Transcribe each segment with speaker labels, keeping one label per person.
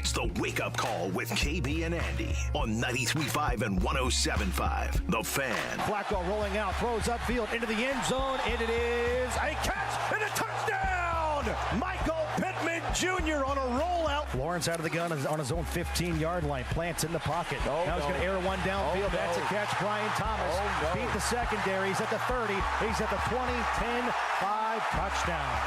Speaker 1: It's the Wake Up Call with KB and Andy on 93.5 and 107.5. The Fan.
Speaker 2: Flacco rolling out, throws upfield into the end zone, and it is a catch and a touchdown! Michael Pittman Jr. on a rollout. Lawrence out of the gun on his own 15-yard line, plants in the pocket. Now he's going to air one downfield. That's a catch. Brian Thomas beat the secondary. He's at the 30. He's at the 20, 10, 5, touchdown.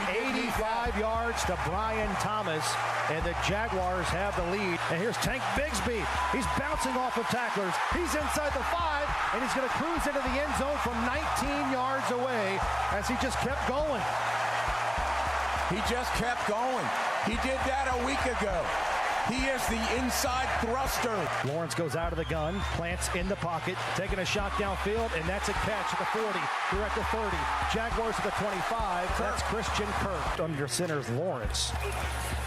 Speaker 2: 85 yards to Brian Thomas, and the Jaguars have the lead. And here's Tank Bigsby. He's bouncing off of tacklers. He's inside the 5, and he's going to cruise into the end zone from 19 yards away as he just kept going.
Speaker 3: He just kept going. He did that a week ago. He is the inside thruster.
Speaker 2: Lawrence goes out of the gun, plants in the pocket, taking a shot downfield, and that's a catch at the 40. They're at the 30. Jaguars at the 25. That's Christian Kirk. Under center's Lawrence.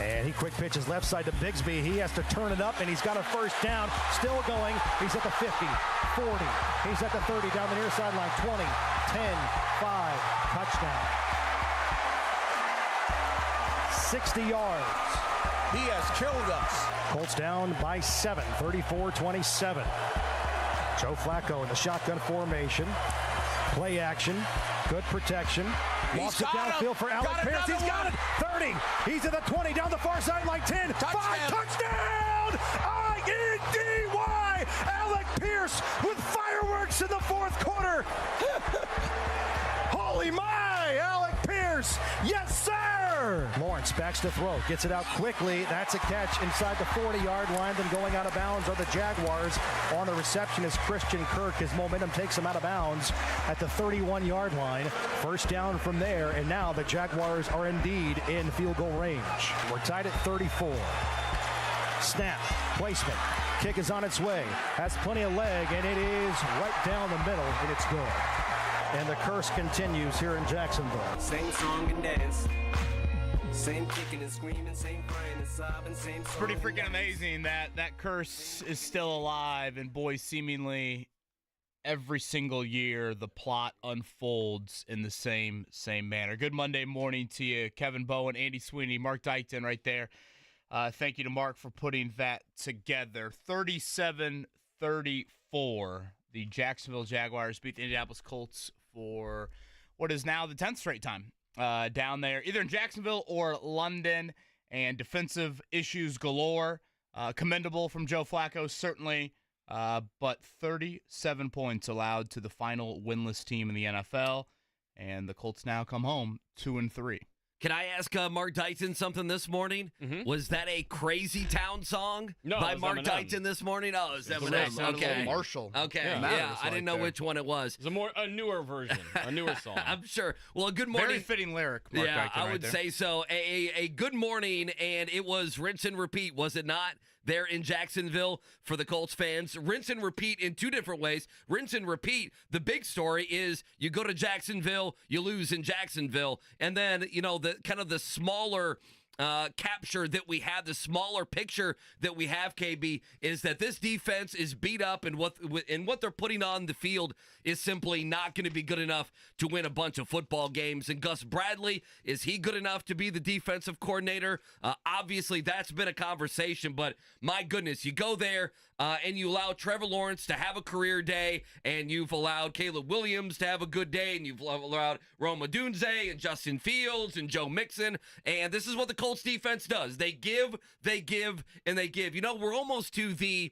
Speaker 2: And he quick pitches left side to Bigsby. He has to turn it up, and he's got a first down. Still going. He's at the 50, 40. He's at the 30, down the near sideline. 20, 10, 5, touchdown. 60 yards.
Speaker 3: He has killed us.
Speaker 2: Colts down by 7, 34-27. Joe Flacco in the shotgun formation. Play action. Good protection. Walks it downfield for Alec Pierce. He's got it. 30. He's at the 20. Down the far sideline. 10.
Speaker 3: Touchdown.
Speaker 2: 5. Touchdown. I-N-D-Y. Alec Pierce with fireworks in the fourth quarter. Holy my. Alec Pierce. Yes, sir. Lawrence backs to throw. Gets it out quickly. That's a catch inside the 40-yard line. Then going out of bounds are the Jaguars. On the reception is Christian Kirk. His momentum takes him out of bounds at the 31-yard line. First down from there. And now the Jaguars are indeed in field goal range. We're tied at 34. Snap. Placement. Kick is on its way. Has plenty of leg. And it is right down the middle. And it's good. And the curse continues here in Jacksonville.
Speaker 4: Same song and dance. Same kicking and screaming, same crying and sobbing, same song.
Speaker 5: It's pretty freaking amazing that curse is still alive, and boy, seemingly every single year the plot unfolds in the same manner. Good Monday morning to you, Kevin Bowen, Andy Sweeney, Mark Dykton right there. Thank you to Mark for putting that together. 37-34, the Jacksonville Jaguars beat the Indianapolis Colts for what is now the 10th straight time. Down there, either in Jacksonville or London, and defensive issues galore. Commendable from Joe Flacco, certainly, but 37 points allowed to the final winless team in the NFL, and the Colts now come home 2-3.
Speaker 6: Can I ask Mark Dykton something this morning? Mm-hmm. Was that a Crazy Town song by Mark Dykton this morning? Oh, it's Eminem. Okay.
Speaker 5: Marshall.
Speaker 6: Okay. Yeah, I didn't know which one it was.
Speaker 7: It's a newer version, a newer song.
Speaker 6: I'm sure. Well, a good morning.
Speaker 5: Very fitting lyric, Mark Dykton,
Speaker 6: I would say so. A good morning, and it was rinse and repeat, was it not? There in Jacksonville for the Colts fans. Rinse and repeat in two different ways. Rinse and repeat, the big story is you go to Jacksonville, you lose in Jacksonville, and then, the kind of the smaller capture that we have, the smaller picture that we have, KB, is that this defense is beat up, and what they're putting on the field is simply not going to be good enough to win a bunch of football games. And Gus Bradley, is he good enough to be the defensive coordinator? Obviously, that's been a conversation, but my goodness, you go there and you allow Trevor Lawrence to have a career day, and you've allowed Caleb Williams to have a good day, and you've allowed Rome Odunze and Justin Fields and Joe Mixon, and this is what the Colts defense does. They give, and they give. We're almost to the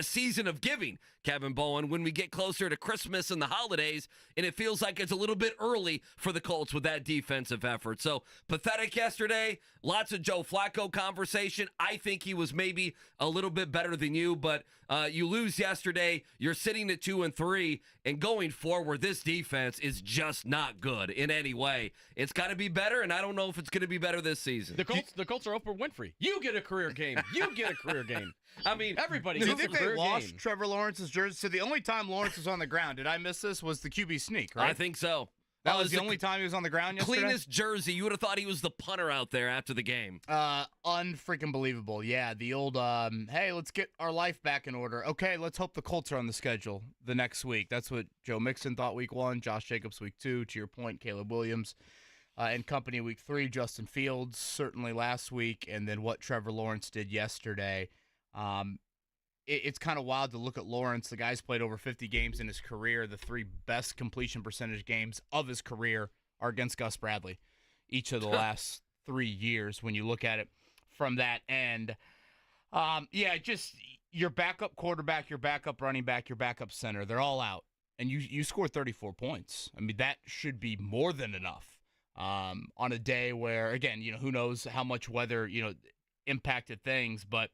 Speaker 6: season of giving, Kevin Bowen, when we get closer to Christmas and the holidays, and it feels like it's a little bit early for the Colts with that defensive effort. So, pathetic yesterday, lots of Joe Flacco conversation. I think he was maybe a little bit better than you, but you lose yesterday, you're sitting at 2-3, and going forward, this defense is just not good in any way. It's got to be better, and I don't know if it's going to be better this season.
Speaker 7: The Colts are Oprah Winfrey. You get a career game. You get a career game. I mean, everybody
Speaker 5: Do you
Speaker 7: gets a
Speaker 5: think they
Speaker 7: career
Speaker 5: lost
Speaker 7: game.
Speaker 5: Trevor Lawrence's jersey? So the only time Lawrence was on the ground, did I miss this, was the QB sneak, right?
Speaker 6: I think so.
Speaker 5: That was the only time he was on the ground yesterday?
Speaker 6: Cleanest jersey. You would have thought he was the punter out there after the game.
Speaker 5: Unfreaking believable. Yeah, the old, hey, let's get our life back in order. Okay, let's hope the Colts are on the schedule the next week. That's what Joe Mixon thought week 1, Josh Jacobs week 2. To your point, Caleb Williams. in company week 3. Justin Fields certainly last week, and then what Trevor Lawrence did yesterday. It's kind of wild to look at Lawrence. The guy's played over 50 games in his career. The 3 best completion percentage games of his career are against Gus Bradley each of the last 3 years when you look at it from that end. Just your backup quarterback, your backup running back, your backup center, they're all out. And you scored 34 points. I mean, that should be more than enough on a day where, again, who knows how much weather, impacted things. But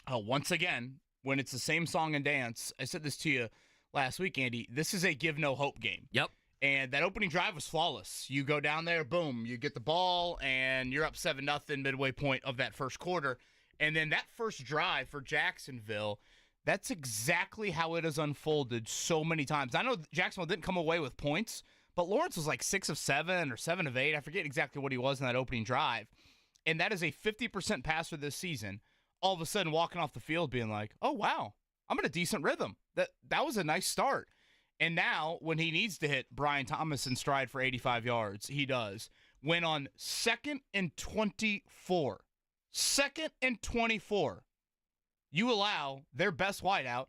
Speaker 5: once again, when it's the same song and dance, I said this to you last week, Andy, this is a give no hope game.
Speaker 6: Yep.
Speaker 5: And that opening drive was flawless. You go down there, boom, you get the ball, and you're up 7-0 midway point of that first quarter. And then that first drive for Jacksonville, that's exactly how it has unfolded so many times. I know Jacksonville didn't come away with points, but Lawrence was like 6 of 7 or 7 of 8. I forget exactly what he was in that opening drive. And that is a 50% passer this season. All of a sudden walking off the field being like, oh, wow, I'm in a decent rhythm. That was a nice start. And now when he needs to hit Brian Thomas in stride for 85 yards, he does. When on 2nd and 24, you allow their best wideout,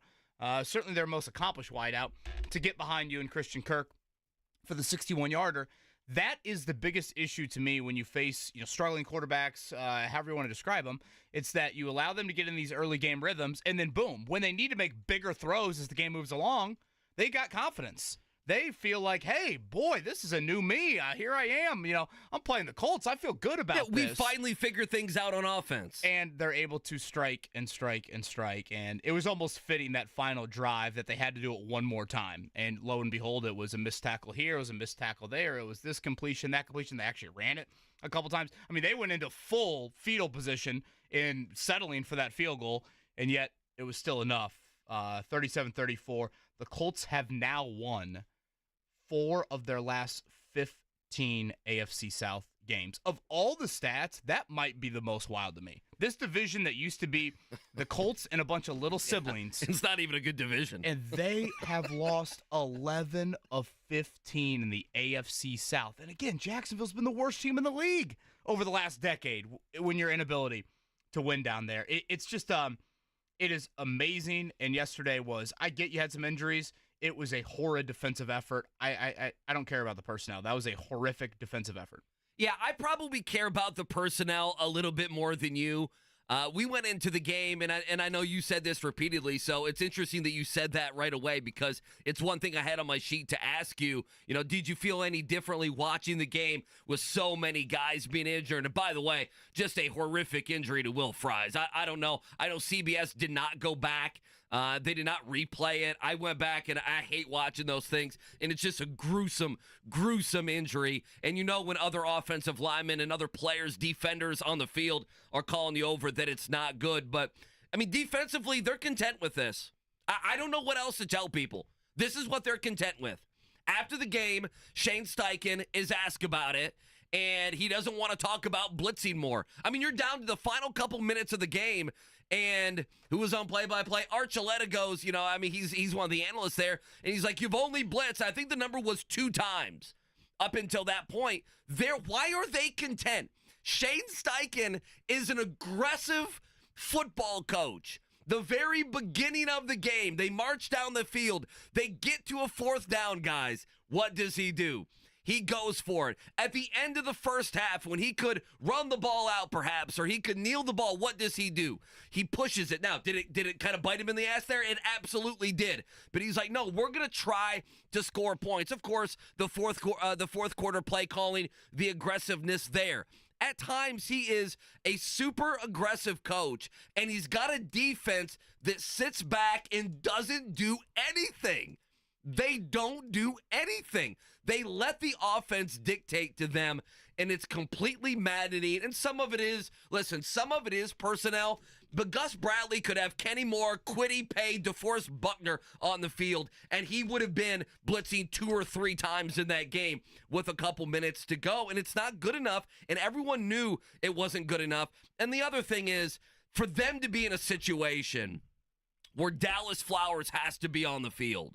Speaker 5: certainly their most accomplished wideout, to get behind you in Christian Kirk for the 61-yarder. That is the biggest issue to me when you face struggling quarterbacks, however you want to describe them. It's that you allow them to get in these early game rhythms, and then boom, when they need to make bigger throws as the game moves along, they got confidence. They feel like, hey, boy, this is a new me. Here I am. I'm playing the Colts. I feel good about this.
Speaker 6: We finally figured things out on offense.
Speaker 5: And they're able to strike and strike and strike. And it was almost fitting that final drive that they had to do it one more time. And lo and behold, it was a missed tackle here. It was a missed tackle there. It was this completion, that completion. They actually ran it a couple times. I mean, they went into full fetal position in settling for that field goal. And yet it was still enough. 37-34. The Colts have now won 4 of their last 15 AFC South games. Of all the stats, that might be the most wild to me. This division that used to be the Colts and a bunch of little siblings.
Speaker 6: It's not even a good division.
Speaker 5: And they have lost 11 of 15 in the AFC South. And again, Jacksonville's been the worst team in the league over the last decade when your inability to win down there. It's just, it is amazing. And yesterday was, I get you had some injuries. It was a horrid defensive effort. I don't care about the personnel. That was a horrific defensive effort.
Speaker 6: Yeah, I probably care about the personnel a little bit more than you. We went into the game, and I know you said this repeatedly, so it's interesting that you said that right away because it's one thing I had on my sheet to ask you. Did you feel any differently watching the game with so many guys being injured? And by the way, just a horrific injury to Will Fries. I don't know. I know CBS did not go back. They did not replay it. I went back, and I hate watching those things, and it's just a gruesome, gruesome injury. And when other offensive linemen and other players, defenders on the field are calling you over that it's not good. But, I mean, defensively, they're content with this. I don't know what else to tell people. This is what they're content with. After the game, Shane Steichen is asked about it, and he doesn't want to talk about blitzing more. I mean, you're down to the final couple minutes of the game, and who was on play-by-play? Archuleta goes, he's one of the analysts there, and he's like, you've only blitzed, I think the number was 2 times up until that point. Why are they content? Shane Steichen is an aggressive football coach. The very beginning of the game, they march down the field. They get to a 4th down, guys. What does he do? He goes for it. At the end of the first half, when he could run the ball out perhaps, or he could kneel the ball, what does he do? He pushes it. Now, did it kind of bite him in the ass there? It absolutely did. But he's like, no, we're going to try to score points. Of course, the fourth quarter play calling, the aggressiveness there. At times, he is a super aggressive coach, and he's got a defense that sits back and doesn't do anything. They don't do anything. They let the offense dictate to them, and it's completely maddening. And some of it is personnel, but Gus Bradley could have Kenny Moore, Kwity Paye, DeForest Buckner on the field, and he would have been blitzing 2 or 3 times in that game with a couple minutes to go, and it's not good enough, and everyone knew it wasn't good enough. And the other thing is, for them to be in a situation where Dallas Flowers has to be on the field,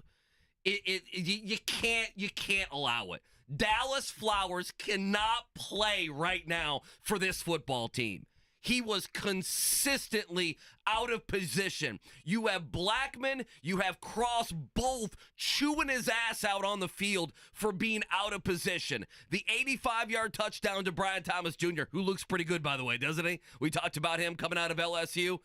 Speaker 6: you can't allow it. Dallas Flowers cannot play right now for this football team. He was consistently out of position. You have Blackman, you have Cross, both chewing his ass out on the field for being out of position. The 85-yard touchdown to Brian Thomas Jr., who looks pretty good, by the way, doesn't he? We talked about him coming out of LSU.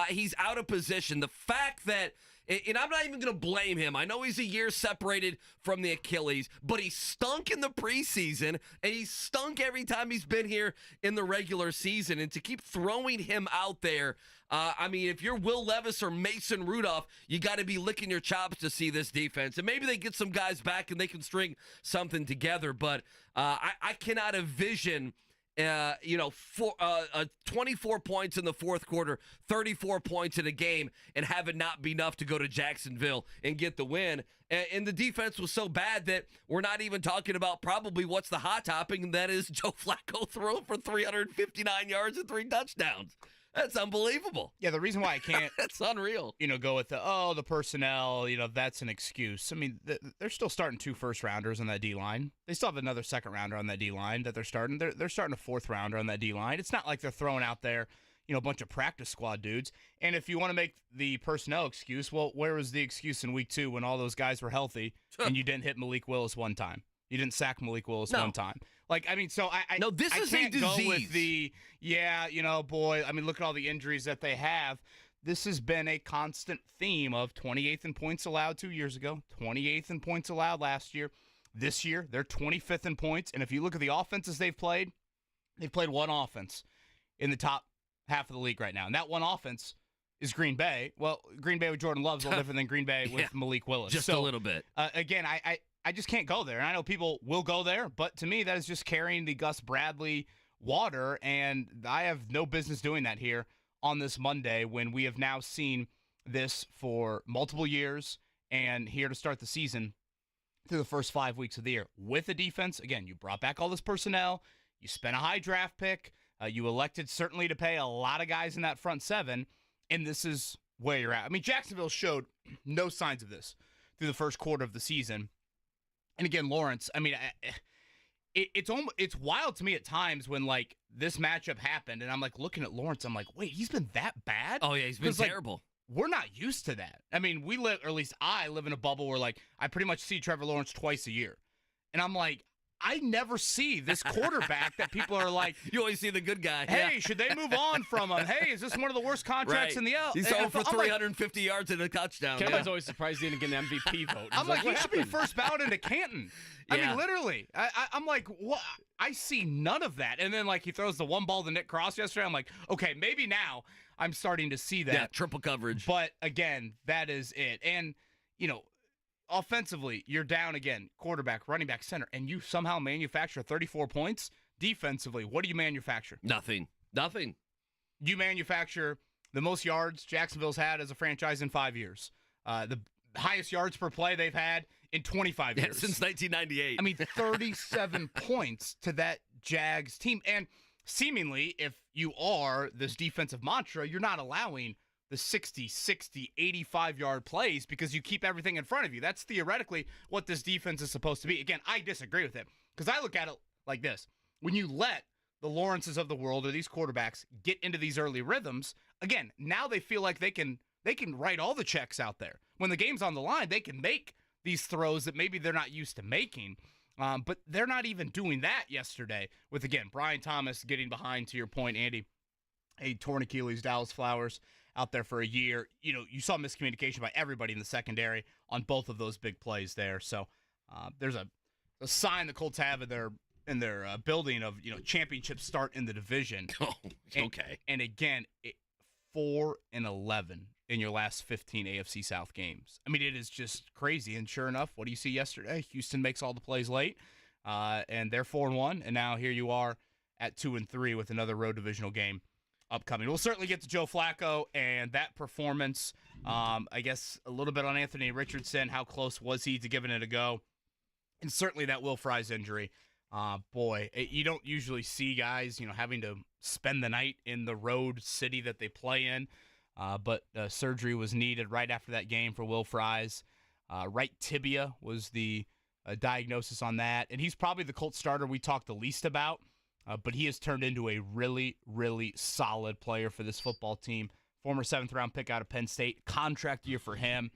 Speaker 6: He's out of position. The fact that, and I'm not even going to blame him. I know he's a year separated from the Achilles, but he stunk in the preseason, and he stunk every time he's been here in the regular season. And to keep throwing him out there, I mean, if you're Will Levis or Mason Rudolph, you got to be licking your chops to see this defense. And maybe they get some guys back and they can string something together. But I cannot envision 24 points in the fourth quarter, 34 points in a game, and have it not be enough to go to Jacksonville and get the win. And the defense was so bad that we're not even talking about probably what's the hot topic, and that is Joe Flacco throwing for 359 yards and 3 touchdowns. That's unbelievable.
Speaker 5: Yeah, the reason why I can't
Speaker 6: that's unreal.
Speaker 5: Go with the personnel, that's an excuse. I mean, they're still starting 2 first-rounders on that D-line. They still have another second-rounder on that D-line that they're starting. They're starting a 4th-rounder on that D-line. It's not like they're throwing out there, a bunch of practice squad dudes. And if you want to make the personnel excuse, well, where was the excuse in week 2 when all those guys were healthy and you didn't hit Malik Willis one time? You didn't sack Malik Willis one time. No,
Speaker 6: this is
Speaker 5: can't
Speaker 6: a disease.
Speaker 5: Go with the, boy, I mean, look at all the injuries that they have. This has been a constant theme of 28th in points allowed 2 years ago, 28th in points allowed last year. This year, they're 25th in points. And if you look at the offenses they've played one offense in the top half of the league right now. And that one offense is Green Bay. Well, Green Bay with Jordan Love is a little different than Green Bay with Malik Willis.
Speaker 6: Just a little bit.
Speaker 5: Again, I just can't go there. And I know people will go there, but to me, that is just carrying the Gus Bradley water, and I have no business doing that here on this Monday when we have now seen this for multiple years and here to start the season through the first 5 weeks of the year. With the defense, again, you brought back all this personnel, you spent a high draft pick, you elected certainly to pay a lot of guys in that front 7, and this is where you're at. I mean, Jacksonville showed no signs of this through the first quarter of the season. And again, Lawrence, I mean, it's wild to me at times when, this matchup happened, and I'm, looking at Lawrence, I'm like, wait, he's been that bad?
Speaker 6: Oh, yeah, he's been terrible.
Speaker 5: We're not used to that. I mean, we live, or at least I live in a bubble where, I pretty much see Trevor Lawrence twice a year. And I'm like, I never see this quarterback that people are like.
Speaker 6: You always see the good guy.
Speaker 5: Hey, should they move on from him? Hey, is this one of the worst contracts in the L?
Speaker 6: He's over for 350 yards and a touchdown.
Speaker 7: Kevin's always surprised he didn't get an MVP vote.
Speaker 5: I'm like, he should be first ballot into Canton. I mean, literally. I'm like, what? I see none of that. And then, he throws the one ball to Nick Cross yesterday. I'm like, okay, maybe now I'm starting to see that.
Speaker 6: Yeah, triple coverage.
Speaker 5: But, again, that is it. And, offensively, you're down again, quarterback, running back, center, and you somehow manufacture 34 points. Defensively, what do you manufacture?
Speaker 6: Nothing.
Speaker 5: You manufacture the most yards Jacksonville's had as a franchise in 5 years. The highest yards per play they've had in 25 years.
Speaker 6: Since 1998.
Speaker 5: I mean, 37 points to that Jags team. And seemingly, if you are this defensive mantra, you're not allowing the 60, 85-yard plays because you keep everything in front of you. That's theoretically what this defense is supposed to be. Again, I disagree with it because I look at it like this. When you let the Lawrences of the world or these quarterbacks get into these early rhythms, again, now they feel like they can write all the checks out there. When the game's on the line, they can make these throws that maybe they're not used to making. But they're not even doing that yesterday with, again, Brian Thomas getting behind, to your point, Andy, a torn Achilles, Dallas Flowers out there for a year. You saw miscommunication by everybody in the secondary on both of those big plays there. So there's a sign the Colts have in their building of championship start in the division.
Speaker 6: Oh, okay.
Speaker 5: And again, 4-11 in your last 15 AFC South games. I mean, it is just crazy. And sure enough, what do you see yesterday? Houston makes all the plays late, and they're 4-1. And now here you are at 2-3 with another road divisional game upcoming. We'll certainly get to Joe Flacco and that performance. I guess a little bit on Anthony Richardson. How close was he to giving it a go? And certainly that Will Fries injury. You don't usually see guys, having to spend the night in the road city that they play in. But surgery was needed right after that game for Will Fries. Right tibia was the diagnosis on that. And he's probably the Colts starter we talked the least about, but he has turned into a really, really solid player for this football team. Former 7th-round pick out of Penn State, contract year for him.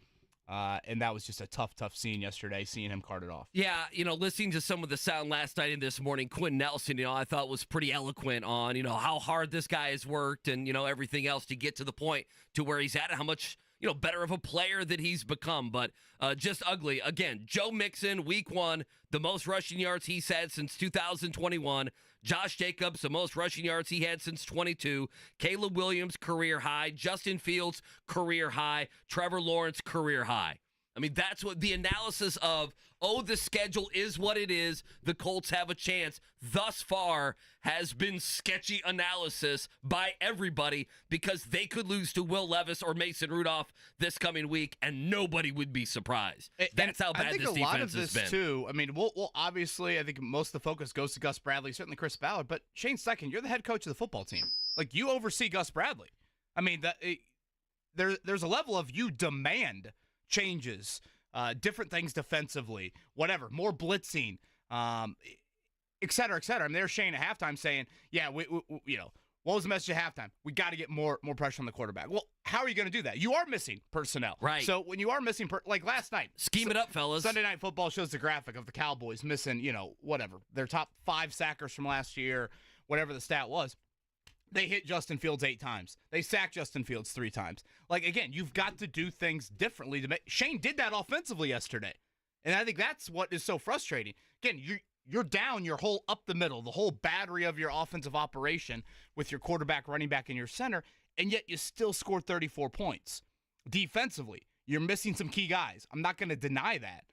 Speaker 5: And that was just a tough scene yesterday, seeing him carted off.
Speaker 6: Yeah, listening to some of the sound last night and this morning, Quinn Nelson, I thought was pretty eloquent on, how hard this guy has worked and, everything else to get to the point to where he's at and how much, better of a player that he's become. But just ugly. Again, Joe Mixon, week 1, the most rushing yards he's had since 2021. Josh Jacobs, the most rushing yards he had since 22. Caleb Williams, career high. Justin Fields, career high. Trevor Lawrence, career high. I mean, that's what the analysis of, the schedule is what it is. The Colts have a chance thus far has been sketchy analysis by everybody because they could lose to Will Levis or Mason Rudolph this coming week, and nobody would be surprised. That's how bad this defense has been.
Speaker 5: I think a lot of this, too, I mean, we'll obviously, I think most of the focus goes to Gus Bradley, certainly Chris Ballard, but Shane Steichen, you're the head coach of the football team. Like, you oversee Gus Bradley. I mean, there's a level of you demand changes, different things defensively, whatever, more blitzing, et cetera, et cetera. I mean, there's Shane at halftime saying, yeah, we what was the message at halftime? We got to get more pressure on the quarterback. Well, how are you going to do that? You are missing personnel.
Speaker 6: Right.
Speaker 5: So when you are missing, like last night.
Speaker 6: Scheme it up, fellas.
Speaker 5: Sunday Night Football shows the graphic of the Cowboys missing, whatever, their top 5 sackers from last year, whatever the stat was. They hit Justin Fields 8 times. They sacked Justin Fields 3 times. Like, again, you've got to do things differently to make. Shane did that offensively yesterday. And I think that's what is so frustrating. Again, you're down your whole up the middle, the whole battery of your offensive operation with your quarterback, running back, and your center, and yet you still scored 34 points. Defensively, you're missing some key guys. I'm not going to deny that.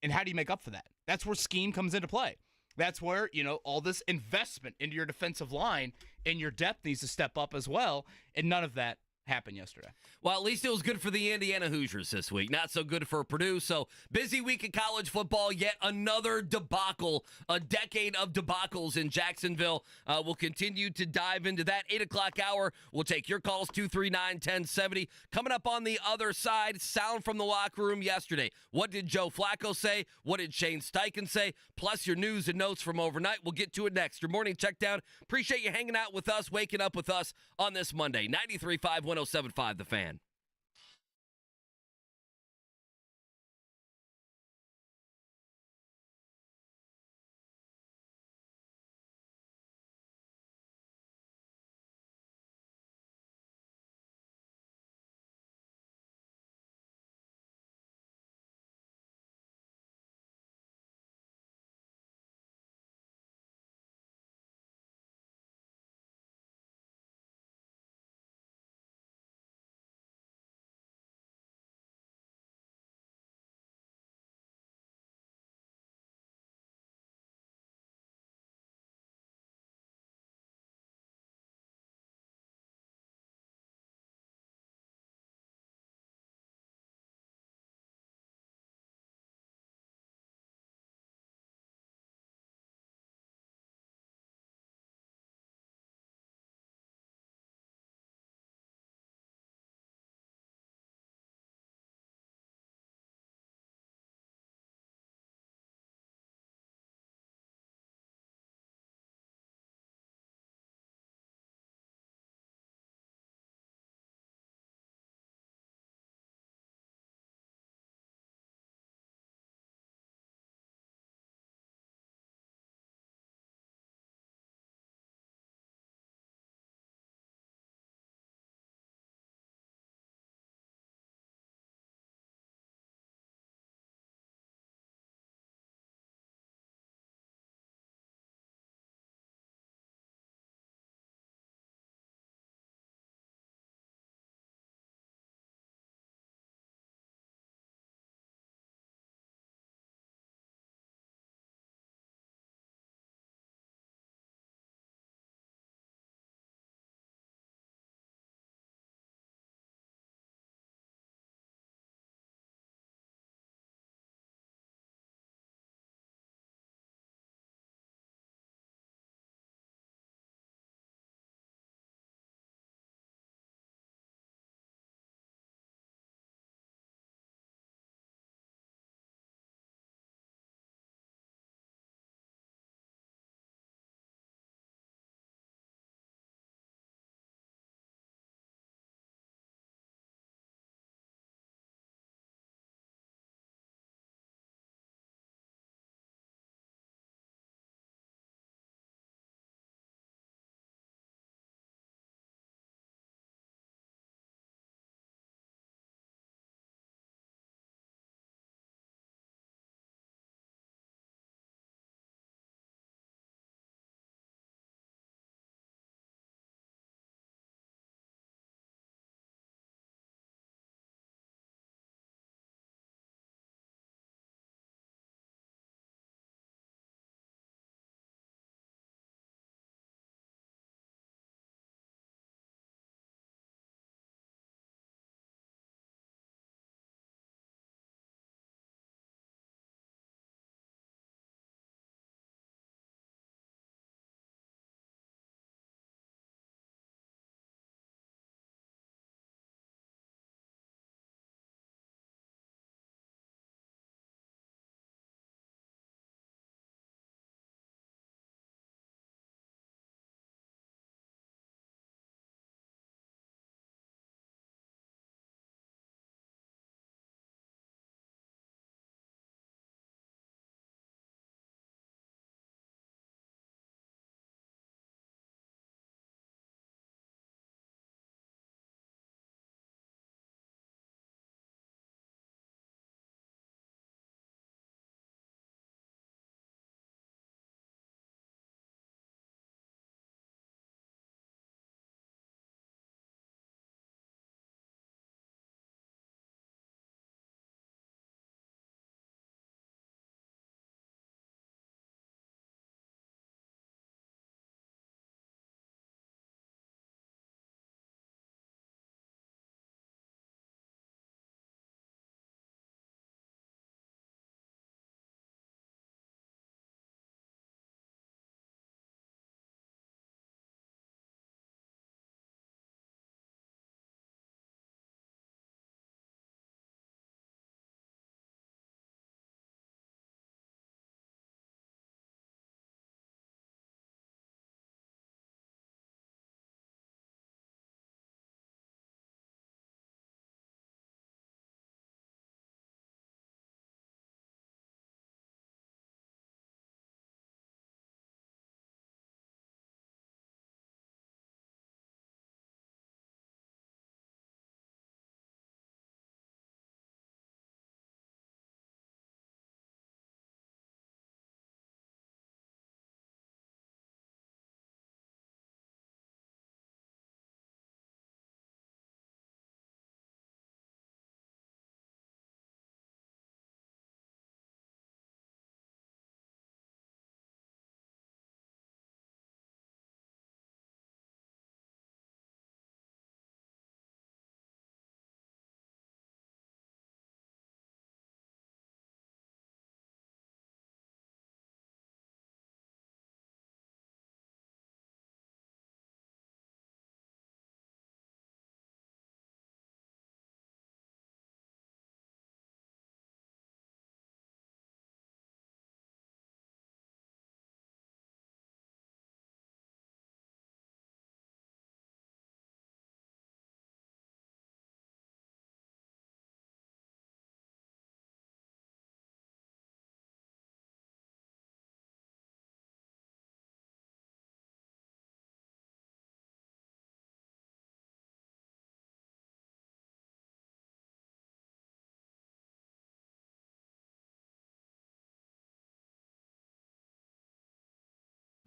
Speaker 5: And how do you make up for that? That's where scheme comes into play. That's where, all this investment into your defensive line and your depth needs to step up as well, and none of that happened yesterday.
Speaker 6: Well, at least it was good for the Indiana Hoosiers this week. Not so good for Purdue. So busy week of college football, yet another debacle, a decade of debacles in Jacksonville. We'll continue to dive into that. 8 o'clock hour, we'll take your calls, 239-1070. Coming up on the other side, sound from the locker room yesterday. What did Joe Flacco say? What did Shane Steichen say? Plus your news and notes from overnight. We'll get to it next. Your morning check down. Appreciate you hanging out with us, waking up with us on this Monday. 93.5, 107.5 The Fan.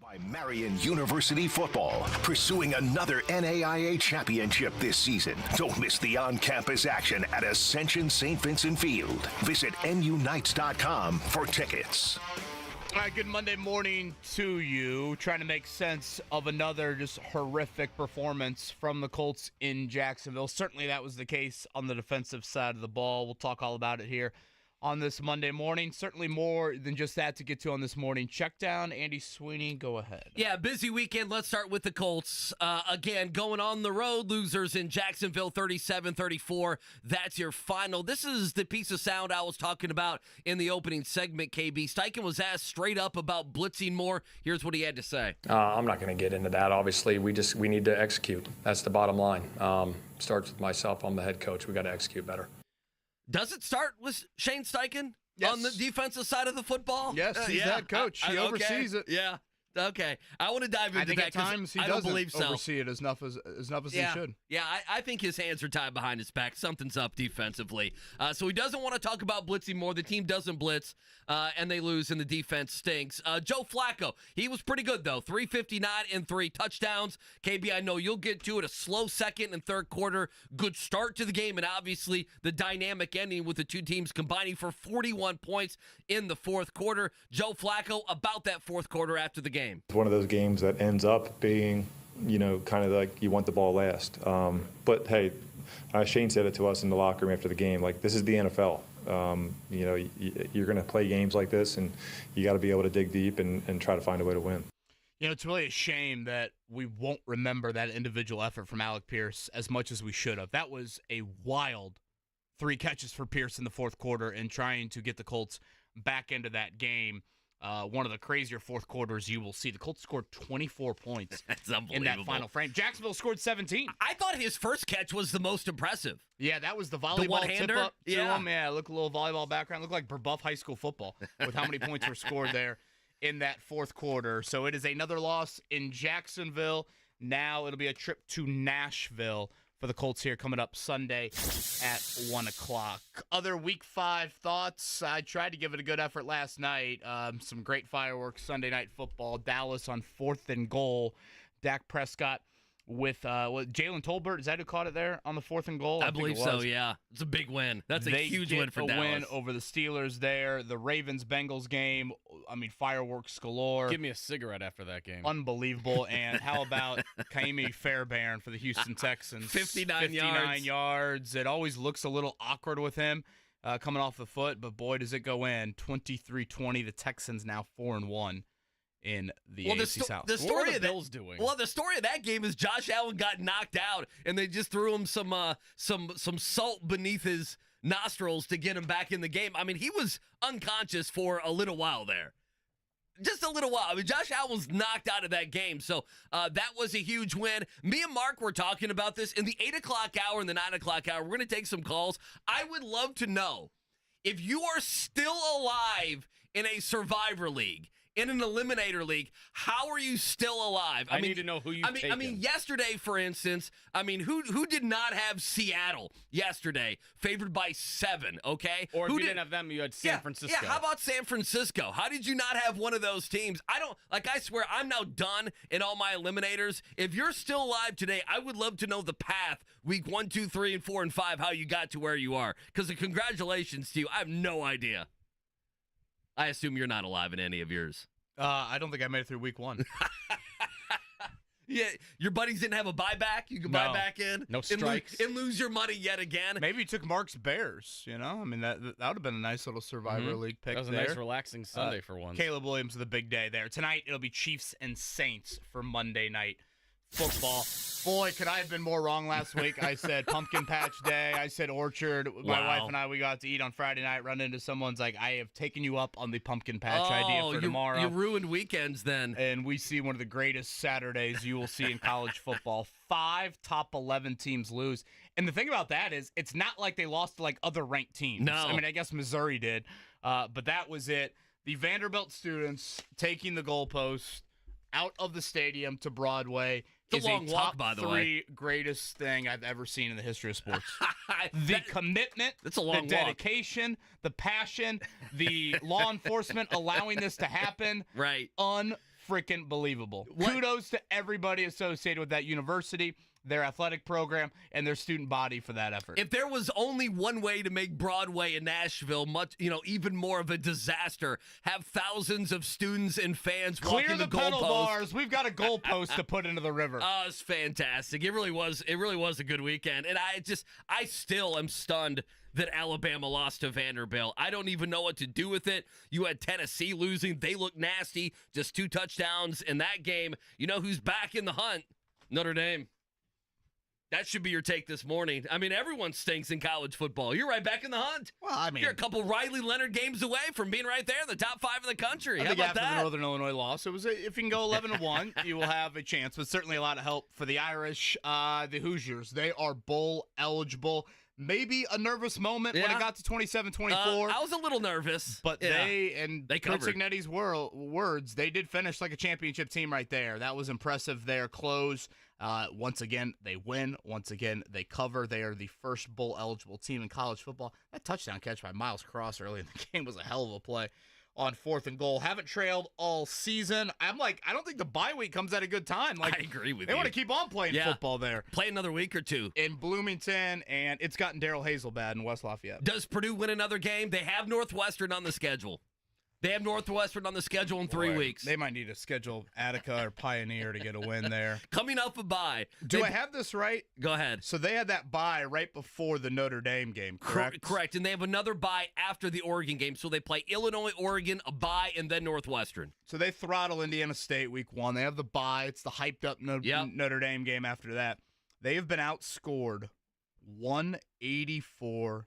Speaker 1: By Marion University football, pursuing another NAIA championship this season. Don't miss the on-campus action at Ascension St. Vincent Field. Visit NUnites.com for tickets.
Speaker 5: All right, good Monday morning to you. Trying to make sense of another just horrific performance from the Colts in Jacksonville. Certainly that was the case on the defensive side of the ball. We'll talk all about it here on this Monday morning. Certainly more than just that to get to on this morning. Check down, Andy Sweeney, go ahead.
Speaker 6: Yeah, busy weekend. Let's start with the Colts. Again, going on the road, losers in Jacksonville, 37-34. That's your final. This is the piece of sound I was talking about in the opening segment, KB. Steichen was asked straight up about blitzing more. Here's what he had to say.
Speaker 8: I'm not going to get into that. Obviously, we need to execute. That's the bottom line. Starts with myself. I'm the head coach. We got to execute better.
Speaker 6: Does it start with Shane Steichen
Speaker 5: Yes.
Speaker 6: on the defensive side of the football?
Speaker 5: Yes, he's the head coach. He oversees it.
Speaker 6: Yeah. Okay. I want to dive into
Speaker 5: I think
Speaker 6: that
Speaker 5: at times he
Speaker 6: I don't
Speaker 5: doesn't
Speaker 6: believe so.
Speaker 5: oversee it as enough as he should.
Speaker 6: Yeah, I think his hands are tied behind his back. Something's up defensively. So he doesn't want to talk about blitzing more. The team doesn't blitz, and they lose, and the defense stinks. Joe Flacco, he was pretty good, though. 359 and 3 touchdowns. KB, I know you'll get to it. A slow second and third quarter. Good start to the game, and obviously the dynamic ending with the two teams combining for 41 points in the fourth quarter. Joe Flacco, about that fourth quarter after the game.
Speaker 9: It's one of those games that ends up being, kind of like you want the ball last. But hey, Shane said it to us in the locker room after the game. Like, this is the NFL. You're going to play games like this, and you got to be able to dig deep and try to find a way to win.
Speaker 5: It's really a shame that we won't remember that individual effort from Alec Pierce as much as we should have. That was a wild 3 catches for Pierce in the fourth quarter and trying to get the Colts back into that game. One of the crazier fourth quarters you will see. The Colts scored 24 points
Speaker 6: That's unbelievable.
Speaker 5: in that final frame. Jacksonville scored 17.
Speaker 6: I thought his first catch was the most impressive.
Speaker 5: Yeah, that was the volleyball
Speaker 6: one-hander?
Speaker 5: tip-up to
Speaker 6: Yeah.
Speaker 5: him. Yeah, look, a little volleyball background. Looked like Brebeuf High School football with how many points were scored there in that fourth quarter. So it is another loss in Jacksonville. Now it'll be a trip to Nashville for the Colts here coming up Sunday at 1 o'clock. Other Week 5 thoughts. I tried to give it a good effort last night. Some great fireworks Sunday Night Football. Dallas on 4th and goal. Dak Prescott with Jalen Tolbert. Is that who caught it there on the 4th and goal?
Speaker 6: I believe so, yeah. It's a big win. That's a huge win for Dallas.
Speaker 5: Win over the Steelers there. The Ravens-Bengals game, fireworks galore.
Speaker 7: Give me a cigarette after that game.
Speaker 5: Unbelievable. And how about Kaimi Fairbairn for the Houston Texans?
Speaker 6: 59
Speaker 5: yards. It always looks a little awkward with him coming off the foot, but boy, does it go in. 23-20. The Texans now 4-1 in the AFC South.
Speaker 6: The story
Speaker 7: what are the
Speaker 6: of that,
Speaker 7: Bills doing?
Speaker 6: Well, the story of that game is Josh Allen got knocked out, and they just threw him some salt beneath his nostrils to get him back in the game. He was unconscious for a little while there. Just a little while. Josh Allen was knocked out of that game, so that was a huge win. Me and Mark were talking about this in the 8 o'clock hour and the 9 o'clock hour. We're going to take some calls. I would love to know if you are still alive in a Survivor League, in an Eliminator League, how are you still alive?
Speaker 7: I need to know who you've taken.
Speaker 6: Yesterday, for instance, who did not have Seattle yesterday, favored by 7, okay?
Speaker 7: Or if you didn't have them, you had San Francisco.
Speaker 6: Yeah, how about San Francisco? How did you not have one of those teams? I swear, I'm now done in all my Eliminators. If you're still alive today, I would love to know the path, week 1, 2, 3, and 4, and 5, how you got to where you are. Because congratulations to you. I have no idea. I assume you're not alive in any of yours.
Speaker 5: I don't think I made it through week 1.
Speaker 6: Yeah, your buddies didn't have a buyback. You could buy back in.
Speaker 7: No strikes.
Speaker 6: And lose your money yet again.
Speaker 5: Maybe you took Mark's Bears, that would have been a nice little Survivor League pick.
Speaker 7: That was a
Speaker 5: there.
Speaker 7: nice, relaxing Sunday for once.
Speaker 5: Caleb Williams with a big day there. Tonight, it'll be Chiefs and Saints for Monday Night Football. Boy, could I have been more wrong last week. I said Pumpkin Patch Day. I said Orchard. My wife and I, we got to eat on Friday night, run into someone's like, I have taken you up on the Pumpkin Patch idea for tomorrow.
Speaker 6: You ruined weekends then.
Speaker 5: And we see one of the greatest Saturdays you will see in college football. 5 top 11 teams lose. And the thing about that is it's not like they lost to like other ranked teams.
Speaker 6: No.
Speaker 5: I guess Missouri did. But that was it. The Vanderbilt students taking the goalpost out of the stadium to Broadway.
Speaker 6: It's a long
Speaker 5: top
Speaker 6: walk, by the way.
Speaker 5: 3 greatest thing I've ever seen in the history of sports. The commitment,
Speaker 6: that's a long
Speaker 5: the dedication, the passion, the law enforcement allowing this to happen.
Speaker 6: Right.
Speaker 5: Unbelievable. freaking believable. Kudos to everybody associated with that university, their athletic program, and their student body for that effort.
Speaker 6: If there was only one way to make Broadway in Nashville even more of a disaster, have thousands of students and fans
Speaker 5: Clear
Speaker 6: walking
Speaker 5: the
Speaker 6: the
Speaker 5: pedal
Speaker 6: goalpost.
Speaker 5: bars. We've got a goalpost to put into the river.
Speaker 6: Oh, it's fantastic. It really was. It really was a good weekend. And I still am stunned that Alabama lost to Vanderbilt. I don't even know what to do with it. You had Tennessee losing. They look nasty. Just 2 touchdowns in that game. You know who's back in the hunt? Notre Dame. That should be your take this morning. I mean, everyone stinks in college football. You're right back in the hunt.
Speaker 5: Well, I mean,
Speaker 6: you're a couple Riley Leonard games away from being right there in the top 5 in the country.
Speaker 5: I
Speaker 6: How
Speaker 5: think
Speaker 6: about
Speaker 5: after
Speaker 6: that?
Speaker 5: the Northern Illinois loss, it was if you can go 11-1, you will have a chance. But certainly a lot of help for the Irish, the Hoosiers. They are bowl eligible. Maybe a nervous moment when it got to 27-24.
Speaker 6: I was a little nervous,
Speaker 5: but they
Speaker 6: they
Speaker 5: Prince
Speaker 6: covered.
Speaker 5: Ignati's words, they did finish like a championship team right there. That was impressive. Their close. Once again, they win. Once again, they cover. They are the first bowl eligible team in college football. That touchdown catch by Miles Cross early in the game was a hell of a play on 4th and goal. Haven't trailed all season. I don't think the bye week comes at a good time.
Speaker 6: I agree with you.
Speaker 5: They want to keep on playing football there.
Speaker 6: Play another week or 2.
Speaker 5: In Bloomington, and it's gotten Darrell Hazel bad in West Lafayette.
Speaker 6: Does Purdue win another game? They have Northwestern on the schedule. In 3 weeks.
Speaker 5: They might need to schedule Attica or Pioneer to get a win there.
Speaker 6: Coming off a bye.
Speaker 5: Do I have this right?
Speaker 6: Go ahead.
Speaker 5: So they had that bye right before the Notre Dame game, correct?
Speaker 6: Correct. And they have another bye after the Oregon game. So they play Illinois, Oregon, a bye, and then Northwestern.
Speaker 5: So they throttle Indiana State week 1. They have the bye. It's the hyped up Notre Dame game after that. They have been outscored 184-44.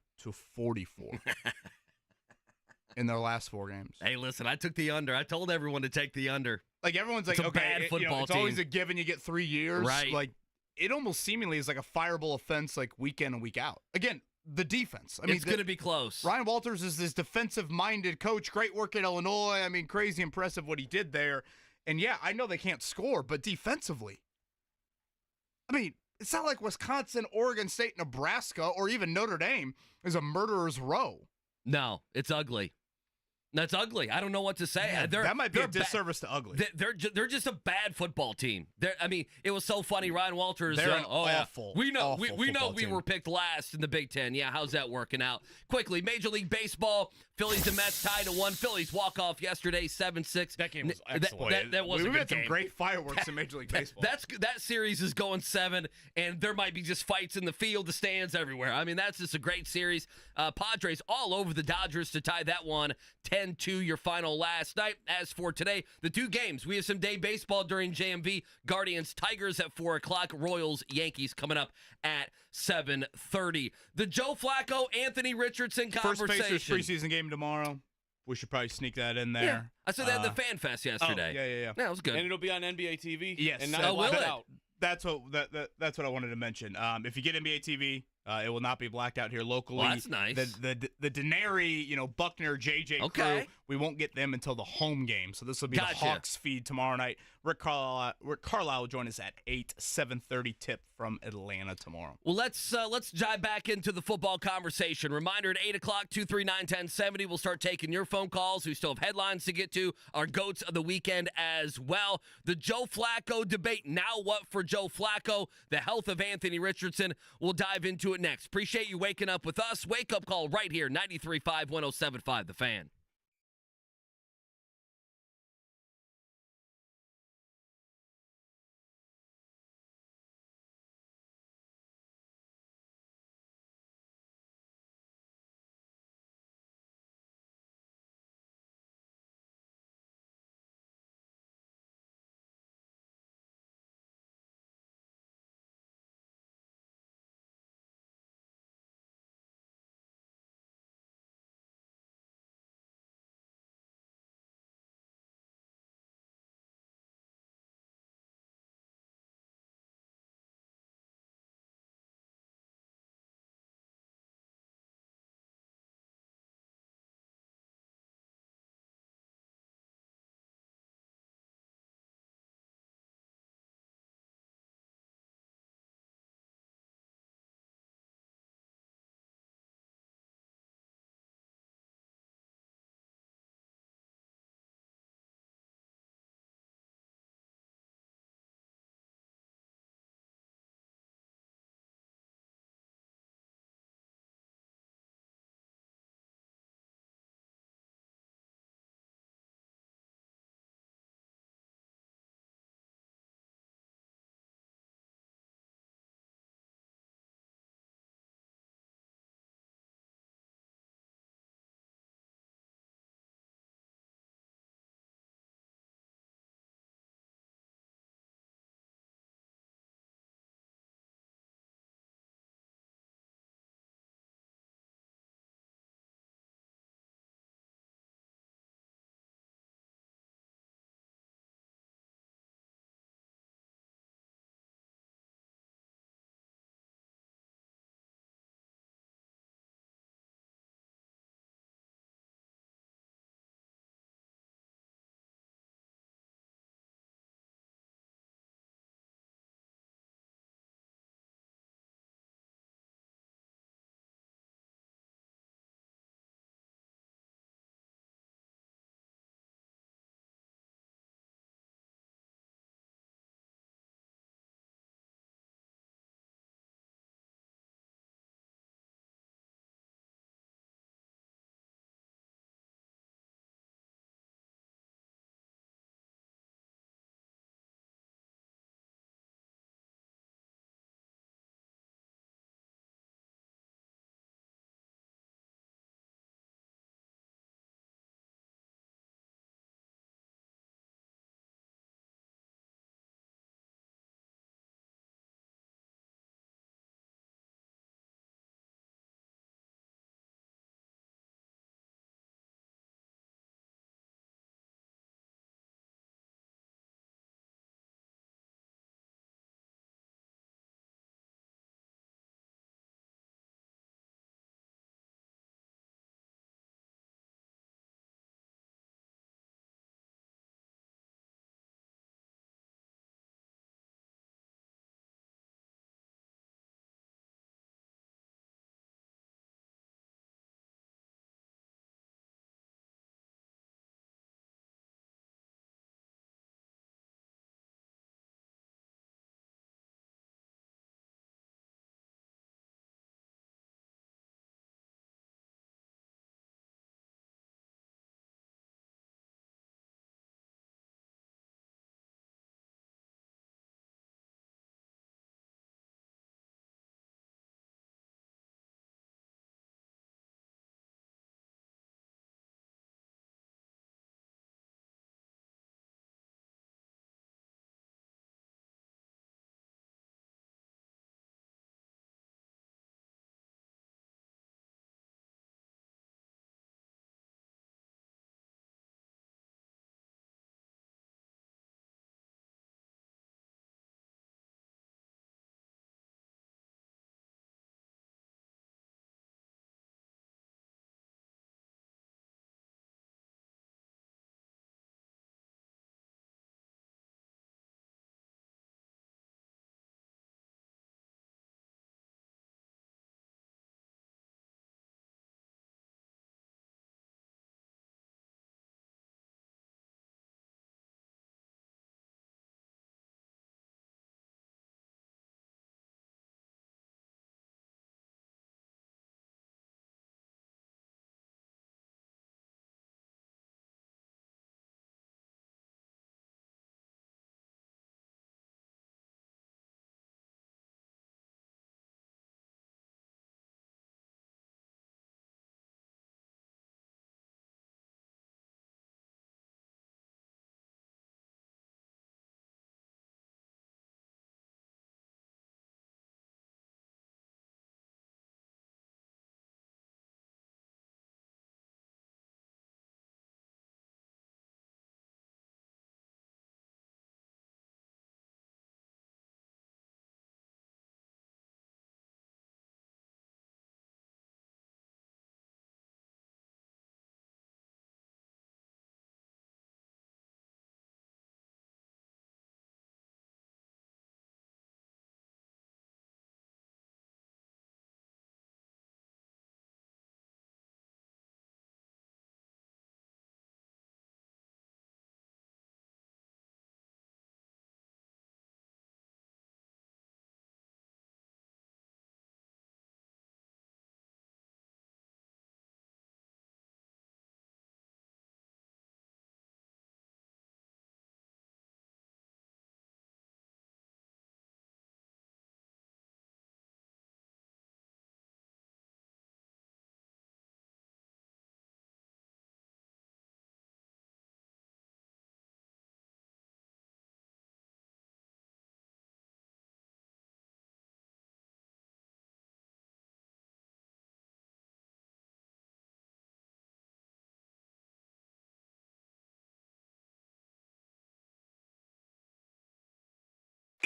Speaker 5: In their last 4 games.
Speaker 6: Hey, listen, I took the under. I told everyone to take the under.
Speaker 5: Like, everyone's like,
Speaker 6: It's a
Speaker 5: okay,
Speaker 6: bad football
Speaker 5: it's always
Speaker 6: team.
Speaker 5: a given you get 3 years.
Speaker 6: Right.
Speaker 5: Like, it almost seemingly is like a fireable offense, like, week in and week out. Again, the defense. I mean,
Speaker 6: it's going to be close.
Speaker 5: Ryan Walters is this defensive-minded coach. Great work at Illinois. I mean, crazy impressive what he did there. And, yeah, I know they can't score, but defensively, I mean, it's not like Wisconsin, Oregon State, Nebraska, or even Notre Dame is a murderer's row.
Speaker 6: No, it's ugly. That's ugly. I don't know what to say.
Speaker 5: Yeah, that might be a disservice to ugly.
Speaker 6: They're just a bad football team. I mean, it was so funny. Ryan Walters.
Speaker 5: They're an awful.
Speaker 6: We know.
Speaker 5: Awful
Speaker 6: We know
Speaker 5: football
Speaker 6: we
Speaker 5: team.
Speaker 6: were picked last in the Big Ten. Yeah, how's that working out? Quickly, Major League Baseball. Phillies and Mets tied at 1. Phillies walk off yesterday, 7-6.
Speaker 5: That game was excellent.
Speaker 6: That was a
Speaker 5: We've
Speaker 6: good
Speaker 5: had some
Speaker 6: game.
Speaker 5: great fireworks in Major League Baseball.
Speaker 6: That series is going 7, and there might be just fights in the field, the stands, everywhere. I mean, that's just a great series. Padres all over the Dodgers to tie that one 10-2, your final last night. As for today, the 2 games, we have some day baseball during JMV. Guardians, Tigers at 4 o'clock. Royals, Yankees coming up at 7:30. The Joe Flacco, Anthony Richardson
Speaker 5: First
Speaker 6: conversation.
Speaker 5: Pacers preseason game tomorrow. We should probably sneak that in there.
Speaker 6: Yeah. I said they had the Fan Fest yesterday.
Speaker 5: Yeah.
Speaker 6: Yeah, it was good.
Speaker 7: And it'll be on NBA TV.
Speaker 5: Yes.
Speaker 7: And not
Speaker 6: will
Speaker 7: blacked
Speaker 6: it?
Speaker 7: out.
Speaker 5: That's what I wanted to mention. If you get NBA TV, it will not be blacked out here locally.
Speaker 6: Well, that's nice.
Speaker 5: The Denary, Buckner, JJ
Speaker 6: Okay.
Speaker 5: crew, we won't get them until the home game. So this will be the
Speaker 6: Gotcha.
Speaker 5: Hawks feed tomorrow night. Rick Carlisle will join us at 8, 7:30 tip from Atlanta tomorrow.
Speaker 6: Well, let's dive back into the football conversation. Reminder at 8 o'clock, 239-1070. We'll start taking your phone calls. We still have headlines to get to, our GOATs of the weekend as well. The Joe Flacco debate. Now what for Joe Flacco? The health of Anthony Richardson. We'll dive into it next. Appreciate you waking up with us. Wake up call right here, 93.5, 107.5 The Fan.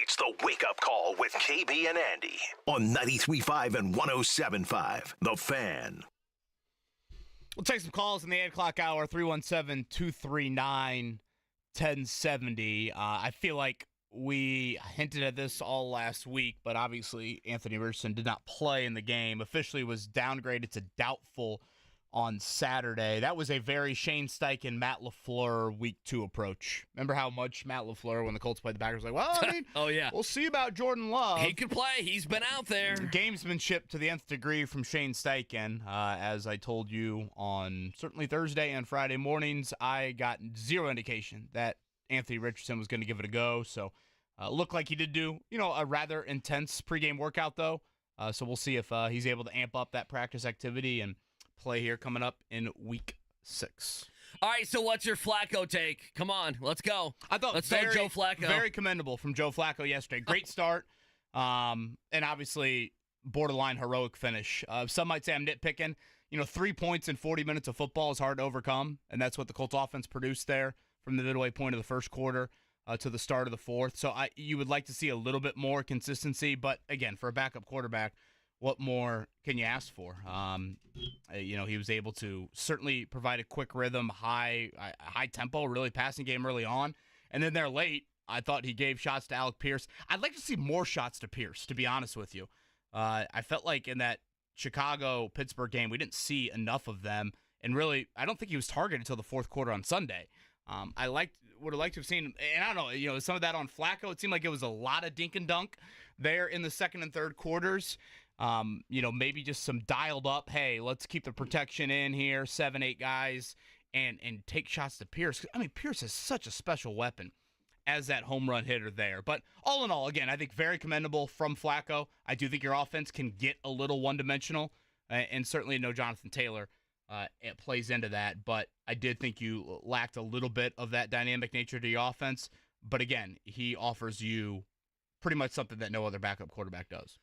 Speaker 1: It's the Wake Up Call with KB and Andy on 93.5 and 107.5. The Fan.
Speaker 5: We'll take some calls in the 8 o'clock hour, 317-239-1070. I feel like we hinted at this all last week, but obviously Anthony Richardson did not play in the game. Officially was downgraded to doubtful on Saturday. That was a very Shane Steichen, Matt LaFleur week 2 approach. Remember how much Matt LaFleur, when the Colts played the Packers, was like, well, I mean,
Speaker 6: oh, yeah,
Speaker 5: we'll see about Jordan Love.
Speaker 6: He could play. He's been out there.
Speaker 5: Gamesmanship to the nth degree from Shane Steichen. As I told you on certainly Thursday and Friday mornings, I got zero indication that Anthony Richardson was going to give it a go. So looked like he did do, a rather intense pregame workout, though. So we'll see if he's able to amp up that practice activity and play here coming up in week 6.
Speaker 6: All right, so what's your Flacco take? Come on, let's go. Let's start Joe Flacco.
Speaker 5: Very commendable from Joe Flacco yesterday. Great start, and obviously borderline heroic finish. Some might say I'm nitpicking. 3 points in 40 minutes of football is hard to overcome, and that's what the Colts offense produced there from the midway point of the first quarter to the start of the fourth. So you would like to see a little bit more consistency, but again, for a backup quarterback, what more can you ask for? He was able to certainly provide a quick rhythm, high tempo, really passing game early on. And then there late, I thought he gave shots to Alec Pierce. I'd like to see more shots to Pierce, to be honest with you. I felt like in that Chicago-Pittsburgh game, we didn't see enough of them. And really, I don't think he was targeted until the fourth quarter on Sunday. Would have liked to have seen, and I don't know, some of that on Flacco. It seemed like it was a lot of dink and dunk there in the second and third quarters. Maybe just some dialed up, hey, let's keep the protection in here, 7-8 guys, and take shots to Pierce. I mean, Pierce is such a special weapon as that home run hitter there. But all in all, again, I think very commendable from Flacco. I do think your offense can get a little one-dimensional, and certainly no Jonathan Taylor it plays into that. But I did think you lacked a little bit of that dynamic nature to your offense. But again, he offers you pretty much something that no other backup quarterback does.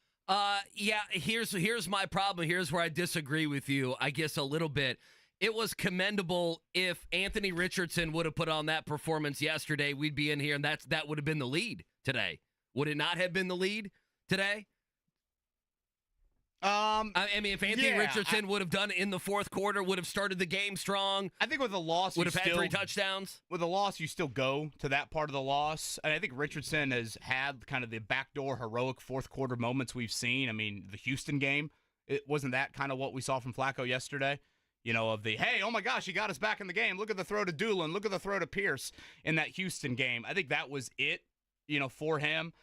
Speaker 6: Here's my problem. Here's where I disagree with you, I guess, a little bit. It was commendable if Anthony Richardson would have put on that performance yesterday. We'd be in here, and that would have been the lead today. Would it not have been the lead today? If Anthony Richardson would have done it in the fourth quarter, would have started the game strong.
Speaker 5: I think with a loss,
Speaker 6: would have had 3 touchdowns.
Speaker 5: With a loss, you still go to that part of the loss. And I think Richardson has had kind of the backdoor heroic fourth quarter moments we've seen. I mean, the Houston game, it wasn't that kind of what we saw from Flacco yesterday. Of the, hey, oh my gosh, he got us back in the game. Look at the throw to Doolin. Look at the throw to Pierce in that Houston game. I think that was it, for him.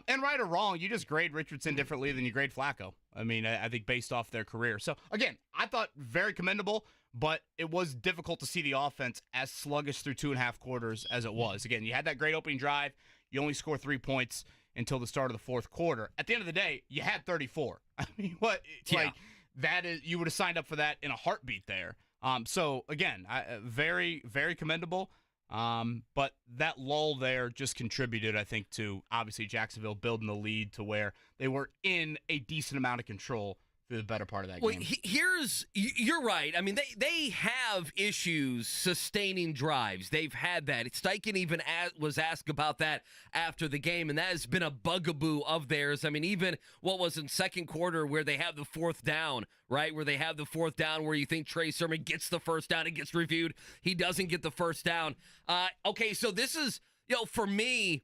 Speaker 5: And right or wrong, you just grade Richardson differently than you grade Flacco. I mean, I think based off their career. So, again, I thought very commendable, but it was difficult to see the offense as sluggish through 2.5 quarters as it was. Again, you had that great opening drive. You only score 3 points until the start of the fourth quarter. At the end of the day, you had 34. I mean, what? Yeah. Like, that is, you would have signed up for that in a heartbeat there. So, again, very, very commendable. But that lull there just contributed, I think, to obviously Jacksonville building the lead to where they were in a decent amount of control through the better part of that game.
Speaker 6: You're right. I mean, they have issues sustaining drives. They've had that. Steichen even was asked about that after the game, and that has been a bugaboo of theirs. I mean, even what was in second quarter where they have the fourth down, right, where they have the fourth down where you think Trey Sermon gets the first down, it gets reviewed. He doesn't get the first down. Okay, so this is, for me,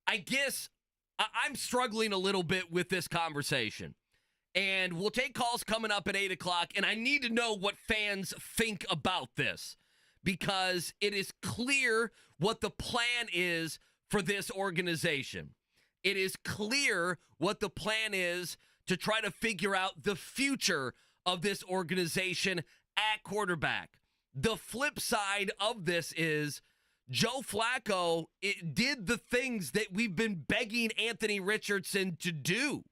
Speaker 6: I guess I'm struggling a little bit with this conversation. And we'll take calls coming up at 8 o'clock, and I need to know what fans think about this because it is clear what the plan is for this organization. It is clear what the plan is to try to figure out the future of this organization at quarterback. The flip side of this is Joe Flacco did the things that we've been begging Anthony Richardson to do.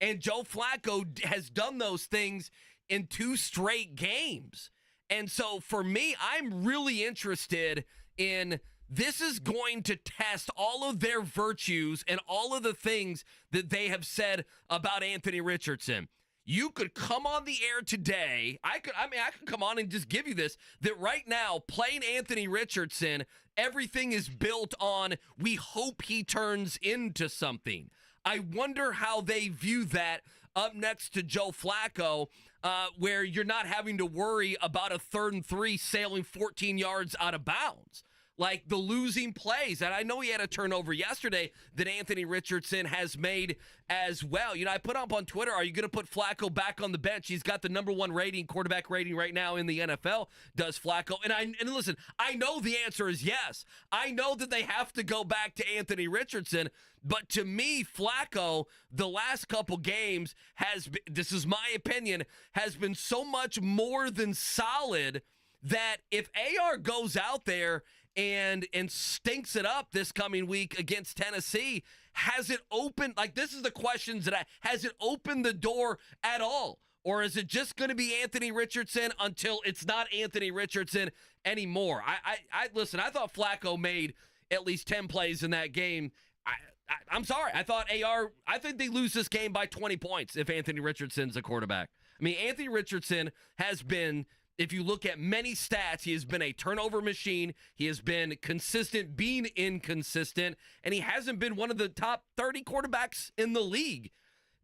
Speaker 6: And Joe Flacco has done those things in 2 straight games. And so for me, I'm really interested in this is going to test all of their virtues and all of the things that they have said about Anthony Richardson. you could come on the air today. I could come on and just give you this, that right now, playing Anthony Richardson, everything is built on, we hope he turns into something. I wonder how they view that up next to Joe Flacco, where you're not having to worry about a 3rd and 3 sailing 14 yards out of bounds. Like the losing plays. And I know he had a turnover yesterday that Anthony Richardson has made as well. You know, I put up on Twitter, are you going to put Flacco back on the bench? He's got the #1 quarterback rating right now in the NFL, does Flacco. And listen, I know the answer is yes. I know that they have to go back to Anthony Richardson. But to me, Flacco, the last couple games has been, this is my opinion, has been so much more than solid that if AR goes out there and stinks it up this coming week against Tennessee, has it opened, like this is the questions that has it opened the door at all? Or is it just going to be Anthony Richardson until it's not Anthony Richardson anymore? Listen, I thought Flacco made at least 10 plays in that game. I'm sorry. I think they lose this game by 20 points if Anthony Richardson's a quarterback. I mean, Anthony Richardson has been, if you look at many stats, he has been a turnover machine. He has been consistent, being inconsistent, and he hasn't been one of the top 30 quarterbacks in the league.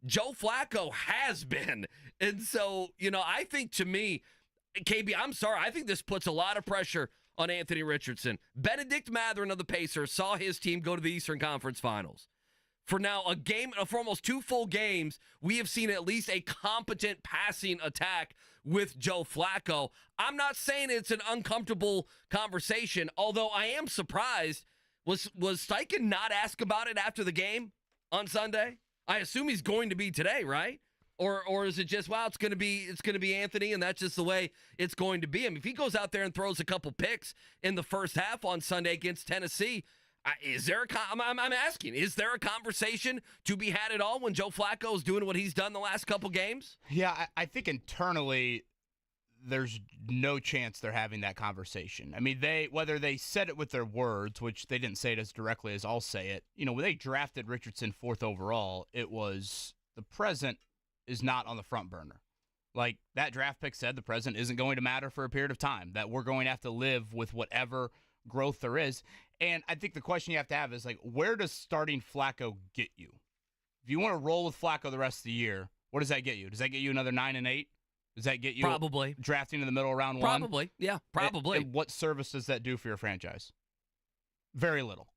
Speaker 6: Joe Flacco has been. And so, you know, I think to me, KB, I'm sorry, I think this puts a lot of pressure on Anthony Richardson. Benedict Mathurin of the Pacers saw his team go to the Eastern Conference Finals. For now, for almost 2 full games, we have seen at least a competent passing attack with Joe Flacco. I'm not saying it's an uncomfortable conversation, although I am surprised. Was Steichen not asked about it after the game on Sunday? I assume he's going to be today, right? Or is it just, wow, it's going to be Anthony, and that's just the way it's going to be? I mean, if he goes out there and throws a couple picks in the first half on Sunday against Tennessee, I'm asking, is there a conversation to be had at all when Joe Flacco is doing what he's done the last couple games?
Speaker 5: Yeah, I think internally there's no chance they're having that conversation. I mean, whether they said it with their words, which they didn't say it as directly as I'll say it, you know, when they drafted Richardson 4th overall, it was the present is not on the front burner. Like that draft pick said, the present isn't going to matter for a period of time, that we're going to have to live with whatever growth there is. And I think the question you have to have is, like, where does starting Flacco get you? If you want to roll with Flacco the rest of the year, what does that get you? Does that get you another 9-8? Does that get you
Speaker 6: probably
Speaker 5: drafting in the middle of round 1?
Speaker 6: Probably, yeah, probably.
Speaker 5: And what service does that do for your franchise? Very little.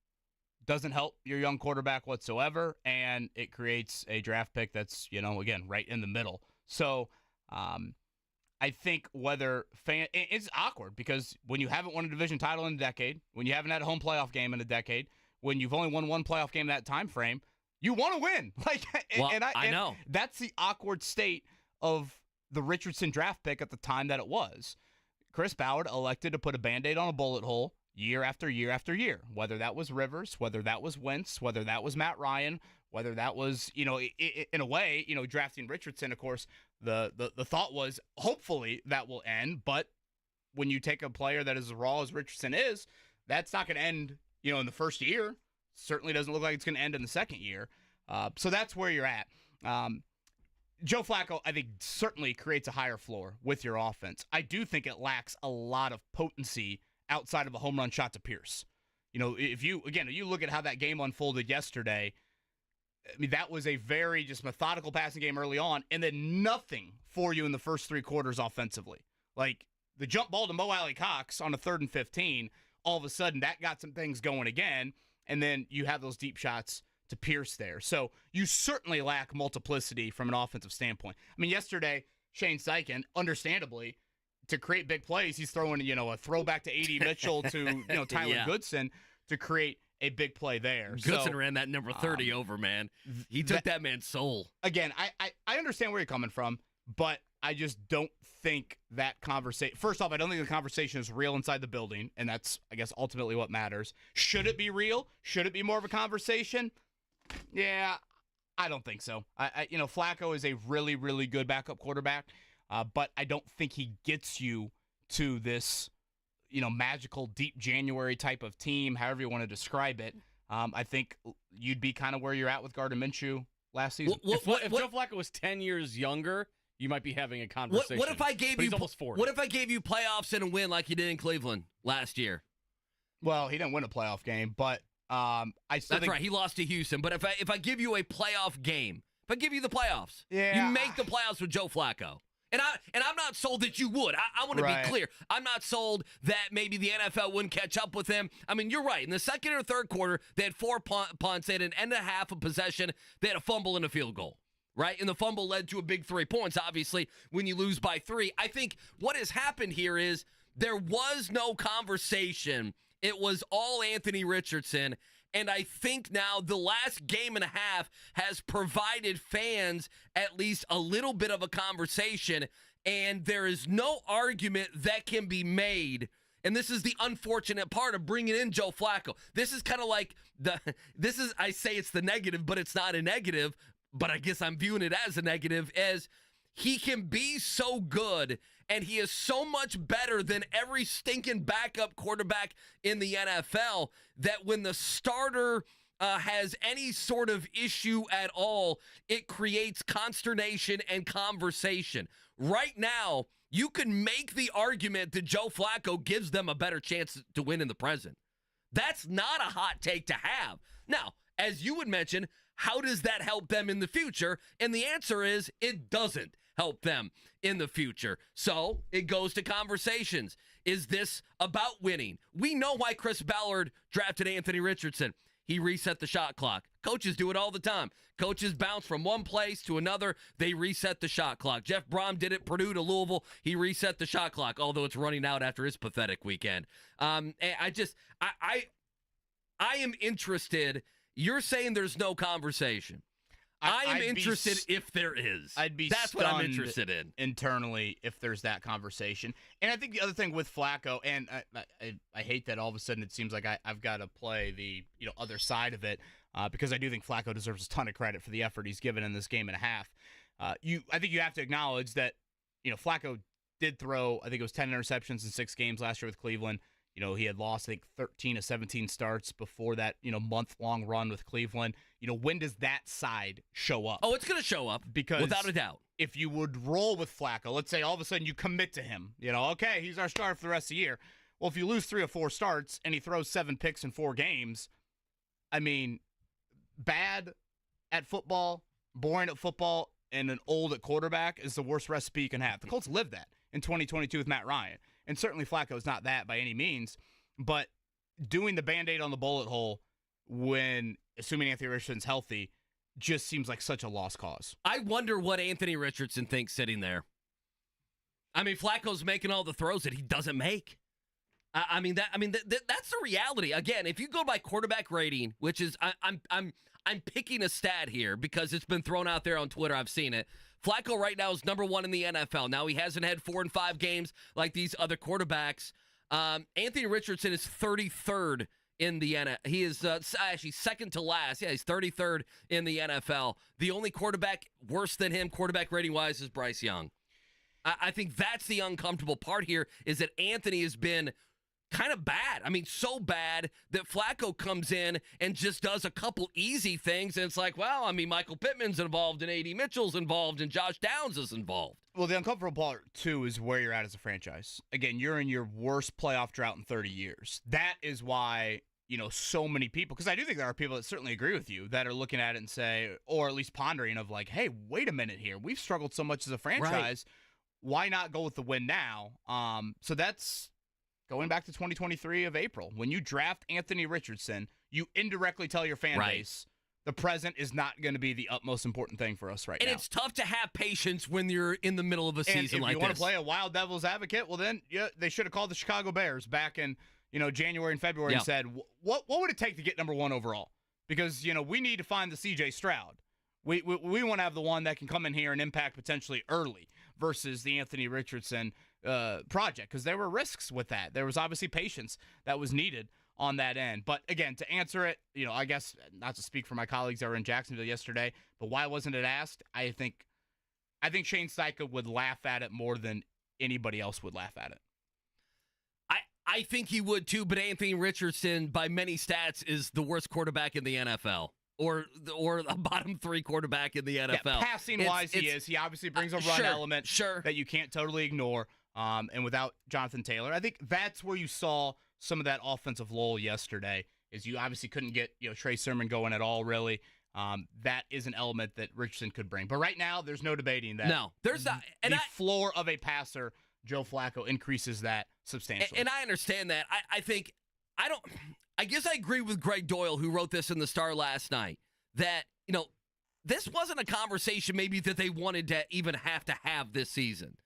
Speaker 5: Doesn't help your young quarterback whatsoever, and it creates a draft pick that's, you know, again, right in the middle. So I think it's awkward because when you haven't won a division title in a decade, when you haven't had a home playoff game in a decade, when you've only won one playoff game in that time frame, you want to win. I know. That's the awkward state of the Richardson draft pick at the time that it was. Chris Ballard elected to put a Band-Aid on a bullet hole year after year after year, whether that was Rivers, whether that was Wentz, whether that was Matt Ryan, whether that was, you know, in a way, you know, drafting Richardson, of course, the thought was hopefully that will end, but when you take a player that is as raw as Richardson is, that's not going to end, you know, in the first year. Certainly doesn't look like it's going to end in the second year. So that's where you're at. Joe Flacco, I think, certainly creates a higher floor with your offense. I do think it lacks a lot of potency outside of a home run shot to Pierce. You know, if you look at how that game unfolded yesterday, I mean, that was a very just methodical passing game early on, and then nothing for you in the first 3 quarters offensively. Like the jump ball to Mo Alley Cox on a 3rd and 15, all of a sudden that got some things going again, and then you have those deep shots to Pierce there. So you certainly lack multiplicity from an offensive standpoint. I mean, yesterday, Shane Steichen, understandably, to create big plays, he's throwing, you know, a throwback to A.D. Mitchell to, you know, Tyler Goodson to create a big play there.
Speaker 6: Goodson ran that number 30 over, man. He took that man's soul.
Speaker 5: Again, I understand where you're coming from, but I just don't think that conversation. First off, I don't think the conversation is real inside the building, and that's, I guess, ultimately what matters. Should it be real? Should it be more of a conversation? Yeah, I don't think so. You know, Flacco is a really, really good backup quarterback, but I don't think he gets you to this, you know, magical deep January type of team, however you want to describe it. I think you'd be kind of where you're at with Gardner Minshew last season.
Speaker 7: If Joe Flacco was 10 years younger, you might be having a conversation.
Speaker 6: What if I gave
Speaker 7: but
Speaker 6: you
Speaker 7: he's almost 40.
Speaker 6: What if I gave you playoffs and a win like you did in Cleveland last year?
Speaker 5: Well, he didn't win a playoff game, but I still
Speaker 6: That's
Speaker 5: think
Speaker 6: right. He lost to Houston. But if I give you a playoff game, if I give you the playoffs,
Speaker 5: Yeah.
Speaker 6: you make the playoffs with Joe Flacco. And I'm not sold that you would. I want to
Speaker 5: Right.
Speaker 6: be clear. I'm not sold that maybe the NFL wouldn't catch up with him. I mean, you're right. In the second or third quarter, they had 4 punts. They had an end and a half of possession. They had a fumble and a field goal, right? And the fumble led to a big 3 points, obviously, when you lose by 3. I think what has happened here is there was no conversation. It was all Anthony Richardson. And I think now the last game and a half has provided fans at least a little bit of a conversation. And there is no argument that can be made. And this is the unfortunate part of bringing in Joe Flacco. This is kind of like I say it's the negative, but it's not a negative. But I guess I'm viewing it as a negative, as he can be so good and he is so much better than every stinking backup quarterback in the NFL that when the starter has any sort of issue at all, it creates consternation and conversation. Right now, you can make the argument that Joe Flacco gives them a better chance to win in the present. That's not a hot take to have. Now, as you would mention, how does that help them in the future? And the answer is it doesn't help them in the future. So it goes to conversations. Is this about winning? We know why Chris Ballard drafted Anthony Richardson. He reset the shot clock. Coaches do it all the time. Coaches bounce from one place to another. They reset the shot clock. Jeff Brom did it, Purdue to Louisville. He reset the shot clock, although it's running out after his pathetic weekend. I am interested. You're saying there's no conversation. I am interested if there is. That's what I'm interested in
Speaker 5: internally if there's that conversation. And I think the other thing with Flacco, and I hate that all of a sudden it seems like I've got to play the other side of it because I do think Flacco deserves a ton of credit for the effort he's given in this game and a half. I think you have to acknowledge that Flacco did throw, I think it was 10 interceptions in 6 games last year with Cleveland. He had lost, I think, 13 of 17 starts before that, month-long run with Cleveland. When does that side show up?
Speaker 6: Oh, it's going to show up, because without a doubt.
Speaker 5: If you would roll with Flacco, let's say all of a sudden you commit to him, okay, he's our starter for the rest of the year. Well, if you lose 3 or 4 starts and he throws 7 picks in 4 games, I mean, bad at football, boring at football, and an old at quarterback is the worst recipe you can have. The Colts lived that in 2022 with Matt Ryan. And certainly Flacco is not that by any means, but doing the Band-Aid on the bullet hole when, assuming Anthony Richardson's healthy, just seems like such a lost cause.
Speaker 6: I wonder what Anthony Richardson thinks sitting there. I mean, Flacco's making all the throws that he doesn't make. That's the reality. Again, if you go by quarterback rating, which is I'm picking a stat here because it's been thrown out there on Twitter. I've seen it. Flacco right now is number 1 in the NFL. Now, he hasn't had 4 and 5 games like these other quarterbacks. Anthony Richardson is 33rd in the NFL. He is actually second to last. Yeah, he's 33rd in the NFL. The only quarterback worse than him, quarterback rating-wise, is Bryce Young. I think that's the uncomfortable part here, is that Anthony has been kind of bad. I mean, so bad that Flacco comes in and just does a couple easy things, and it's like, well, I mean, Michael Pittman's involved, and A.D. Mitchell's involved, and Josh Downs is involved.
Speaker 5: Well, the uncomfortable part, too, is where you're at as a franchise. Again, you're in your worst playoff drought in 30 years. That is why, so many people, because I do think there are people that certainly agree with you, that are looking at it and say, or at least pondering of like, hey, wait a minute here. We've struggled so much as a franchise. Right. Why not go with the win now? So that's going back to 2023 of April. When you draft Anthony Richardson, you indirectly tell your fan base the present is not going to be the utmost important thing for us right now.
Speaker 6: And it's tough to have patience when you're in the middle of a season like this.
Speaker 5: And if you want to play a wild devil's advocate, well then they should have called the Chicago Bears back in January and February and said, what would it take to get number 1 overall? Because we need to find the C.J. Stroud. We want to have the one that can come in here and impact potentially early versus the Anthony Richardson project, because there were risks with that. There was obviously patience that was needed on that end. But again, to answer it, I guess not to speak for my colleagues that were in Jacksonville yesterday, but why wasn't it asked? I think Shane Steichen would laugh at it more than anybody else would laugh at it.
Speaker 6: I think he would too, but Anthony Richardson, by many stats, is the worst quarterback in the NFL. or a bottom 3 quarterback in the NFL.
Speaker 5: Yeah, passing-wise, he is. He obviously brings a run element that you can't totally ignore. And without Jonathan Taylor, I think that's where you saw some of that offensive lull yesterday, is you obviously couldn't get Trey Sermon going at all, really. That is an element that Richardson could bring. But right now, there's no debating that.
Speaker 6: No, there's not.
Speaker 5: And the floor of a passer, Joe Flacco, increases that substantially.
Speaker 6: And I understand that. I guess I agree with Greg Doyle, who wrote this in the Star last night, that, this wasn't a conversation maybe that they wanted to even have to have this season.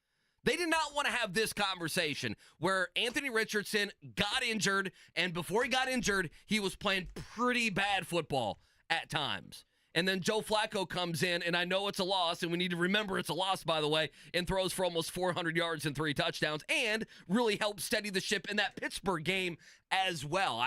Speaker 6: They did not want to have this conversation where Anthony Richardson got injured, and before he got injured, he was playing pretty bad football at times. And then Joe Flacco comes in, and I know it's a loss, and we need to remember it's a loss, by the way, and throws for almost 400 yards and 3 touchdowns, and really helped steady the ship in that Pittsburgh game as well.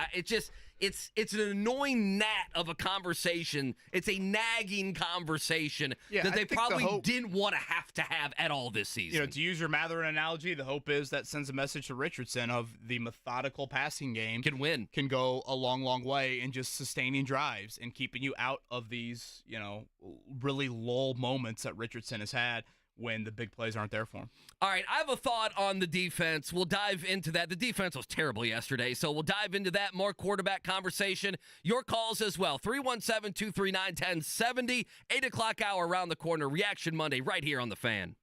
Speaker 6: It's an annoying gnat of a conversation. It's a nagging conversation that they probably didn't want to have at all this season.
Speaker 5: To use your Matherin analogy, the hope is that sends a message to Richardson of the methodical passing game can go a long, long way in just sustaining drives and keeping you out of these, really lull moments that Richardson has had when the big plays aren't there for him.
Speaker 6: All right, I have a thought on the defense. We'll dive into that. The defense was terrible yesterday, so we'll dive into that. More quarterback conversation. Your calls as well. 317-239-1070. 8 o'clock hour around the corner. Reaction Monday right here on The Fan.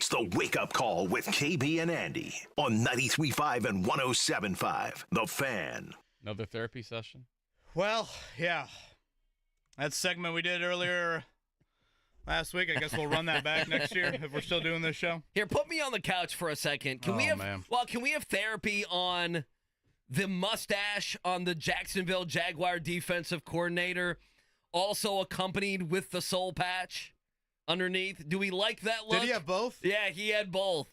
Speaker 1: It's the Wake Up Call with KB and Andy on 93.5 and 107.5. The Fan.
Speaker 7: Another therapy session?
Speaker 5: Well, yeah. That segment we did earlier last week, I guess we'll run that back next year if we're still doing this show.
Speaker 6: Here, put me on the couch for a second. Can we have therapy on the mustache on the Jacksonville Jaguar defensive coordinator, also accompanied with the soul patch underneath? Do we like that look?
Speaker 5: Did he have both?
Speaker 6: Yeah, he had both.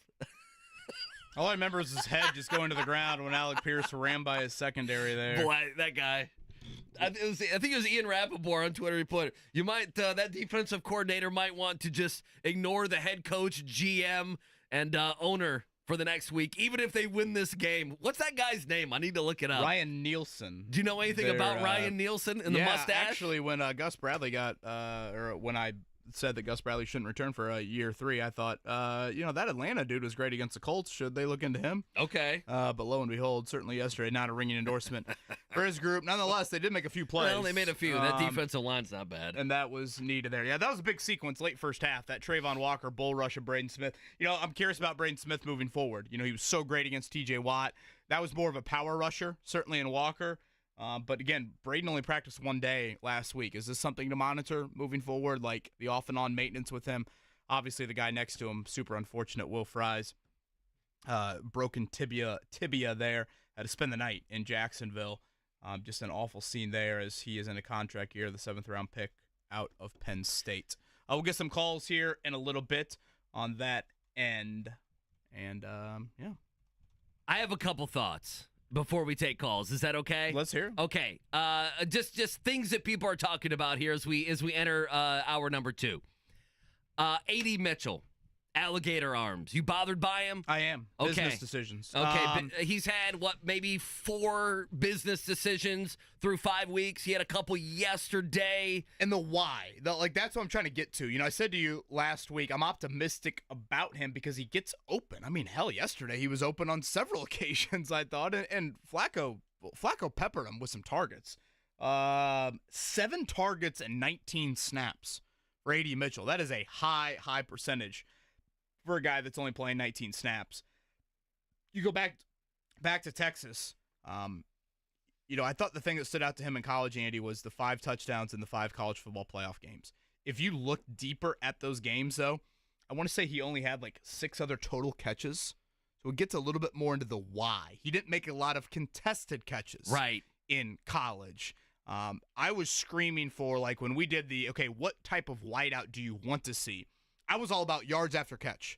Speaker 5: All I remember is his head just going to the ground when Alec Pierce ran by his secondary there.
Speaker 6: Boy, that guy. I think it was Ian Rappaport on Twitter. He put, you might that defensive coordinator might want to just ignore the head coach, GM, and owner for the next week, even if they win this game. What's that guy's name? I need to look it up.
Speaker 5: Ryan Nielsen.
Speaker 6: Do you know anything about Ryan Nielsen and the mustache?
Speaker 5: Actually, when Gus Bradley or when I said that Gus Bradley shouldn't return for year 3, I thought, that Atlanta dude was great against the Colts. Should they look into him?
Speaker 6: Okay.
Speaker 5: But lo and behold, certainly yesterday, not a ringing endorsement for his group. Nonetheless, they did make a few plays.
Speaker 6: Well, they made a few. That defensive line's not bad.
Speaker 5: And that was needed there. Yeah, that was a big sequence late first half, that Trayvon Walker bull rush of Braden Smith. I'm curious about Braden Smith moving forward. He was so great against TJ Watt. That was more of a power rusher, certainly in Walker. But again, Braden only practiced 1 day last week. Is this something to monitor moving forward, like the off and on maintenance with him? Obviously, the guy next to him, super unfortunate, Will Fries, broken tibia there. Had to spend the night in Jacksonville. Just an awful scene there as he is in a contract year, the 7th-round pick out of Penn State. We'll get some calls here in a little bit on that end. And, yeah.
Speaker 6: I have a couple thoughts before we take calls. Is that okay?
Speaker 5: Let's hear.
Speaker 6: Okay. Just things that people are talking about here as we enter hour number 2. A.D. Mitchell, alligator arms. You bothered by him?
Speaker 5: I am.
Speaker 6: Okay.
Speaker 5: Business decisions.
Speaker 6: Okay. He's had, maybe 4 business decisions through 5 weeks. He had a couple yesterday.
Speaker 5: And the why. That's what I'm trying to get to. I said to you last week, I'm optimistic about him because he gets open. I mean, hell, yesterday he was open on several occasions, I thought. And Flacco peppered him with some targets. 7 targets and 19 snaps for A.D. Mitchell. That is a high percentage for a guy that's only playing 19 snaps. You go back to Texas. I thought the thing that stood out to him in college, Andy, was the 5 touchdowns in the 5 college football playoff games. If you look deeper at those games, though, I want to say he only had 6 other total catches. So it gets a little bit more into the why. He didn't make a lot of contested catches in college. I was screaming for, when we did what type of wideout do you want to see? I was all about yards after catch.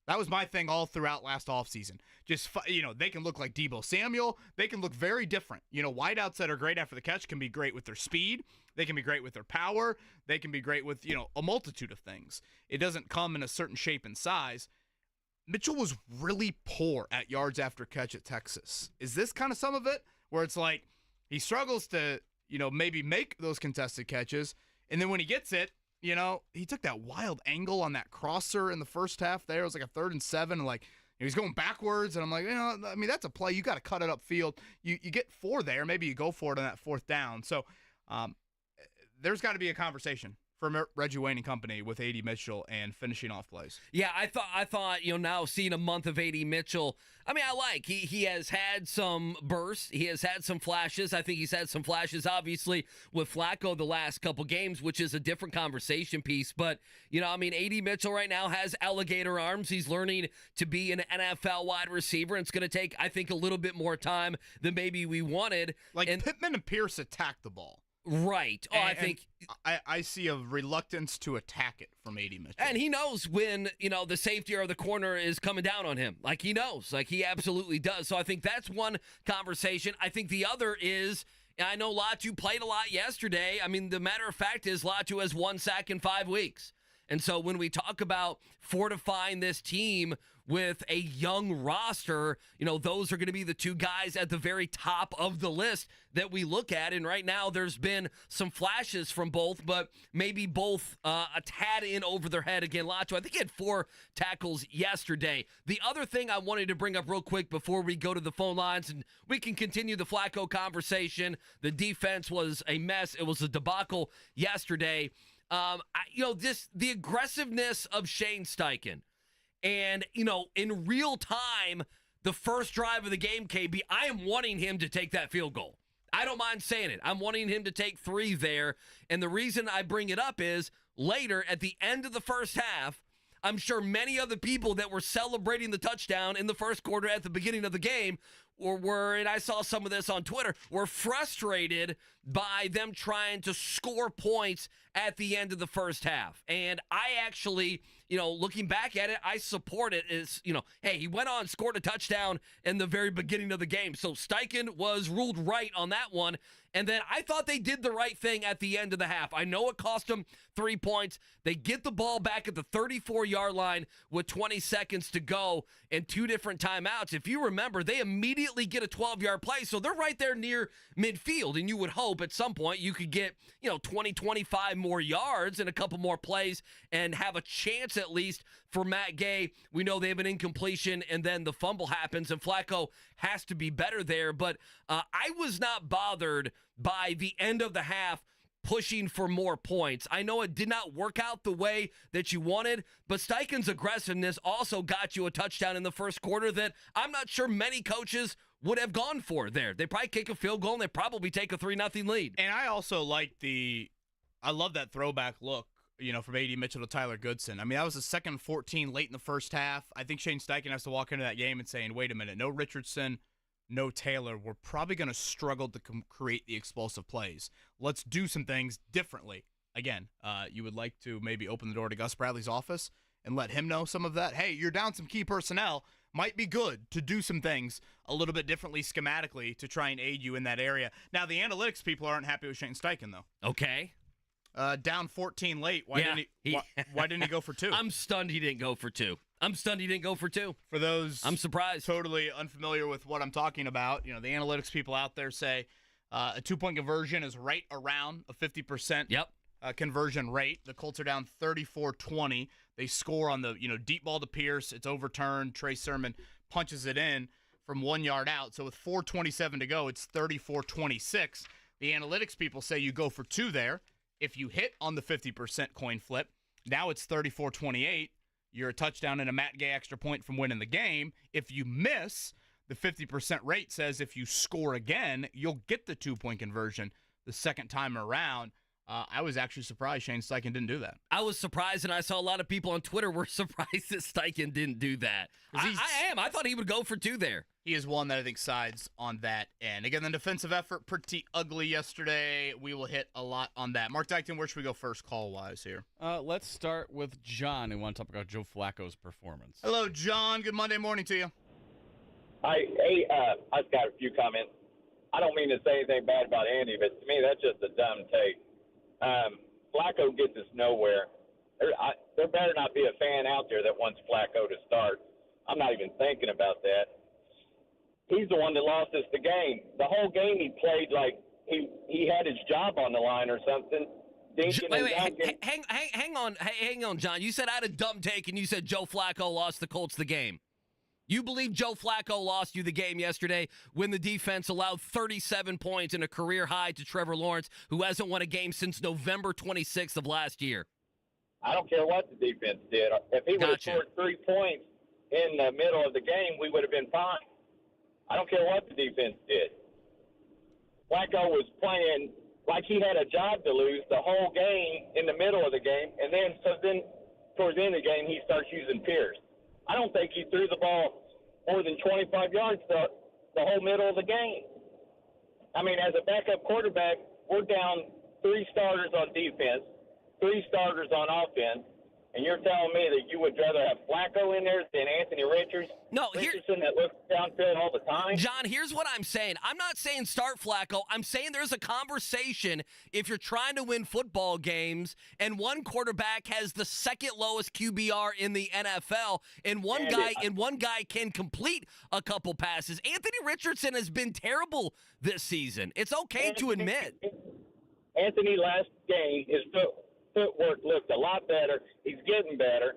Speaker 5: That was my thing all throughout last offseason. Just, they can look like Deebo Samuel. They can look very different. Wideouts that are great after the catch can be great with their speed. They can be great with their power. They can be great with, a multitude of things. It doesn't come in a certain shape and size. Mitchell was really poor at yards after catch at Texas. Is this kind of some of it? Where it's he struggles to, maybe make those contested catches. And then when he gets it, he took that wild angle on that crosser in the first half there. It was a 3rd and 7. And he's going backwards. And I'm like, that's a play. You got to cut it upfield. You get 4 there. Maybe you go for it on that 4th down. So there's got to be a conversation for Reggie Wayne and company with A.D. Mitchell and finishing off plays.
Speaker 6: Yeah, I thought, now seeing a month of A.D. Mitchell, he has had some bursts. He has had some flashes. I think he's had some flashes, obviously, with Flacco the last couple games, which is a different conversation piece. But, A.D. Mitchell right now has alligator arms. He's learning to be an NFL wide receiver. And it's going to take, I think, a little bit more time than maybe we wanted.
Speaker 5: Pittman and Pierce attacked the ball.
Speaker 6: Right.
Speaker 5: I see a reluctance to attack it from A.D. Mitchell.
Speaker 6: And he knows when, the safety or the corner is coming down on him. He knows. He absolutely does. So I think that's one conversation. I think the other is, I know Latu played a lot yesterday. The matter of fact is Latu has 1 sack in 5 weeks. And so when we talk about fortifying this team with a young roster, those are going to be the 2 guys at the very top of the list that we look at. And right now there's been some flashes from both, but maybe both a tad in over their head. Again, Latu, I think he had 4 tackles yesterday. The other thing I wanted to bring up real quick before we go to the phone lines and we can continue the Flacco conversation. The defense was a mess. It was a debacle yesterday. The aggressiveness of Shane Steichen And, in real time, the first drive of the game, KB, I am wanting him to take that field goal. I don't mind saying it. I'm wanting him to take 3 there. And the reason I bring it up is later at the end of the first half, I'm sure many of the people that were celebrating the touchdown in the first quarter at the beginning of the game were, and I saw some of this on Twitter, were frustrated by them trying to score points at the end of the first half. And I actually, looking back at it, I support it as, hey, he went on, scored a touchdown in the very beginning of the game. So Steichen was ruled right on that one. And then I thought they did the right thing at the end of the half. I know it cost them 3 points. They get the ball back at the 34-yard line with 20 seconds to go and 2 different timeouts. If you remember, they immediately get a 12-yard play, so they're right there near midfield. And you would hope at some point you could get, 20, 25 more yards and a couple more plays and have a chance at least for Matt Gay. We know they have an incompletion, and then the fumble happens, and Flacco has to be better there. But I was not bothered by the end of the half pushing for more points. I know it did not work out the way that you wanted, but Steichen's aggressiveness also got you a touchdown in the first quarter that I'm not sure many coaches would have gone for there. They probably kick a field goal, and they probably take a 3-0 lead.
Speaker 5: And I also like I love that throwback look, from A.D. Mitchell to Tyler Goodson. I mean, that was a 2nd 14 late in the first half. I think Shane Steichen has to walk into that game and saying, wait a minute, no Richardson, no Taylor. We're probably going to struggle to create the explosive plays. Let's do some things differently. Again, you would like to maybe open the door to Gus Bradley's office and let him know some of that. Hey, you're down some key personnel. Might be good to do some things a little bit differently schematically to try and aid you in that area. Now, the analytics people aren't happy with Shane Steichen, though.
Speaker 6: Okay.
Speaker 5: Down 14 late. Why didn't he go for 2?
Speaker 6: I'm stunned he didn't go for 2. For those I'm surprised.
Speaker 5: Totally unfamiliar with what I'm talking about, the analytics people out there say a 2-point conversion is right around a 50% conversion rate. The Colts are down 34-20. They score on the deep ball to Pierce. It's overturned. Trey Sermon punches it in from 1 yard out. So with 4:27 to go, it's 34-26. The analytics people say you go for 2 there. If you hit on the 50% coin flip, now it's 34-28. You're a touchdown and a Matt Gay extra point from winning the game. If you miss, the 50% rate says if you score again, you'll get the 2-point conversion the second time around. I was actually surprised Shane Steichen didn't do that.
Speaker 6: I was surprised, and I saw a lot of people on Twitter were surprised that Steichen didn't do that. I am. I thought he would go for 2 there.
Speaker 5: He is one that I think sides on that end. Again, the defensive effort, pretty ugly yesterday. We will hit a lot on that. Mark Dykton, where should we go first call-wise here?
Speaker 7: Let's start with John, who wants to talk about Joe Flacco's performance.
Speaker 5: Hello, John. Good Monday morning to you.
Speaker 10: I've got a few comments. I don't mean to say anything bad about Andy, but to me, that's just a dumb take. Flacco gets us nowhere. There better not be a fan out there that wants Flacco to start. I'm not even thinking about that. He's the one that lost us the game. The whole game he played like he had his job on the line or something.
Speaker 6: Hang on, John. You said I had a dumb take, and you said Joe Flacco lost the Colts the game. You believe Joe Flacco lost you the game yesterday when the defense allowed 37 points and a career high to Trevor Lawrence, who hasn't won a game since November 26th of last year?
Speaker 10: I don't care what the defense did. If he would have scored 3 points in the middle of the game, we would have been fine. I don't care what the defense did. Flacco was playing like he had a job to lose the whole game in the middle of the game, and then towards the end of the game, he starts using Pierce. I don't think he threw the ball more than 25 yards the whole middle of the game. I mean, as a backup quarterback, we're down 3 starters on defense, 3 starters on offense, and you're telling me that you would rather have Flacco in there than Anthony Richardson that looks downfield all the time?
Speaker 6: John, here's what I'm saying. I'm not saying start Flacco. I'm saying there's a conversation if you're trying to win football games and one quarterback has the second lowest QBR in the NFL and one guy can complete a couple passes. Anthony Richardson has been terrible this season. It's okay to admit.
Speaker 10: Anthony last game is footwork looked a lot better. He's getting better.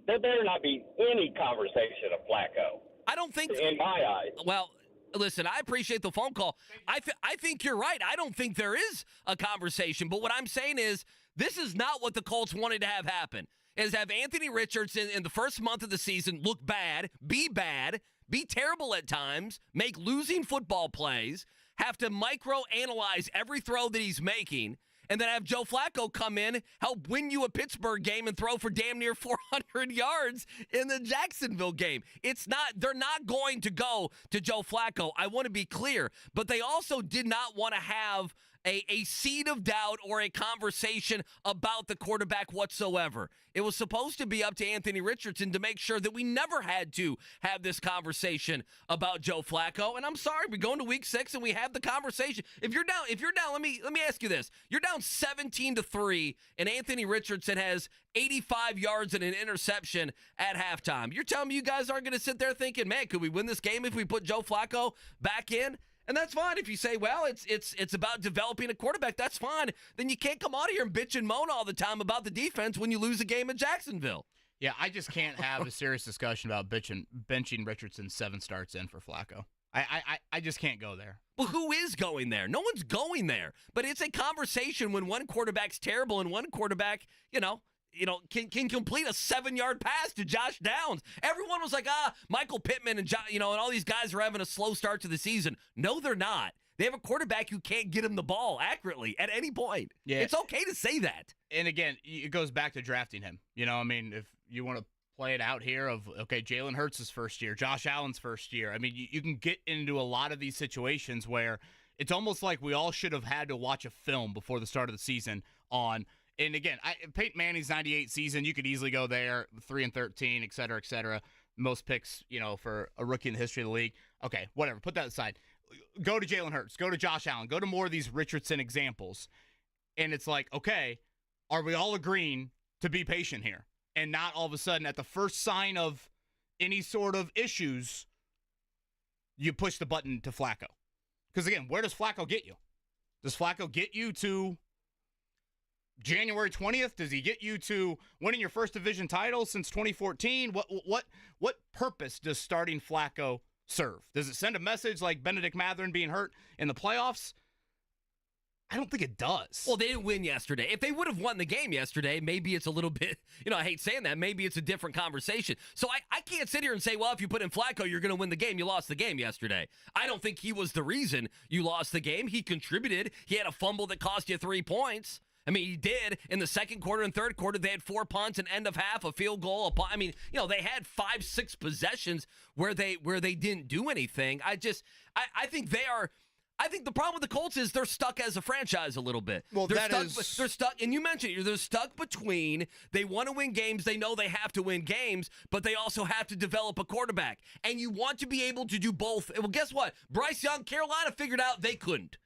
Speaker 10: There better not be any conversation of Flacco.
Speaker 6: I don't think,
Speaker 10: in my eyes.
Speaker 6: Well, listen, I appreciate the phone call. I think you're right. I don't think there is a conversation. But what I'm saying is this is not what the Colts wanted to have happen. is have Anthony Richardson in the first month of the season look bad, be terrible at times, make losing football plays, have to micro-analyze every throw that he's making, and then have Joe Flacco come in, help win you a Pittsburgh game, and throw for damn near 400 yards in the Jacksonville game. They're not going to go to Joe Flacco. I want to be clear. But they also did not want to have a seed of doubt or a conversation about the quarterback whatsoever. It was supposed to be up to Anthony Richardson to make sure that we never had to have this conversation about Joe Flacco. And I'm sorry, we go into week 6 and we have the conversation. If you're down, let me ask you this. You're down 17-3 and Anthony Richardson has 85 yards and an interception at halftime. You're telling me you guys aren't going to sit there thinking, man, could we win this game if we put Joe Flacco back in? And that's fine. If you say, well, it's about developing a quarterback, that's fine. Then you can't come out here and bitch and moan all the time about the defense when you lose a game at Jacksonville.
Speaker 5: Yeah, I just can't have a serious discussion about benching Richardson 7 starts in for Flacco. I just can't go there.
Speaker 6: Well, who is going there? No one's going there. But it's a conversation when one quarterback's terrible and one quarterback, can complete a 7-yard pass to Josh Downs. Everyone was like, Michael Pittman and and all these guys are having a slow start to the season. No, they're not. They have a quarterback who can't get him the ball accurately at any point. Yeah. It's okay to say that.
Speaker 5: And again, it goes back to drafting him. If you want to play it out here of, okay, Jalen Hurts' first year, Josh Allen's first year. You can get into a lot of these situations where it's almost like we all should have had to watch a film before the start of the season on. And again, Peyton Manning's 98 season, you could easily go there, 3-13, et cetera, et cetera. Most picks, for a rookie in the history of the league. Okay, whatever. Put that aside. Go to Jalen Hurts. Go to Josh Allen. Go to more of these Richardson examples. And it's like, okay, are we all agreeing to be patient here? And not all of a sudden, at the first sign of any sort of issues, you push the button to Flacco. Because again, where does Flacco get you? Does Flacco get you to January 20th? Does he get you to winning your first division title since 2014? What purpose does starting Flacco serve? Does it send a message like Benedict Mathurin being hurt in the playoffs? I don't think it does.
Speaker 6: Well, they didn't win yesterday. If they would have won the game yesterday, maybe it's a little bit, I hate saying that, maybe it's a different conversation. So I can't sit here and say, well, if you put in Flacco, you're going to win the game. You lost the game yesterday. I don't think he was the reason you lost the game. He contributed. He had a fumble that cost you 3 points. He did. In the second quarter and third quarter, they had 4 punts, an end of half, a field goal. They had 5-6 possessions where they didn't do anything. I think the problem with the Colts is they're stuck as a franchise a little bit.
Speaker 5: Well,
Speaker 6: they're stuck, and you mentioned it, they're stuck between they want to win games, they know they have to win games, but they also have to develop a quarterback. And you want to be able to do both. Well, guess what? Bryce Young, Carolina figured out they couldn't.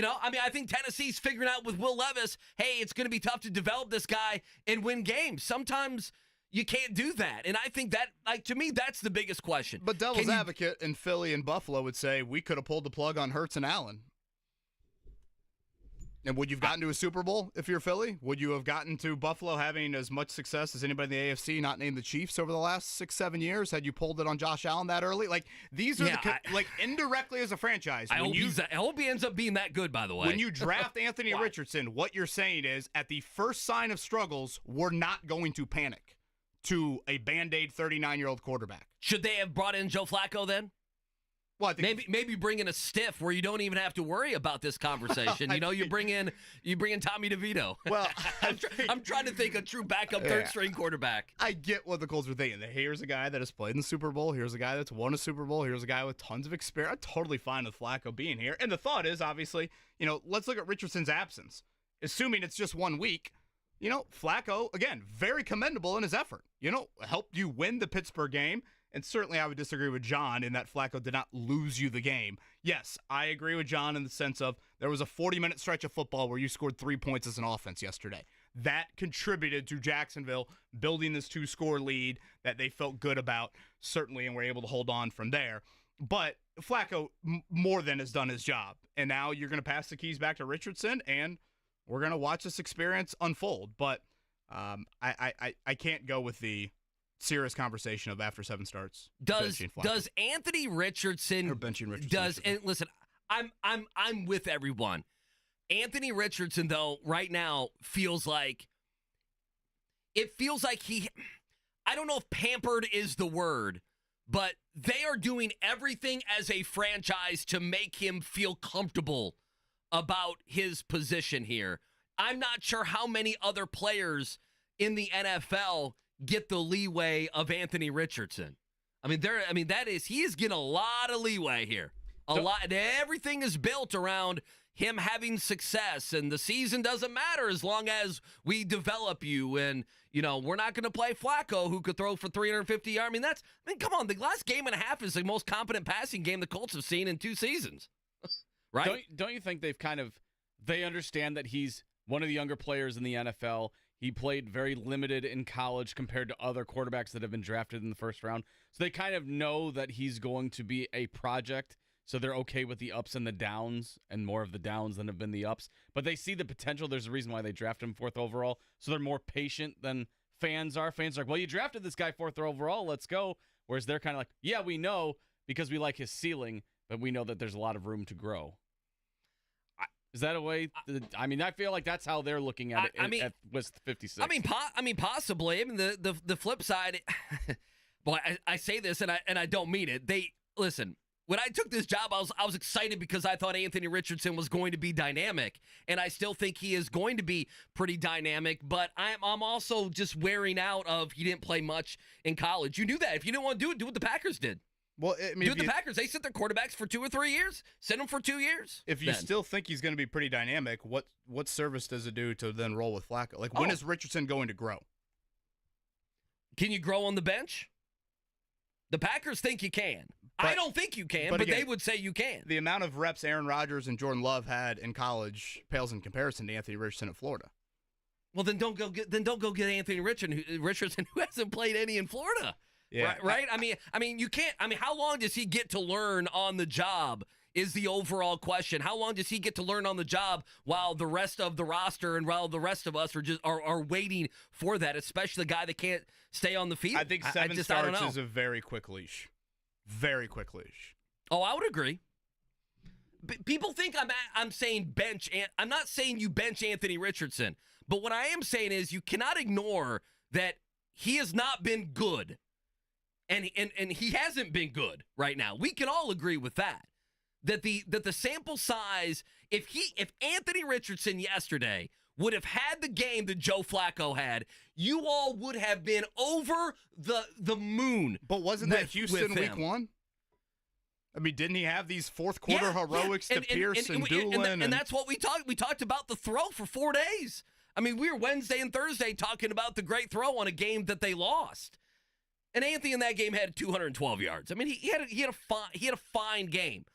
Speaker 6: I think Tennessee's figuring out with Will Levis, hey, it's going to be tough to develop this guy and win games. Sometimes you can't do that. And I think that, to me, that's the biggest question.
Speaker 5: But devil's advocate in Philly and Buffalo would say, we could have pulled the plug on Hurts and Allen. And would you have gotten to a Super Bowl if you're Philly? Would you have gotten to Buffalo having as much success as anybody in the AFC, not named the Chiefs, over the last 6-7 years? Had you pulled it on Josh Allen that early? These are indirectly as a franchise.
Speaker 6: I hope he ends up being that good, by the way.
Speaker 5: When you draft Anthony Richardson, what you're saying is, at the first sign of struggles, we're not going to panic to a Band-Aid 39-year-old quarterback.
Speaker 6: Should they have brought in Joe Flacco then? Well, I think maybe bring in a stiff where you don't even have to worry about this conversation. You bring in Tommy DeVito.
Speaker 5: Well,
Speaker 6: I'm trying to think a true backup third string quarterback.
Speaker 5: I get what the Colts are thinking. Here's a guy that has played in the Super Bowl. Here's a guy that's won a Super Bowl. Here's a guy with tons of experience. I'm totally fine with Flacco being here. And the thought is, obviously, let's look at Richardson's absence. Assuming it's just 1 week, Flacco, again, very commendable in his effort. Helped you win the Pittsburgh game. And certainly I would disagree with John in that Flacco did not lose you the game. Yes, I agree with John in the sense of there was a 40-minute stretch of football where you scored 3 points as an offense yesterday. That contributed to Jacksonville building this 2-score lead that they felt good about, certainly, and were able to hold on from there. But Flacco more than has done his job. And now you're going to pass the keys back to Richardson, and we're going to watch this experience unfold. But I can't go with the serious conversation of after 7 starts.
Speaker 6: Does Anthony Richardson
Speaker 5: or benching Richardson?
Speaker 6: And listen, I'm with everyone. Anthony Richardson, though, right now feels like it feels like I don't know if pampered is the word, but they are doing everything as a franchise to make him feel comfortable about his position here. I'm not sure how many other players in the NFL get the leeway of Anthony Richardson. He is getting a lot of leeway here. A lot, and everything is built around him having success, and the season doesn't matter as long as we develop you. And we're not going to play Flacco, who could throw for 350 yards. Come on, the last game and a half is the most competent passing game the Colts have seen in 2 seasons, right?
Speaker 7: Don't you think they understand that he's one of the younger players in the NFL? He played very limited in college compared to other quarterbacks that have been drafted in the first round. So they kind of know that he's going to be a project. So they're okay with the ups and the downs, and more of the downs than have been the ups. But they see the potential. There's a reason why they drafted him 4th overall. So they're more patient than fans are. Fans are like, well, you drafted this guy 4th overall. Let's go. Whereas they're kind of like, yeah, we know because we like his ceiling, but we know that there's a lot of room to grow. Is that a way? I feel like that's how they're looking at it at West 56.
Speaker 6: Possibly. The flip side. Boy, I say this and I don't mean it. Listen. When I took this job, I was excited because I thought Anthony Richardson was going to be dynamic, and I still think he is going to be pretty dynamic. But I'm also just wearing out of he didn't play much in college. You knew that. If you didn't want to do what the Packers did.
Speaker 5: Well,
Speaker 6: the Packers, they sit their quarterbacks for 2 or 3 years. Send them for 2 years.
Speaker 5: If you still think he's going to be pretty dynamic, what service does it do to then roll with Flacco? Like, when is Richardson going to grow?
Speaker 6: Can you grow on the bench? The Packers think you can. I don't think you can, but again, they would say you can.
Speaker 5: The amount of reps Aaron Rodgers and Jordan Love had in college pales in comparison to Anthony Richardson at Florida.
Speaker 6: Well, then don't go get Anthony Richardson, who hasn't played any in Florida.
Speaker 5: Yeah.
Speaker 6: Right? You can't. How long does he get to learn on the job is the overall question. How long does he get to learn on the job while the rest of the roster and while the rest of us are waiting for that, especially the guy that can't stay on the field?
Speaker 5: I think 7 starts is a very quick leash. Very quick leash.
Speaker 6: Oh, I would agree. People think I'm saying bench. I'm not saying you bench Anthony Richardson. But what I am saying is you cannot ignore that he has not been good. And he hasn't been good right now. We can all agree with that. That the sample size, if Anthony Richardson yesterday would have had the game that Joe Flacco had, you all would have been over the moon.
Speaker 5: But wasn't that Houston week 1? Didn't he have these fourth quarter heroics to Pierce and Doolin?
Speaker 6: And that's what we talked. We talked about the throw for 4 days. We were Wednesday and Thursday talking about the great throw on a game that they lost. And Anthony in that game had 212 yards. He had a fine game.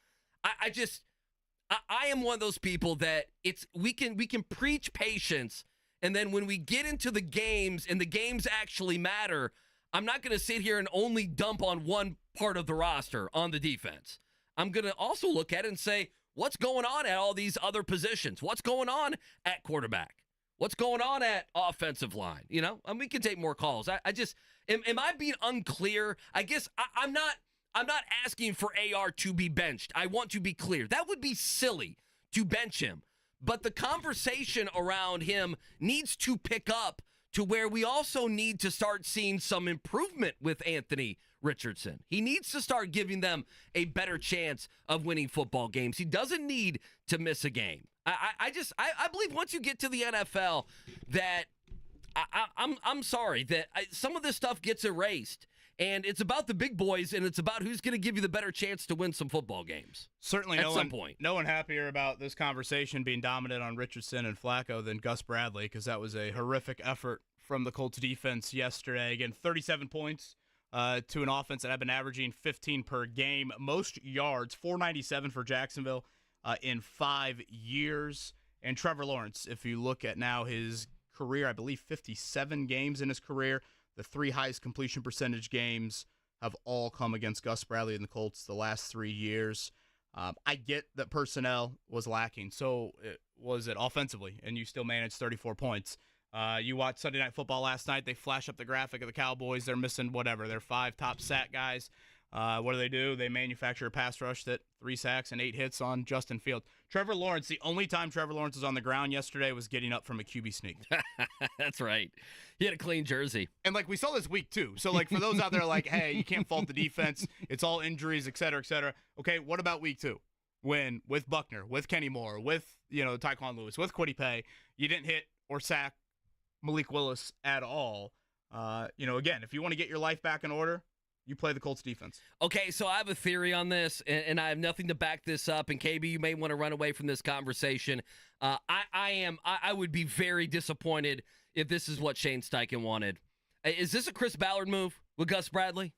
Speaker 6: I am one of those people that we can preach patience, and then when we get into the games and the games actually matter, I'm not going to sit here and only dump on one part of the roster on the defense. I'm going to also look at it and say, what's going on at all these other positions? What's going on at quarterback? What's going on at offensive line? We can take more calls. Am I being unclear? I guess I'm not asking for AR to be benched. I want to be clear. That would be silly to bench him. But the conversation around him needs to pick up to where we also need to start seeing some improvement with Anthony Richardson. He needs to start giving them a better chance of winning football games. He doesn't need to miss a game. I believe once you get to the NFL that I'm sorry that some of this stuff gets erased. And it's about the big boys, and it's about who's going to give you the better chance to win some football games.
Speaker 5: Certainly
Speaker 6: at some point.
Speaker 5: No one happier about this conversation being dominant on Richardson and Flacco than Gus Bradley, because that was a horrific effort from the Colts defense yesterday. Again, 37 points to an offense that had been averaging 15 per game. Most yards, 497 for Jacksonville in 5 years. And Trevor Lawrence, if you look at now his career, I believe 57 games in his career. The 3 highest completion percentage games have all come against Gus Bradley and the Colts the last 3 years. I get that personnel was lacking. So was it offensively, and you still managed 34 points. You watched Sunday Night Football last night. They flash up the graphic of the Cowboys. They're missing their 5 top sack guys. What do? They manufacture a pass rush that 3 sacks and 8 hits on Justin Fields. Trevor Lawrence, the only time Trevor Lawrence was on the ground yesterday was getting up from a QB sneak.
Speaker 6: That's right. He had a clean jersey.
Speaker 5: And, we saw this week, too. So, for those out there hey, you can't fault the defense. It's all injuries, et cetera, et cetera. Okay, what about week 2? When, with Buckner, with Kenny Moore, with, Tyquan Lewis, with Kwity Paye, you didn't hit or sack Malik Willis at all. Again, if you want to get your life back in order, you play the Colts defense.
Speaker 6: Okay, so I have a theory on this, and I have nothing to back this up. And KB, you may want to run away from this conversation. I would be very disappointed if this is what Shane Steichen wanted. Is this a Chris Ballard move with Gus Bradley?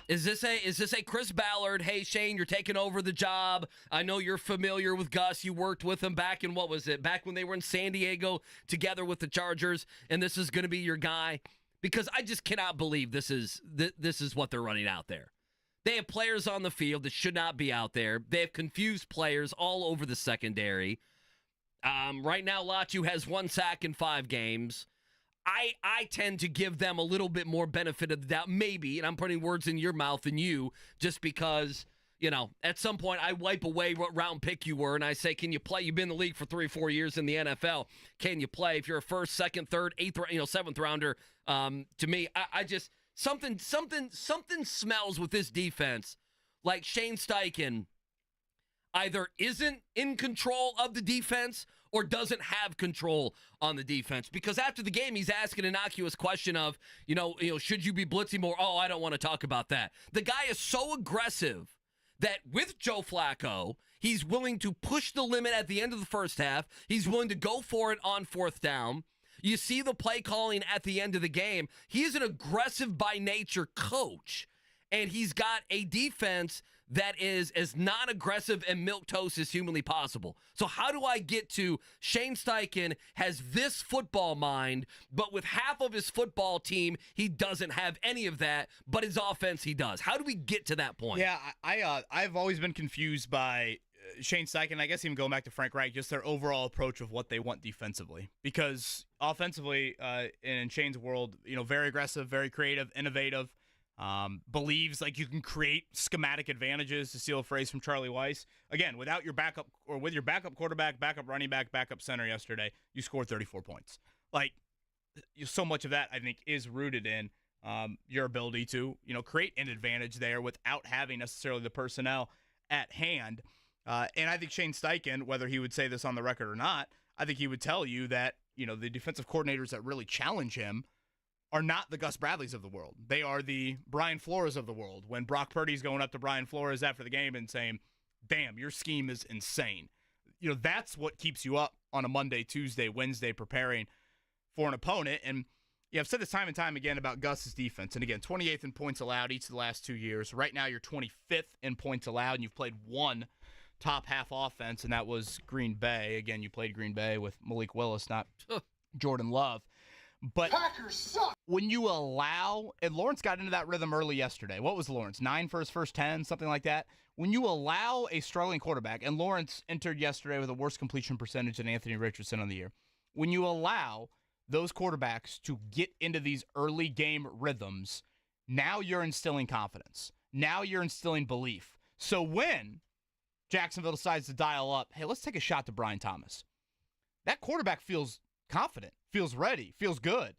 Speaker 6: Is this a Chris Ballard? Hey Shane, you're taking over the job. I know you're familiar with Gus. You worked with him back in back when they were in San Diego together with the Chargers, and this is going to be your guy. Because I just cannot believe this is what they're running out there. They have players on the field that should not be out there. They have confused players all over the secondary. Right now, Latu has 1 sack in 5 games. I tend to give them a little bit more benefit of the doubt, maybe, and I'm putting words in your mouth than you, just because, at some point I wipe away what round pick you were, and I say, can you play? You've been in the league for 3 or 4 years in the NFL. Can you play? If you're a 1st, 2nd, 3rd, 8th, 7th rounder, to me, I just something smells with this defense like Shane Steichen either isn't in control of the defense or doesn't have control on the defense. Because after the game, he's asking an innocuous question of, should you be blitzing more? Oh, I don't want to talk about that. The guy is so aggressive that with Joe Flacco, he's willing to push the limit at the end of the first half. He's willing to go for it on 4th down. You see the play calling at the end of the game. He is an aggressive by nature coach, and he's got a defense that is as non-aggressive and milquetoast as humanly possible. So how do I get to Shane Steichen has this football mind, but with half of his football team, he doesn't have any of that, but his offense he does. How do we get to that point?
Speaker 5: Yeah, I've always been confused by Shane Steichen, I guess even going back to Frank Reich, just their overall approach of what they want defensively. Because offensively, in Shane's world, very aggressive, very creative, innovative, believes you can create schematic advantages, to steal a phrase from Charlie Weiss. Again, without your backup or with your backup quarterback, backup running back, backup center yesterday, you scored 34 points. So much of that, I think, is rooted in your ability to, create an advantage there without having necessarily the personnel at hand. And I think Shane Steichen, whether he would say this on the record or not, I think he would tell you that, the defensive coordinators that really challenge him are not the Gus Bradleys of the world. They are the Brian Flores of the world. When Brock Purdy's going up to Brian Flores after the game and saying, damn, your scheme is insane. That's what keeps you up on a Monday, Tuesday, Wednesday preparing for an opponent. And I've said this time and time again about Gus's defense. And again, 28th in points allowed each of the last 2 years. Right now, you're 25th in points allowed, and you've played 1 top half offense, and that was Green Bay. Again, you played Green Bay with Malik Willis, not Jordan Love. But Packers suck. When you allow, and Lawrence got into that rhythm early yesterday. What was Lawrence? 9 for his first 10, something like that. When you allow a struggling quarterback, and Lawrence entered yesterday with a worse completion percentage than Anthony Richardson on the year. When you allow those quarterbacks to get into these early game rhythms, now you're instilling confidence. Now you're instilling belief. So when Jacksonville decides to dial up, hey, let's take a shot to Brian Thomas. That quarterback feels confident, feels ready, feels good.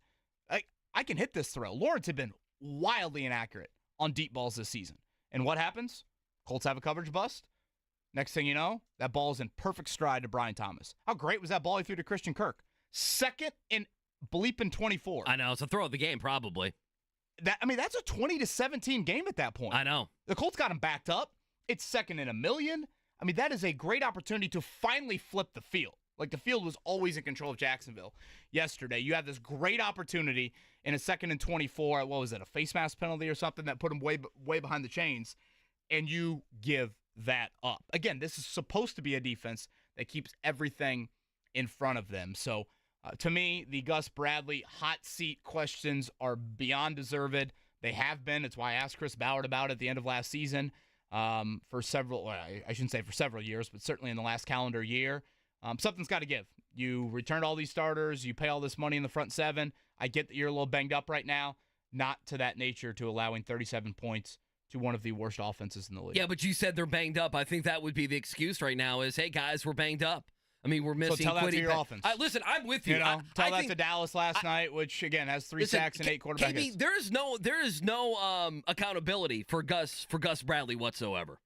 Speaker 5: I can hit this throw. Lawrence had been wildly inaccurate on deep balls this season. And what happens? Colts have a coverage bust. Next thing you know, that ball is in perfect stride to Brian Thomas. How great was that ball he threw to Christian Kirk? 2nd in bleeping 24.
Speaker 6: I know. It's a throw of the game, probably.
Speaker 5: That's a 20-17 game at that point.
Speaker 6: I know.
Speaker 5: The Colts got him backed up. It's 2nd in a million. That is a great opportunity to finally flip the field. The field was always in control of Jacksonville yesterday. You had this great opportunity in a 2nd and 24. What was it, a face mask penalty or something that put him way behind the chains, and you give that up. Again, this is supposed to be a defense that keeps everything in front of them. So, to me, the Gus Bradley hot seat questions are beyond deserved. They have been. It's why I asked Chris Ballard about it at the end of last season for several, I shouldn't say for several years, but certainly in the last calendar year. Something's got to give. You returned all these starters. You pay all this money in the front 7. I get that you're a little banged up right now. not to that nature to allowing 37 points to one of the worst offenses in the league.
Speaker 6: Yeah, but you said they're banged up. I think that would be the excuse right now is, hey, guys, we're banged up. I mean, we're missing.
Speaker 5: So tell that to your offense.
Speaker 6: Listen, I'm with you.
Speaker 5: Tell that to Dallas last night, which again has 3 sacks and 8 quarterback hits.
Speaker 6: There is no accountability for Gus Bradley whatsoever.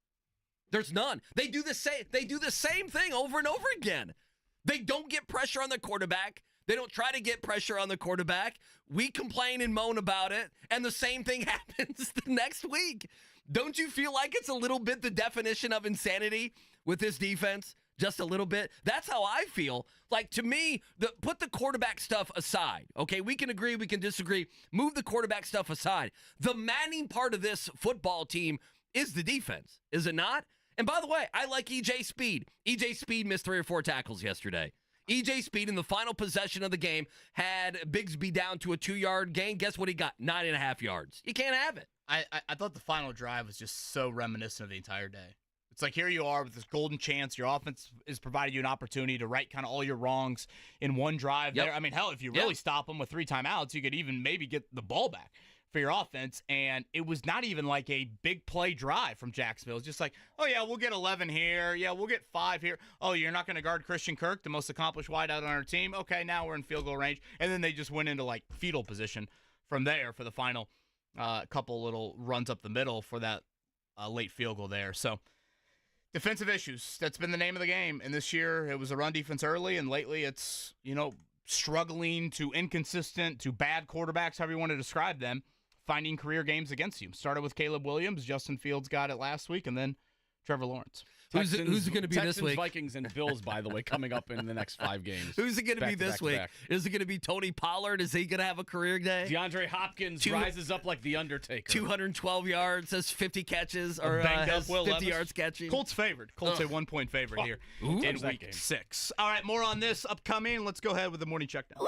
Speaker 6: There's none. They do the same thing over and over again. They don't get pressure on the quarterback. They don't try to get pressure on the quarterback. We complain and moan about it, and the same thing happens the next week. Don't you feel like it's a little bit the definition of insanity with this defense? Just a little bit. That's how I feel. Like, to me, put the quarterback stuff aside. Okay, we can agree, we can disagree. Move the quarterback stuff aside. The Manning part of this football team is the defense, is it not? And by the way, I like E.J. Speed. E.J. Speed missed 3 or 4 tackles yesterday. E.J. Speed in the final possession of the game had Bigsby down to a 2-yard gain. Guess what he got? 9.5 yards. You can't have it.
Speaker 5: I thought the final drive was just so reminiscent of the entire day. It's like, here you are with this golden chance. Your offense is providing you an opportunity to right kind of all your wrongs in one drive there. I mean, hell, if you really stop them with 3 timeouts, you could even maybe get the ball back for your offense. And it was not even like a big play drive from Jacksonville. It's just like, oh, yeah, we'll get 11 here. Yeah, we'll get 5 here. Oh, you're not going to guard Christian Kirk, the most accomplished wideout on our team? Okay, now we're in field goal range. And then they just went into, like, fetal position from there for the final couple little runs up the middle for that late field goal there. So, defensive issues. That's been the name of the game. And this year, it was a run defense early, and lately it's, struggling to inconsistent to bad quarterbacks, however you want to describe them, finding career games against you. Started with Caleb Williams. Justin Fields got it last week, and then Trevor Lawrence.
Speaker 6: Who's it going to be
Speaker 7: Texans,
Speaker 6: this week?
Speaker 7: Vikings, and Bills, by the way, coming up in the next 5 games.
Speaker 6: Who's it going to be this week? Is it going to be Tony Pollard? Is he going to have a career day?
Speaker 7: DeAndre Hopkins rises up like The Undertaker.
Speaker 6: 212 yards, has 50 catches, or
Speaker 5: has
Speaker 6: 50 yards catching.
Speaker 5: Colts favored. Colts a 1-point favorite here in week 6. All right, more on this upcoming. Let's go ahead with the morning checkdown.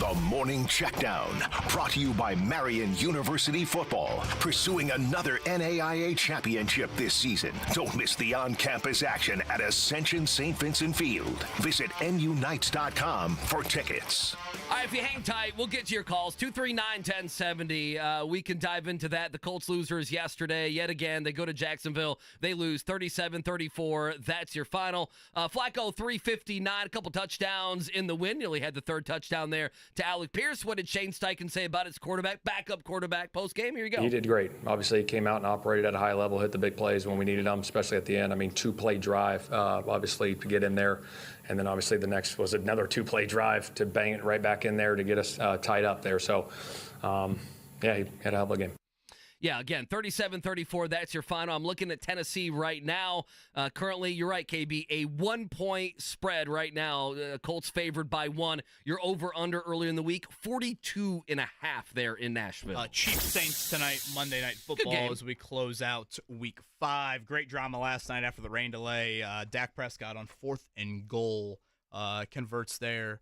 Speaker 1: The Morning Checkdown, brought to you by Marion University Football, pursuing another NAIA championship this season. Don't miss the on-campus action at Ascension St. Vincent Field. Visit NUnites.com for tickets.
Speaker 6: All right, if you hang tight, we'll get to your calls. 239-1070. We can dive into that. The Colts losers yesterday. Yet again, they go to Jacksonville. They lose 37-34. That's your final. Flacco, 359. A couple touchdowns in the win. Nearly had the 3rd touchdown there to Alec Pierce. What did Shane Steichen say about his quarterback, backup quarterback, post-game? Here you go.
Speaker 8: He did great. Obviously, he came out and operated at a high level, hit the big plays when we needed them, especially at the end. I mean, 2-play drive, obviously, to get in there. And then, obviously, the next was another 2-play drive to bang it right back in there to get us tied up there. So, he had a hell of a game.
Speaker 6: Yeah, again, 37-34, that's your final. I'm looking at Tennessee right now. Currently, you're right, KB, a 1-point spread right now. Colts favored by 1. You're over-under earlier in the week, 42.5 there in Nashville.
Speaker 5: Chiefs Saints tonight, Monday Night Football, as we close out week 5. Great drama last night after the rain delay. Dak Prescott on 4th and goal converts there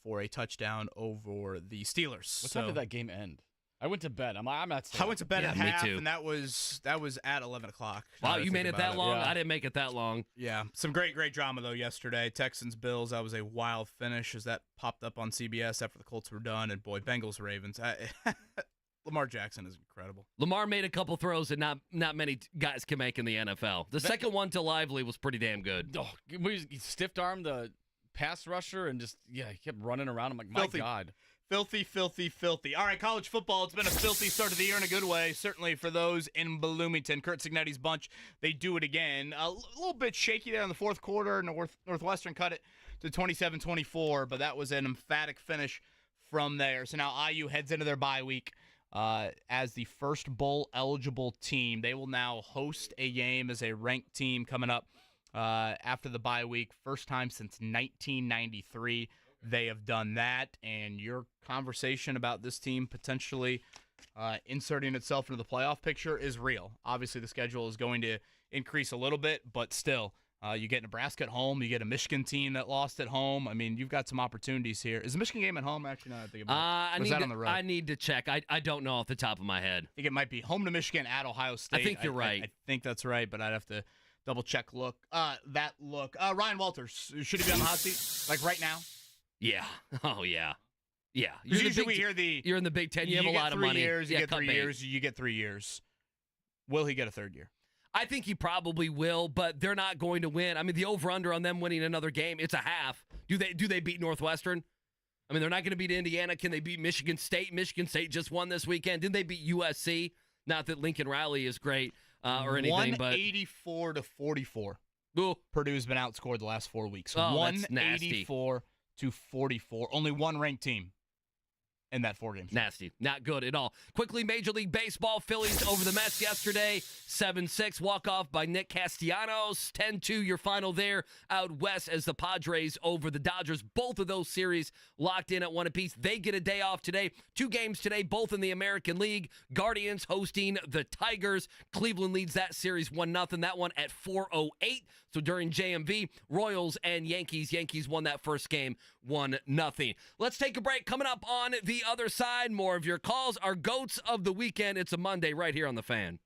Speaker 5: for a touchdown over the Steelers.
Speaker 7: What time did that game end? I went to bed. I'm not saying.
Speaker 5: I went to bed at half,
Speaker 6: too.
Speaker 5: and that was at 11 o'clock.
Speaker 6: Wow, you made it that long? Yeah. I didn't make it that long.
Speaker 5: Yeah, some great drama, though, yesterday. Texans-Bills, that was a wild finish as that popped up on CBS after the Colts were done, and boy, Bengals-Ravens. Lamar Jackson is incredible.
Speaker 6: Lamar made a couple throws that not many guys can make in the NFL. The second one to Lively was pretty damn good.
Speaker 7: Oh, he stiff-armed the pass rusher and just, he kept running around. I'm like, my God.
Speaker 5: Filthy. All right, college football, it's been a filthy start to the year in a good way, certainly for those in Bloomington. Kurt Cignetti's bunch, they do it again. A little bit shaky there in the 4th quarter. Northwestern cut it to 27-24, but that was an emphatic finish from there. So now IU heads into their bye week as the first bowl-eligible team. They will now host a game as a ranked team coming up after the bye week. First time since 1993. They have done that, and your conversation about this team potentially inserting itself into the playoff picture is real. Obviously, the schedule is going to increase a little bit, but still, you get Nebraska at home. You get a Michigan team that lost at home. I mean, you've got some opportunities here. Is the Michigan game at home? Actually, no, I think about it. Or is that on the road?
Speaker 6: I need to check. I don't know off the top of my head.
Speaker 5: I think it might be home to Michigan at Ohio State.
Speaker 6: I think you're right.
Speaker 5: I think that's right, but I'd have to double-check that look. Ryan Walters, should he be on the hot seat, like right now?
Speaker 6: Yeah. Oh, yeah. Yeah.
Speaker 5: Usually we hear
Speaker 6: you're in the Big Ten. You have a lot of money.
Speaker 5: You get 3 years. You get 3 years. Will he get a third year?
Speaker 6: I think he probably will, but they're not going to win. I mean, the over-under on them winning another game, it's a half. Do they beat Northwestern? I mean, they're not going to beat Indiana. Can they beat Michigan State? Michigan State just won this weekend. Didn't they beat USC? Not that Lincoln Riley is great or anything, but
Speaker 5: 184 to 44.
Speaker 6: Ooh.
Speaker 5: Purdue's been outscored the last 4 weeks.
Speaker 6: Oh, that's nasty.
Speaker 5: 184 to 44. Only one ranked team in that 4 games.
Speaker 6: Nasty. Not good at all. Quickly, Major League Baseball, Phillies over the Mets yesterday. 7-6 walk-off by Nick Castellanos. 10-2 your final there out west as the Padres over the Dodgers. Both of those series locked in at 1 apiece. They get a day off today. 2 games today, both in the American League. Guardians hosting the Tigers. Cleveland leads that series 1-0. That one at 4:08. So during JMV, Royals and Yankees. Yankees won that first game 1-0. Let's take a break. Coming up on the other side, more of your calls. Our GOATs of the weekend. It's a Monday right here on The Fan.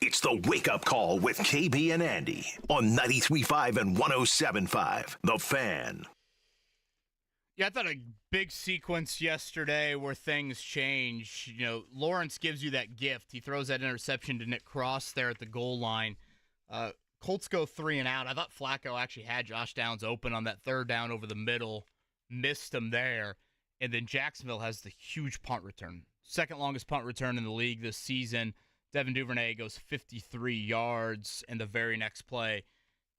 Speaker 1: It's the Wake Up Call with KB and Andy on 93.5 and 107.5. The Fan.
Speaker 5: Yeah, I thought a big sequence yesterday where things change. You know, Lawrence gives you that gift. He throws that interception to Nick Cross there at the goal line. Colts go 3 and out. I thought Flacco actually had Josh Downs open on that third down over the middle, missed him there. And then Jacksonville has the huge punt return. Second longest punt return in the league this season. Devin Duvernay goes 53 yards, and the very next play,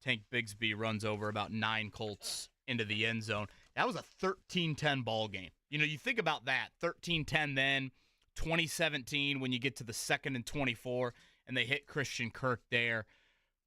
Speaker 5: Tank Bigsby runs over about 9 Colts into the end zone. That was a 13-10 ball game. You know, you think about that, 13-10 then, 2017 when you get to the 2nd and 24, and they hit Christian Kirk there.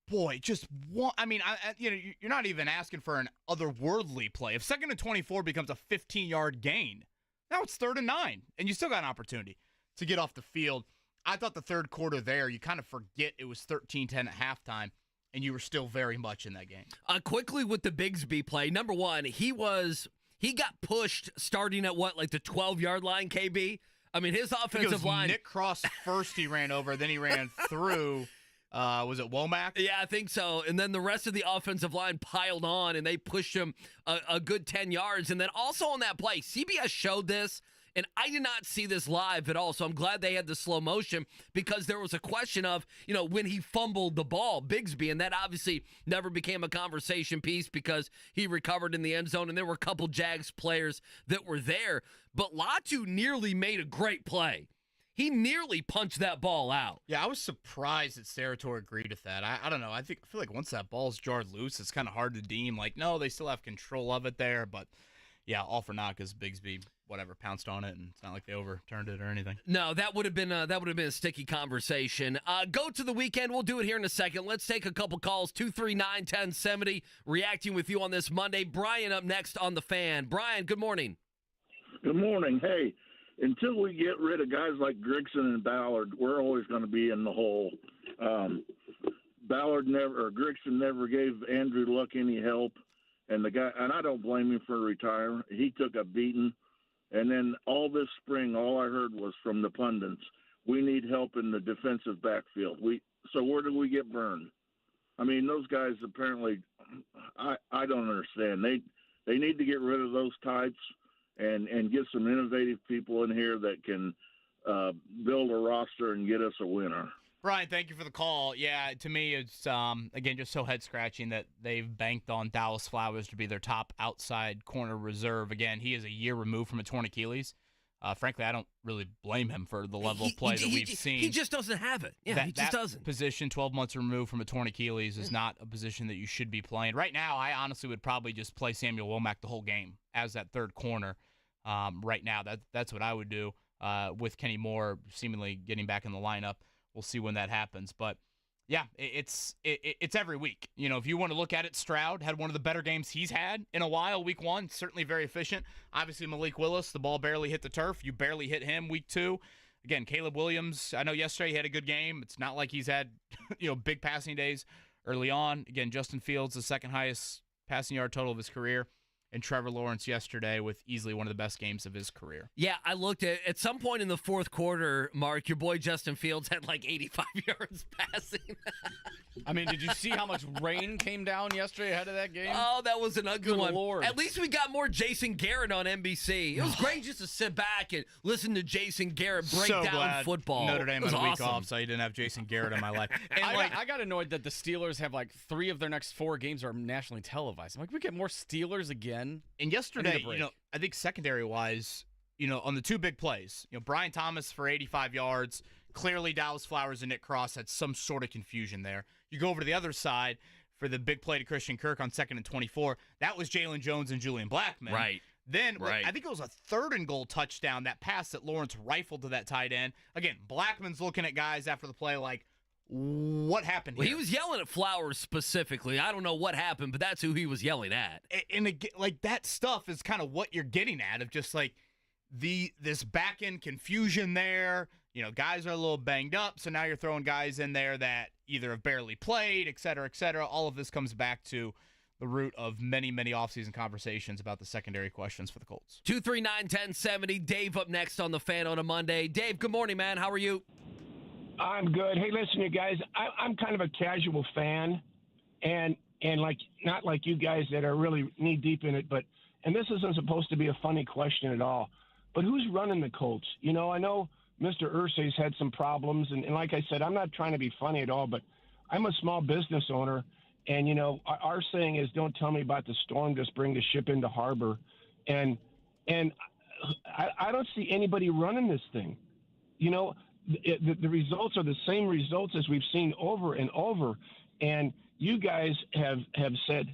Speaker 5: Boy, just one. I mean, you're not even asking for an otherworldly play. If 2nd and 24 becomes a 15-yard gain, now it's 3rd and 9, and you still got an opportunity to get off the field. I thought the third quarter there, you kind of forget it was 13-10 at halftime, and you were still very much in that game.
Speaker 6: Quickly with the Bigsby play, number one, he got pushed starting at like the 12-yard line, KB? I mean, his offensive line.
Speaker 5: Nick Cross first he ran over, then he ran through. Was it Womack?
Speaker 6: Yeah, I think so. And then the rest of the offensive line piled on, and they pushed him a good 10 yards. And then also on that play, CBS showed this, and I did not see this live at all, so I'm glad they had the slow motion because there was a question of, when he fumbled the ball, Bigsby, and that obviously never became a conversation piece because he recovered in the end zone, and there were a couple Jags players that were there. But Latu nearly made a great play. He nearly punched that ball out.
Speaker 5: Yeah, I was surprised that Sarator agreed with that. I don't know. I feel like once that ball's jarred loose, it's kind of hard to deem. Like, no, they still have control of it there. But, yeah, all for naught because Bigsby, pounced on it, and it's not like they overturned it or anything.
Speaker 6: No, that would have been a sticky conversation. Go to the weekend. We'll do it here in a second. Let's take a couple calls. 239-1070, reacting with you on this Monday. Brian up next on The Fan. Brian, good morning.
Speaker 11: Good morning. Hey. Until we get rid of guys like Grigson and Ballard, we're always going to be in the hole. Grigson never gave Andrew Luck any help, and I don't blame him for retiring. He took a beating, and then all this spring, all I heard was from the pundits, we need help in the defensive backfield. So where do we get burned? I mean, those guys apparently, I don't understand. They need to get rid of those types. And get some innovative people in here that can build a roster and get us a winner.
Speaker 5: Brian, thank you for the call. Yeah, to me, it's, again, just so head-scratching that they've banked on Dallas Flowers to be their top outside corner reserve. Again, he is a year removed from a torn Achilles. Frankly, I don't really blame him for the level of play that we've seen.
Speaker 6: He just doesn't have it. Yeah, he just doesn't.
Speaker 5: Position, 12 months removed from a torn Achilles, is not a position that you should be playing. Right now, I honestly would probably just play Samuel Womack the whole game as that third corner. Right now, that's what I would do with Kenny Moore seemingly getting back in the lineup. We'll see when that happens. But, yeah, it's every week. If you want to look at it, Stroud had one of the better games he's had in a while, week 1. Certainly very efficient. Obviously, Malik Willis, the ball barely hit the turf. You barely hit him week 2. Again, Caleb Williams, I know yesterday he had a good game. It's not like he's had big passing days early on. Again, Justin Fields, the second highest passing yard total of his career. And Trevor Lawrence yesterday with easily one of the best games of his career.
Speaker 6: Yeah, I looked at some point in the fourth quarter, Mark, your boy Justin Fields had like 85 yards passing.
Speaker 7: I mean, did you see how much rain came down yesterday ahead of that game?
Speaker 6: Oh, that was an ugly one.
Speaker 7: Lord.
Speaker 6: At least we got more Jason Garrett on NBC. It was great just to sit back and listen to Jason Garrett break down football.
Speaker 5: Notre Dame had a
Speaker 6: awesome.
Speaker 5: week off, so you didn't have Jason Garrett in my life. And
Speaker 7: I got annoyed that the Steelers have like 3 of their next 4 games are nationally televised. I'm like, we get more Steelers again.
Speaker 5: And yesterday, I think secondary-wise, on the 2 big plays, Brian Thomas for 85 yards. Clearly, Dallas Flowers and Nick Cross had some sort of confusion there. You go over to the other side for the big play to Christian Kirk on 2nd and 24. That was Jalen Jones and Julian Blackmon.
Speaker 6: Right.
Speaker 5: Then I think it was a 3rd and goal touchdown, that pass that Lawrence rifled to that tight end. Again, Blackman's looking at guys after the play like, what happened here?
Speaker 6: Well, he was yelling at Flowers specifically. I don't know what happened, but that's who he was yelling at.
Speaker 5: And again, like that stuff is kind of what you're getting at of just like this back end confusion there. Guys are a little banged up, so now you're throwing guys in there that either have barely played, et cetera, et cetera. All of this comes back to the root of many, many offseason conversations about the secondary questions for the Colts.
Speaker 6: 239-1070. Dave up next on The Fan on a Monday. Dave, good morning, man. How are you?
Speaker 12: I'm good. Hey, listen, you guys. I'm kind of a casual fan, and like not like you guys that are really knee deep in it. But and this isn't supposed to be a funny question at all. But who's running the Colts? You know, I know Mr. Irsay's had some problems, and like I said, I'm not trying to be funny at all. But I'm a small business owner, and you know, our saying is, "Don't tell me about the storm, just bring the ship into harbor." And I don't see anybody running this thing. You know, the results are the same results as we've seen over and over. And you guys have said,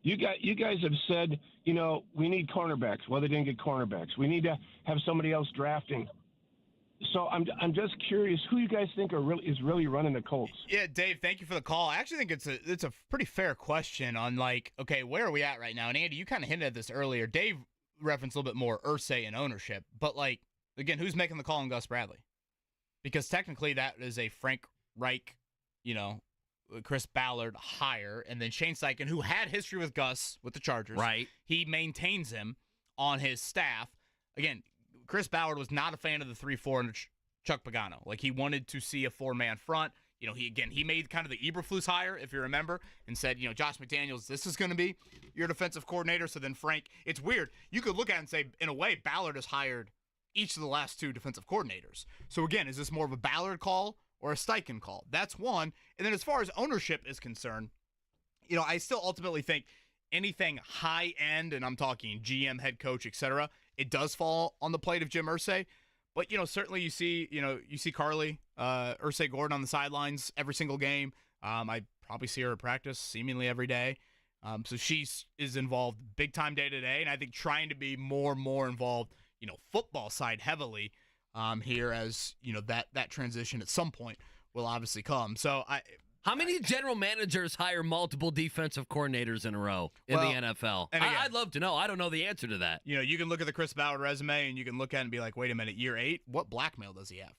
Speaker 12: you guys have said, you know, we need cornerbacks. Well, they didn't get cornerbacks. We need to have somebody else drafting. So I'm just curious who you guys think is really running the Colts.
Speaker 5: Yeah, Dave, thank you for the call. I actually think it's a pretty fair question on, like, okay, where are we at right now? And Andy, you kind of hinted at this earlier. Dave referenced a little bit more Irsay and ownership, but like, again, who's making the call on Gus Bradley? Because technically that is a Frank Reich, you know, Chris Ballard hire, and then Shane Steichen, who had history with Gus with the Chargers.
Speaker 6: Right. He
Speaker 5: maintains him on his staff. Again, Chris Ballard was not a fan of the 3-4 and Chuck Pagano. Like, he wanted to see a four-man front. You know, he made kind of the Eberflus hire, if you remember, and said, you know, Josh McDaniels, this is going to be your defensive coordinator. So then Frank, it's weird. You could look at it and say, in a way, Ballard has hired each of the last two defensive coordinators. So again, is this more of a Ballard call or a Steichen call? That's one. And then as far as ownership is concerned, you know, I still ultimately think anything high end, and I'm talking GM, head coach, etc., it does fall on the plate of Jim Irsay. But, you know, certainly you see Carly, Irsay Gordon on the sidelines every single game. I probably see her at practice seemingly every day. So she is involved big time day to day, and I think trying to be more and more involved, you know, football side heavily here, as, you know, that transition at some point will obviously come. So
Speaker 6: how many general managers hire multiple defensive coordinators in a row in the NFL?
Speaker 5: And again,
Speaker 6: I'd love to know. I don't know the answer to that.
Speaker 5: You know, you can look at the Chris Ballard resume and you can look at it and be like, wait a minute, year 8, what blackmail does he have?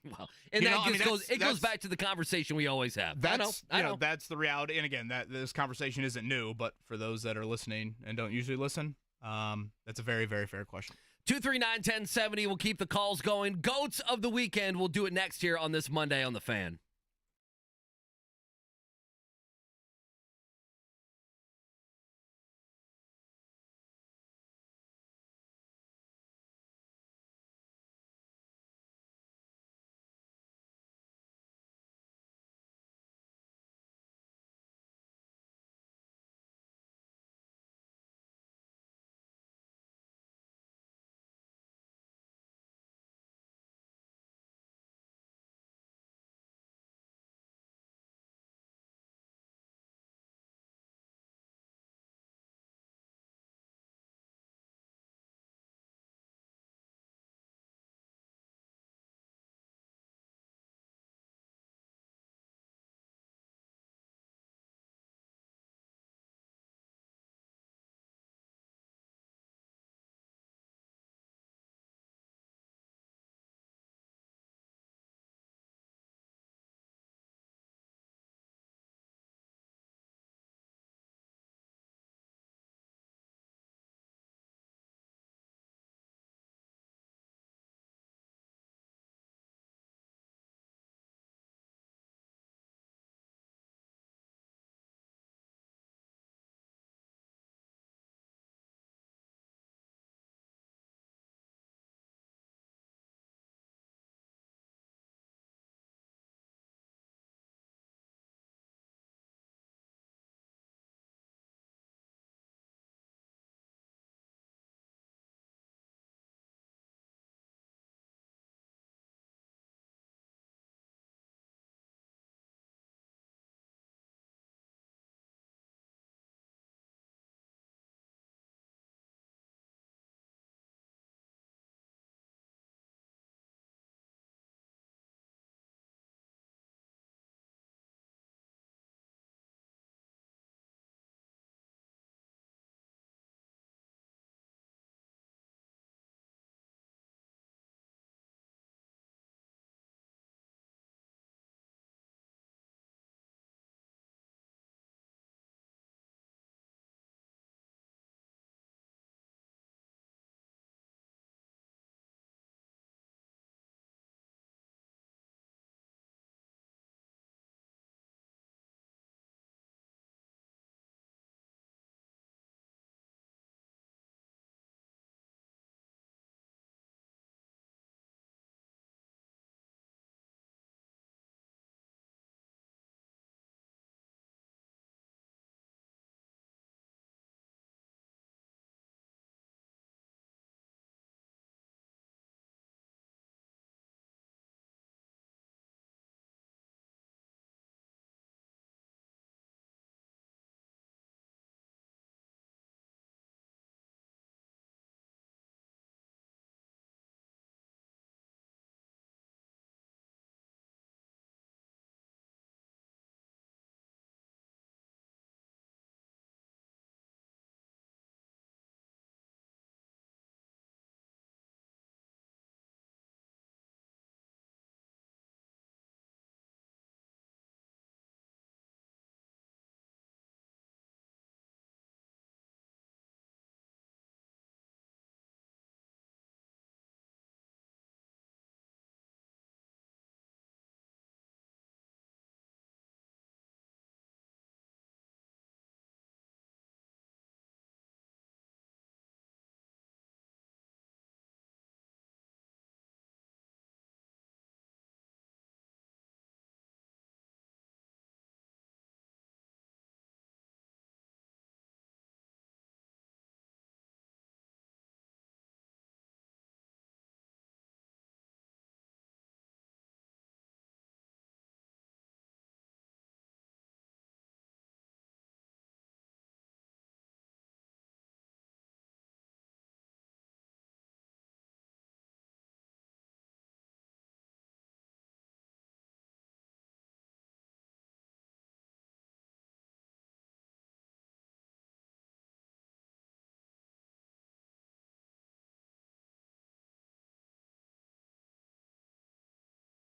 Speaker 6: Well, and that goes back to the conversation we always have. I know.
Speaker 5: That's the reality. And again, this conversation isn't new, but for those that are listening and don't usually listen, that's a very, very fair question.
Speaker 6: 239-1070. We'll keep the calls going. Goats of the weekend. We'll do it next here on this Monday on The Fan.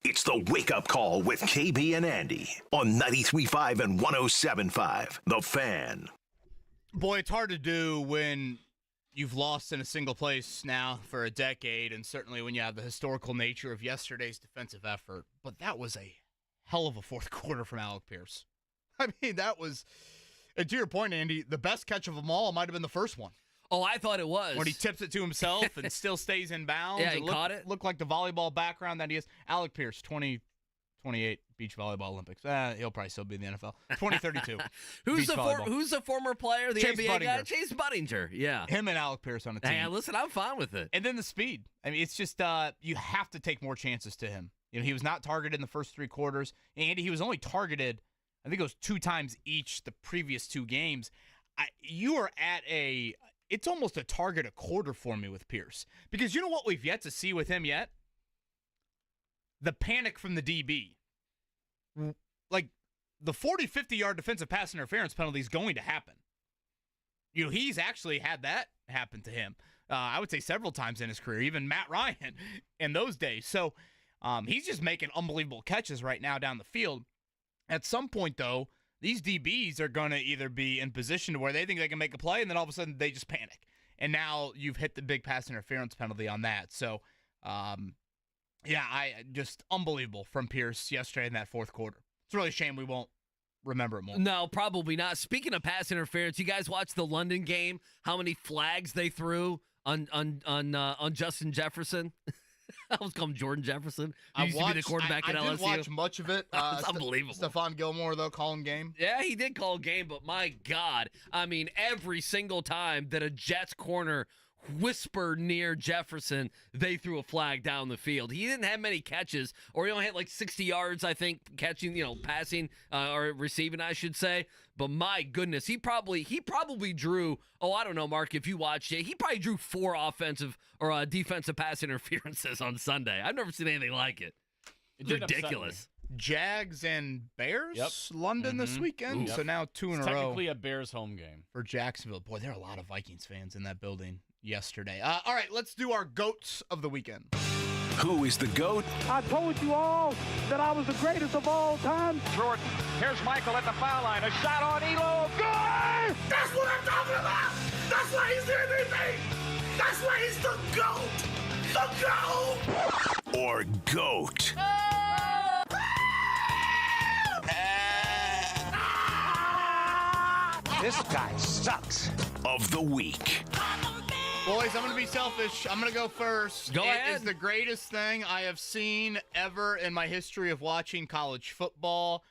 Speaker 1: It's the Wake Up Call with KB and Andy on 93.5 and 107.5. The Fan.
Speaker 5: Boy, it's hard to do when you've lost in a single place now for a decade, and certainly when you have the historical nature of yesterday's defensive effort. But that was a hell of a fourth quarter from Alec Pierce. I mean, that was, and to your point, Andy, the best catch of them all might have been the first one.
Speaker 6: Oh, I thought it was.
Speaker 5: When he tips it to himself and still stays in bounds.
Speaker 6: Yeah, he caught it.
Speaker 5: Looked like the volleyball background that he is. Alec Pierce, 2028 Beach Volleyball Olympics. He'll probably still be in the NFL. 2032.
Speaker 6: Who's the former player, the
Speaker 5: Chase
Speaker 6: NBA
Speaker 5: Budinger.
Speaker 6: guy? Chase Budinger, yeah.
Speaker 5: Him and Alec Pierce on a team.
Speaker 6: Hey, listen, I'm fine with it.
Speaker 5: And then the speed. I mean, it's just you have to take more chances to him. You know, he was not targeted in the first three quarters. And he was only targeted, I think it was 2 times each the previous 2 games. You are at it's almost a target a quarter for me with Pierce. Because you know what we've yet to see with him yet? The panic from the DB. Like, the 40, 50-yard defensive pass interference penalty is going to happen. You know, he's actually had that happen to him. I would say several times in his career, even Matt Ryan in those days. So he's just making unbelievable catches right now down the field. At some point, though, these DBs are going to either be in position to where they think they can make a play, and then all of a sudden they just panic. And now you've hit the big pass interference penalty on that. So, just unbelievable from Pierce yesterday in that fourth quarter. It's really a shame we won't remember it more.
Speaker 6: No, probably not. Speaking of pass interference, you guys watched the London game? How many flags they threw on Justin Jefferson? I was calling him Jordan Jefferson. He used to be the quarterback at LSU.
Speaker 5: I didn't watch much of it.
Speaker 6: It's unbelievable.
Speaker 5: Stephon Gilmore, though, calling game.
Speaker 6: Yeah, he did call game, but my God. I mean, every single time that a Jets corner whispered near Jefferson, they threw a flag down the field. He didn't have many catches, or he only had like 60 yards, I think, catching, passing or receiving, I should say. But my goodness, he probably drew, I don't know, Mark, if you watched it, he probably drew 4 offensive or defensive pass interferences on Sunday. I've never seen anything like it. It's ridiculous.
Speaker 5: Jags and Bears, London this weekend.
Speaker 7: Ooh.
Speaker 5: So now 2 in a row.
Speaker 7: Technically a Bears home game
Speaker 5: for Jacksonville. Boy, there are a lot of Vikings fans in that building yesterday. All right, let's do our GOATs of the weekend.
Speaker 1: Who is the GOAT?
Speaker 13: I told you all that I was the greatest of all time.
Speaker 2: Jordan, here's Michael at the foul line. A shot on Elo. Good!
Speaker 14: That's what I'm talking about! That's why he's MVP! That's why he's the GOAT! The GOAT!
Speaker 1: Or GOAT?
Speaker 2: This guy sucks.
Speaker 1: Of the week.
Speaker 5: Boys, I'm going to be selfish. I'm going to go first.
Speaker 6: Go ahead.
Speaker 5: It is the greatest thing I have seen ever in my history of watching college football.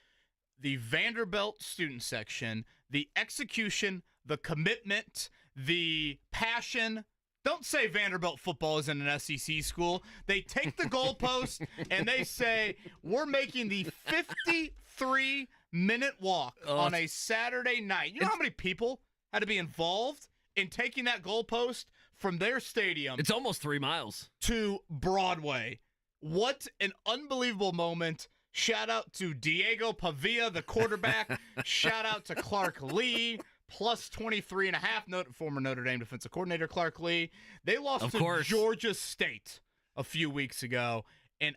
Speaker 5: The Vanderbilt student section, the execution, the commitment, the passion. Don't say Vanderbilt football isn't an SEC school. They take the goalpost and they say, we're making the 53-minute walk on a Saturday night. You know how many people had to be involved in taking that goalpost from their stadium?
Speaker 6: It's almost 3 miles.
Speaker 5: To Broadway. What an unbelievable moment. Shout out to Diego Pavia, the quarterback. Shout out to Clark Lee, plus 23.5, former Notre Dame defensive coordinator Clark Lee. They lost to Georgia State a few weeks ago. And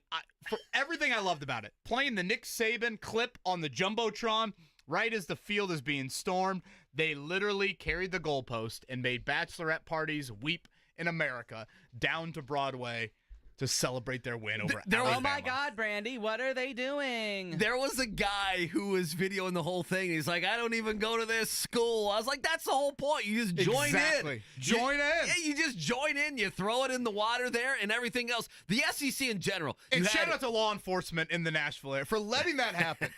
Speaker 5: for everything I loved about it, playing the Nick Saban clip on the Jumbotron right as the field is being stormed, they literally carried the goalpost and made bachelorette parties weep in America down to Broadway to celebrate their win over Alabama.
Speaker 15: Oh, my God, Brandy, what are they doing?
Speaker 6: There was a guy who was videoing the whole thing. He's like, I don't even go to this school. I was like, that's the whole point. You just join in.
Speaker 5: Join in.
Speaker 6: Yeah, you just join in. You throw it in the water there and everything else. The SEC in general.
Speaker 5: And shout out to law enforcement in the Nashville area for letting that happen.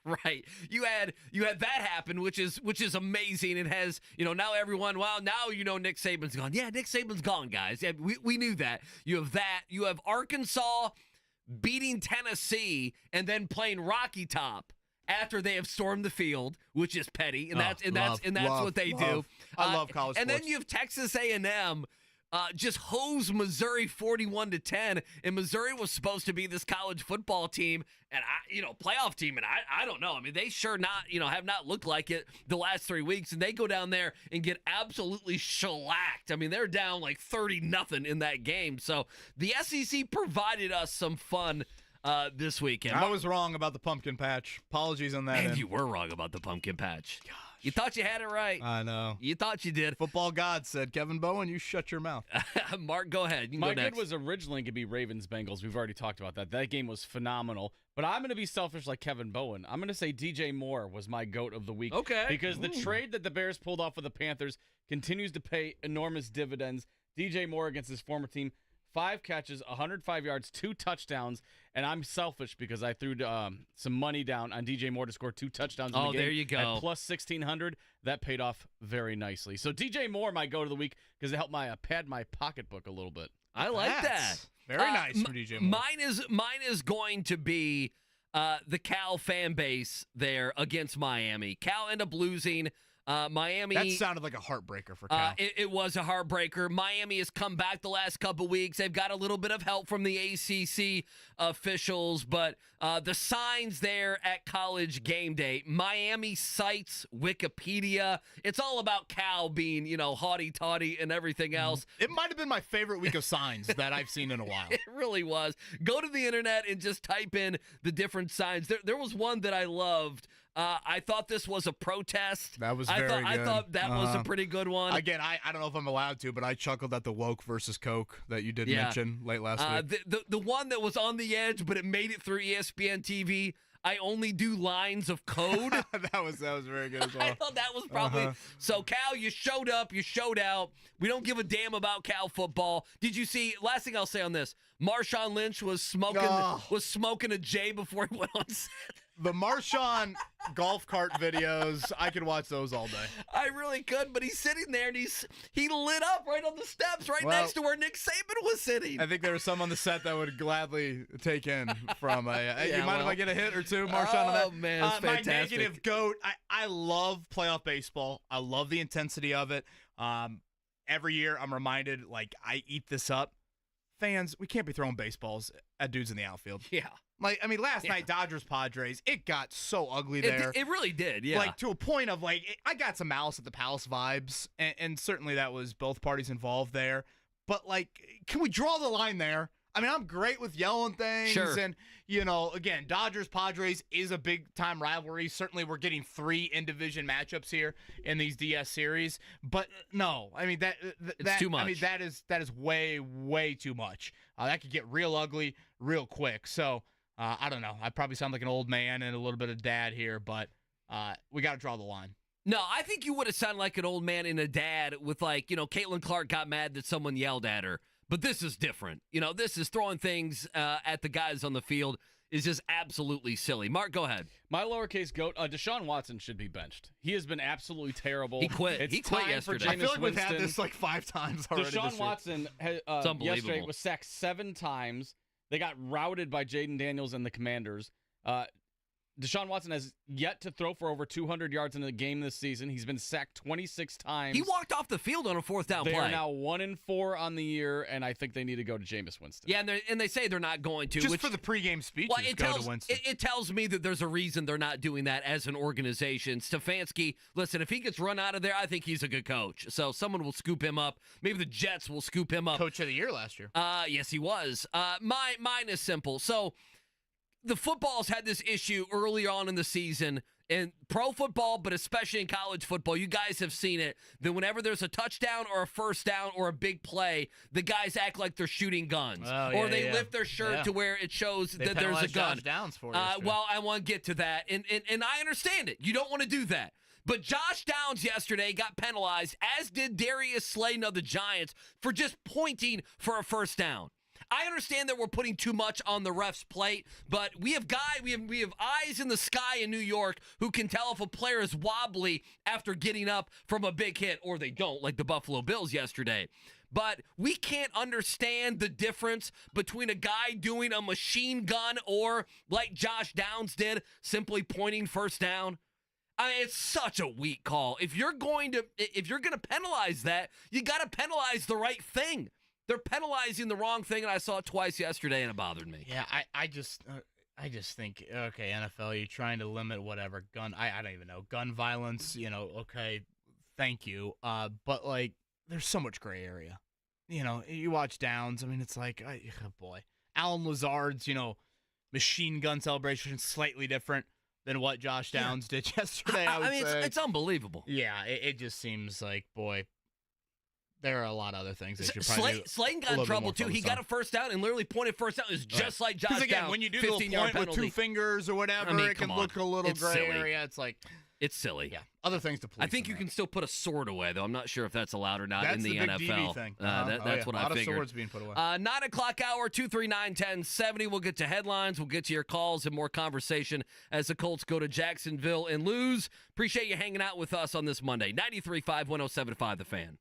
Speaker 6: Right. You had that happen, which is amazing. It has, now everyone, now Nick Saban's gone. Yeah, Nick Saban's gone, guys. Yeah, we knew that. You have that. You have Arkansas beating Tennessee and then playing Rocky Top after they have stormed the field, which is petty, and that's what they do.
Speaker 5: I love college sports.
Speaker 6: And then you have Texas A&M just hose Missouri 41-10, and Missouri was supposed to be this college football team and playoff team, and I don't know. I mean, they sure have not looked like it the last 3 weeks, and they go down there and get absolutely shellacked. I mean, they're down like 30-0 in that game. So the SEC provided us some fun this weekend.
Speaker 5: I was wrong about the pumpkin patch. Apologies on that.
Speaker 6: Man,
Speaker 5: end.
Speaker 6: you were wrong about the pumpkin patch. Gosh. You thought you had it right.
Speaker 5: I know.
Speaker 6: You thought you did.
Speaker 5: Football God said, Kevin Bowen, you shut your mouth.
Speaker 6: Mark, go ahead. You can
Speaker 7: My
Speaker 6: go next.
Speaker 7: good was originally going to be Ravens-Bengals. We've already talked about that. That game was phenomenal. But I'm going to be selfish like Kevin Bowen. I'm going to say DJ Moore was my GOAT of the week.
Speaker 6: Okay.
Speaker 7: Because the trade that the Bears pulled off with the Panthers continues to pay enormous dividends. DJ Moore against his former team, 5 catches, 105 yards, 2 touchdowns. And I'm selfish because I threw some money down on DJ Moore to score 2 touchdowns in the game.
Speaker 6: There you go.
Speaker 7: At plus 1,600. That paid off very nicely. So DJ Moore, my GOAT of the week, because it helped my pad my pocketbook a little bit.
Speaker 6: I like that.
Speaker 5: Very nice from DJ Moore.
Speaker 6: Mine is going to be the Cal fan base there against Miami. Cal ended up losing. Miami.
Speaker 5: That sounded like a heartbreaker for Cal.
Speaker 6: It was a heartbreaker. Miami has come back the last couple weeks. They've got a little bit of help from the ACC officials, but the signs there at College Game Day, Miami cites Wikipedia. It's all about Cal being, haughty-taughty and everything else.
Speaker 5: It might have been my favorite week of signs that I've seen in a while.
Speaker 6: It really was. Go to the internet and just type in the different signs. There was one that I loved. I thought this was a protest.
Speaker 5: That was very good.
Speaker 6: I thought that was a pretty good one.
Speaker 5: Again, I don't know if I'm allowed to, but I chuckled at the woke versus Coke that you did mention late last week.
Speaker 6: The one that was on the edge, but it made it through ESPN TV. I only do lines of code.
Speaker 5: that was very good as well.
Speaker 6: I thought that was probably so. Cal, you showed up, you showed out. We don't give a damn about Cal football. Did you see? Last thing I'll say on this: Marshawn Lynch was smoking a J before he went on set.
Speaker 5: The Marshawn golf cart videos, I could watch those all day.
Speaker 6: I really could, but he's sitting there and he lit up right on the steps next to where Nick Saban was sitting.
Speaker 5: I think there was some on the set that would gladly take in from a. You mind if I get a hit or two, Marshawn? On that?
Speaker 6: Oh man, it's fantastic.
Speaker 5: My negative GOAT. I love playoff baseball. I love the intensity of it. Every year I'm reminded, I eat this up. Fans, we can't be throwing baseballs at dudes in the outfield.
Speaker 6: Yeah.
Speaker 5: Last night, Dodgers-Padres, it got so ugly there.
Speaker 6: It really did, yeah.
Speaker 5: To a point of, I got some Malice at the Palace vibes, and certainly that was both parties involved there. But, can we draw the line there? I'm great with yelling things.
Speaker 6: Sure.
Speaker 5: And, again, Dodgers-Padres is a big-time rivalry. Certainly we're getting 3 in-division matchups here in these DS series. But, no,
Speaker 6: it's too much.
Speaker 5: That is way, way too much. That could get real ugly real quick. So, I don't know. I probably sound like an old man and a little bit of dad here, but we got to draw the line.
Speaker 6: No, I think you would have sounded like an old man and a dad with, Caitlin Clark got mad that someone yelled at her. But this is different. This is throwing things at the guys on the field is just absolutely silly. Mark, go ahead.
Speaker 7: My lowercase GOAT, Deshaun Watson should be benched. He has been absolutely terrible.
Speaker 6: He quit.
Speaker 7: It's
Speaker 6: he quit
Speaker 7: time
Speaker 6: yesterday.
Speaker 7: For
Speaker 5: I feel like we've
Speaker 7: Winston.
Speaker 5: had this 5 times already.
Speaker 7: Deshaun Watson yesterday was sacked 7 times. They got routed by Jaden Daniels and the Commanders. Deshaun Watson has yet to throw for over 200 yards in a game this season. He's been sacked 26 times.
Speaker 6: He walked off the field on a 4th down play.
Speaker 7: They are now 1-4 on the year, and I think they need to go to Jameis Winston.
Speaker 6: Yeah, and they say they're not going to.
Speaker 5: Just for the pregame speeches, go to Winston.
Speaker 6: It tells me that there's a reason they're not doing that as an organization. Stefanski, listen, if he gets run out of there, I think he's a good coach. So someone will scoop him up. Maybe the Jets will scoop him up.
Speaker 5: Coach of the year last year.
Speaker 6: Yes, he was. Mine is simple. So the football's had this issue early on in the season, in pro football, but especially in college football. You guys have seen it, that whenever there's a touchdown or a first down or a big play, the guys act like they're shooting guns. Or they lift their shirt to where it shows that there's a gun.
Speaker 5: Josh Downs for you.
Speaker 6: Well, I want to get to that, and I understand it. You don't want to do that. But Josh Downs yesterday got penalized, as did Darius Slayton of the Giants, for just pointing for a first down. I understand that we're putting too much on the ref's plate, but we have eyes in the sky in New York who can tell if a player is wobbly after getting up from a big hit, or they don't, like the Buffalo Bills yesterday. But we can't understand the difference between a guy doing a machine gun or, like Josh Downs did, simply pointing first down. It's such a weak call. If you're going to penalize that, you got to penalize the right thing. They're penalizing the wrong thing, and I saw it twice yesterday, and it bothered me.
Speaker 5: Yeah, I just think, okay, NFL, you're trying to limit whatever gun. I don't even know, gun violence. Okay, thank you. But there's so much gray area. You watch Downs. It's like, oh boy, Alan Lazard's machine gun celebration, slightly different than what Josh Downs did yesterday. I
Speaker 6: mean,
Speaker 5: say.
Speaker 6: It's unbelievable.
Speaker 5: Yeah, it just seems like, boy, there are a lot of other things they should probably do.
Speaker 6: Slayton got in trouble, too. He got a first down and literally pointed first down. It was just like Josh Downs.
Speaker 5: Again, when you do the point with 2 fingers or whatever, it can look a little gray area. It's like...
Speaker 6: It's silly.
Speaker 5: Yeah, other things to police.
Speaker 6: I think you can still put a sword away, though. I'm not sure if that's allowed or not in the
Speaker 5: NFL.
Speaker 6: Big
Speaker 5: DB thing.
Speaker 6: That's what I figured.
Speaker 5: A lot of swords being put away.
Speaker 6: 9 o'clock hour, 239-1070. We'll get to headlines. We'll get to your calls and more conversation as the Colts go to Jacksonville and lose. Appreciate you hanging out with us on this Monday. 93.5, 107.5 The Fan.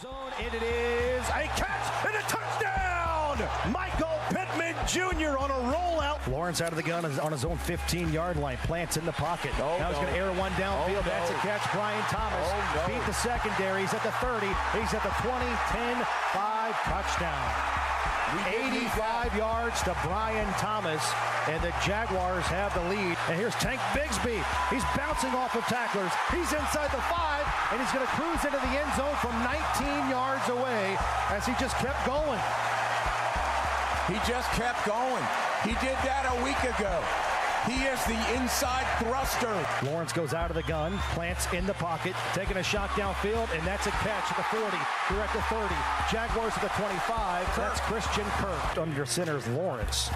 Speaker 2: Zone, and it is a catch and a touchdown! Michael Pittman Jr. on a rollout. Lawrence out of the gun on his own 15-yard line. Plants in the pocket. Now he's going to air one downfield. That's a catch. Brian Thomas beat the secondary. He's at the 30. He's at the 20, 10, 5, touchdown. 85 yards to Brian Thomas, and the Jaguars have the lead. And here's Tank Bigsby. He's bouncing off of tacklers. He's inside the 5, and he's going to cruise into the end zone from 19 yards away as he just kept going.
Speaker 3: He just kept going. He did that a week ago. He is the inside thruster.
Speaker 2: Lawrence goes out of the gun, plants in the pocket, taking a shot downfield, and that's a catch at the 40. They're at the 30. Jaguars at the 25. That's Christian Kirk. Under center's Lawrence.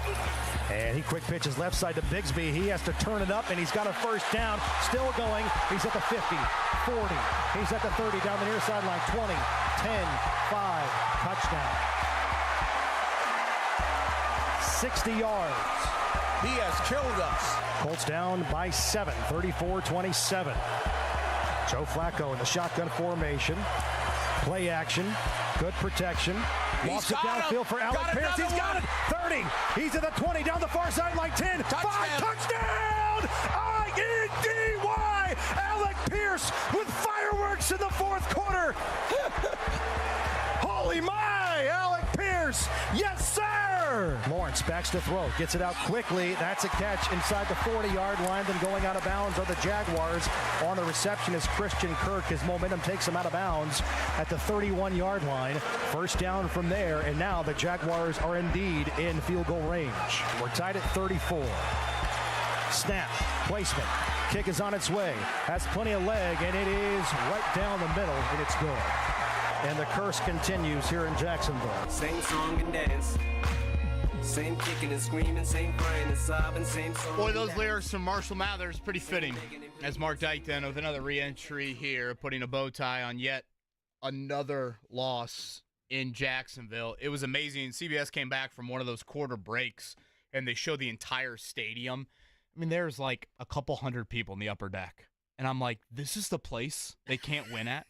Speaker 2: And he quick pitches left side to Bigsby. He has to turn it up, and he's got a first down. Still going. He's at the 50, 40. He's at the 30, down the near sideline. 20, 10, 5, touchdown. 60 yards.
Speaker 3: He has killed us.
Speaker 2: Colts down by 7, 34-27. Joe Flacco in the shotgun formation. Play action. Good protection. Walks it downfield for Alec Pierce. He's got it. 30. He's at the 20. Down the far sideline. 10. 5. Touchdown. I-N-D-Y. Alec Pierce with fireworks in the fourth quarter. Holy my. Alec Pierce. Yes, sir. Lawrence backs to throw. Gets it out quickly. That's a catch inside the 40-yard line. Then going out of bounds are the Jaguars. On the reception is Christian Kirk. His momentum takes him out of bounds at the 31-yard line. First down from there. And now the Jaguars are indeed in field goal range. We're tied at 34. Snap, placement, kick is on its way. Has plenty of leg, and it is right down the middle, and it's good. And the curse continues here in Jacksonville.
Speaker 4: Same song and dance. Same kicking and screaming, same crying and sobbing, same song.
Speaker 5: Boy, those lyrics from Marshall Mathers pretty fitting. As Mark Dykton with another re-entry here, putting a bow tie on yet another loss in Jacksonville. It was amazing. CBS came back from one of those quarter breaks, and they showed the entire stadium. I mean, there's like a couple hundred people in the upper deck. And I'm like, this is the place they can't win at?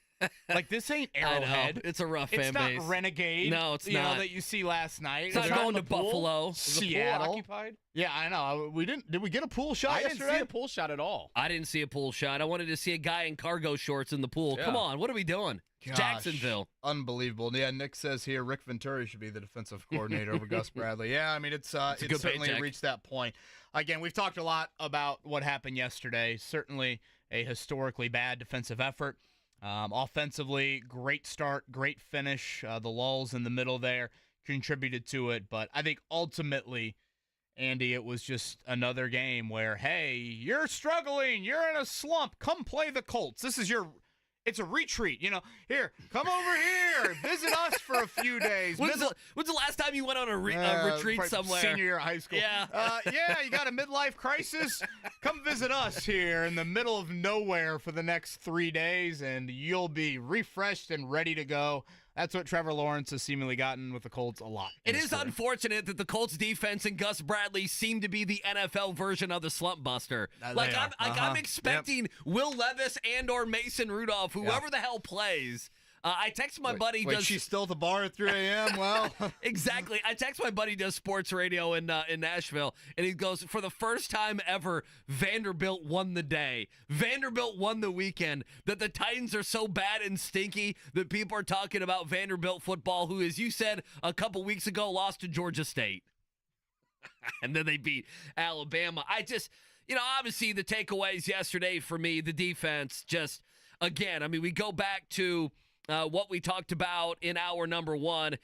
Speaker 5: Like, this ain't Arrowhead.
Speaker 6: It's a rough fan base.
Speaker 5: It's not Renegade.
Speaker 6: No, it's
Speaker 5: you
Speaker 6: not.
Speaker 5: know, that you see last night.
Speaker 6: It's not going to Buffalo.
Speaker 5: Seattle.
Speaker 7: Was the pool occupied?
Speaker 5: Yeah, I know. We didn't. Did we get a pool shot yesterday?
Speaker 7: I didn't see a pool shot at all.
Speaker 6: I didn't see a pool shot. I wanted to see a guy in cargo shorts in the pool.
Speaker 7: Yeah.
Speaker 6: Come on, what are we doing? It's Jacksonville.
Speaker 5: Unbelievable. Yeah, Nick says here Rick Venturi should be the defensive coordinator over Gus Bradley. Yeah, I mean, it's certainly
Speaker 6: paycheck.
Speaker 5: reached that point. Again, we've talked a lot about what happened yesterday. Certainly a historically bad defensive effort. Offensively, great start, great finish. The lulls in the middle there contributed to it. But I think ultimately, Andy, it was just another game where, hey, you're struggling. You're in a slump. Come play the Colts. It's a retreat. Here, come over here. Visit us for a few days.
Speaker 6: When's the last time you went on a retreat somewhere?
Speaker 5: Senior year of high school.
Speaker 6: Yeah.
Speaker 5: You got a midlife crisis? Come visit us here in the middle of nowhere for the next 3 days, and you'll be refreshed and ready to go. That's what Trevor Lawrence has seemingly gotten with the Colts a lot.
Speaker 6: It is unfortunate that the Colts defense and Gus Bradley seem to be the NFL version of the slump buster. I'm expecting Will Levis and or Mason Rudolph, whoever the hell plays. I text my buddy.
Speaker 5: Wait, she's still at the bar at 3 a.m.? Well.
Speaker 6: Exactly. I text my buddy does sports radio in Nashville, and he goes, for the first time ever, Vanderbilt won the day. Vanderbilt won the weekend. That the Titans are so bad and stinky that people are talking about Vanderbilt football, who, as you said a couple weeks ago, lost to Georgia State. And then they beat Alabama. Obviously the takeaways yesterday for me, the defense, just, again, I mean, we go back to what we talked about in hour number one,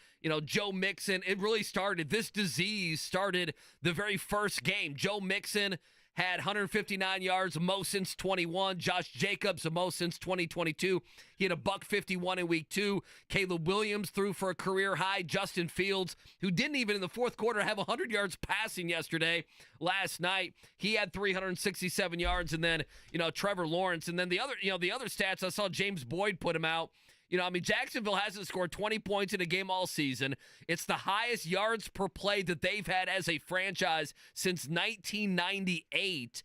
Speaker 6: Joe Mixon, this disease started the very first game. Joe Mixon had 159 yards, the most since 21. Josh Jacobs, the most since 2022. He had a $151 in week 2. Caleb Williams threw for a career high. Justin Fields, who didn't even in the fourth quarter have 100 yards passing last night. He had 367 yards. And then, Trevor Lawrence. And then the other stats, I saw James Boyd put him out. Jacksonville hasn't scored 20 points in a game all season. It's the highest yards per play that they've had as a franchise since 1998.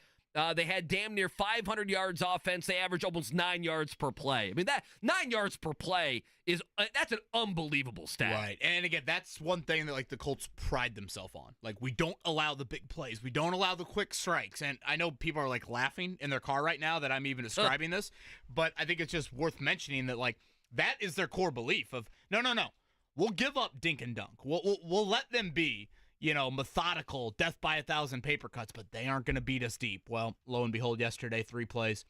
Speaker 6: They had damn near 500 yards offense. They averaged almost 9 yards per play. I mean, that 9 yards per play that's an unbelievable stat.
Speaker 5: Right. And again, that's one thing that the Colts pride themselves on. We don't allow the big plays. We don't allow the quick strikes. And I know people are laughing in their car right now that I'm even describing this, but I think it's just worth mentioning that that is their core belief of, no. We'll give up dink and dunk. We'll let them be, methodical, death by 1,000 paper cuts, but they aren't going to beat us deep. Well, lo and behold, yesterday, 3 plays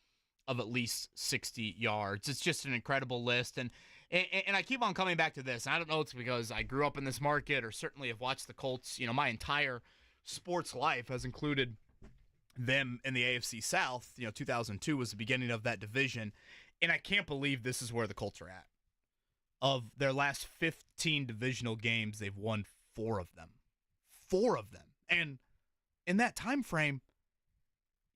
Speaker 5: of at least 60 yards. It's just an incredible list. And I keep on coming back to this. I don't know if it's because I grew up in this market or certainly have watched the Colts. My entire sports life has included them in the AFC South. 2002 was the beginning of that division. And I can't believe this is where the Colts are at. Of their last 15 divisional games, they've won 4 of them. 4 of them. And in that time frame,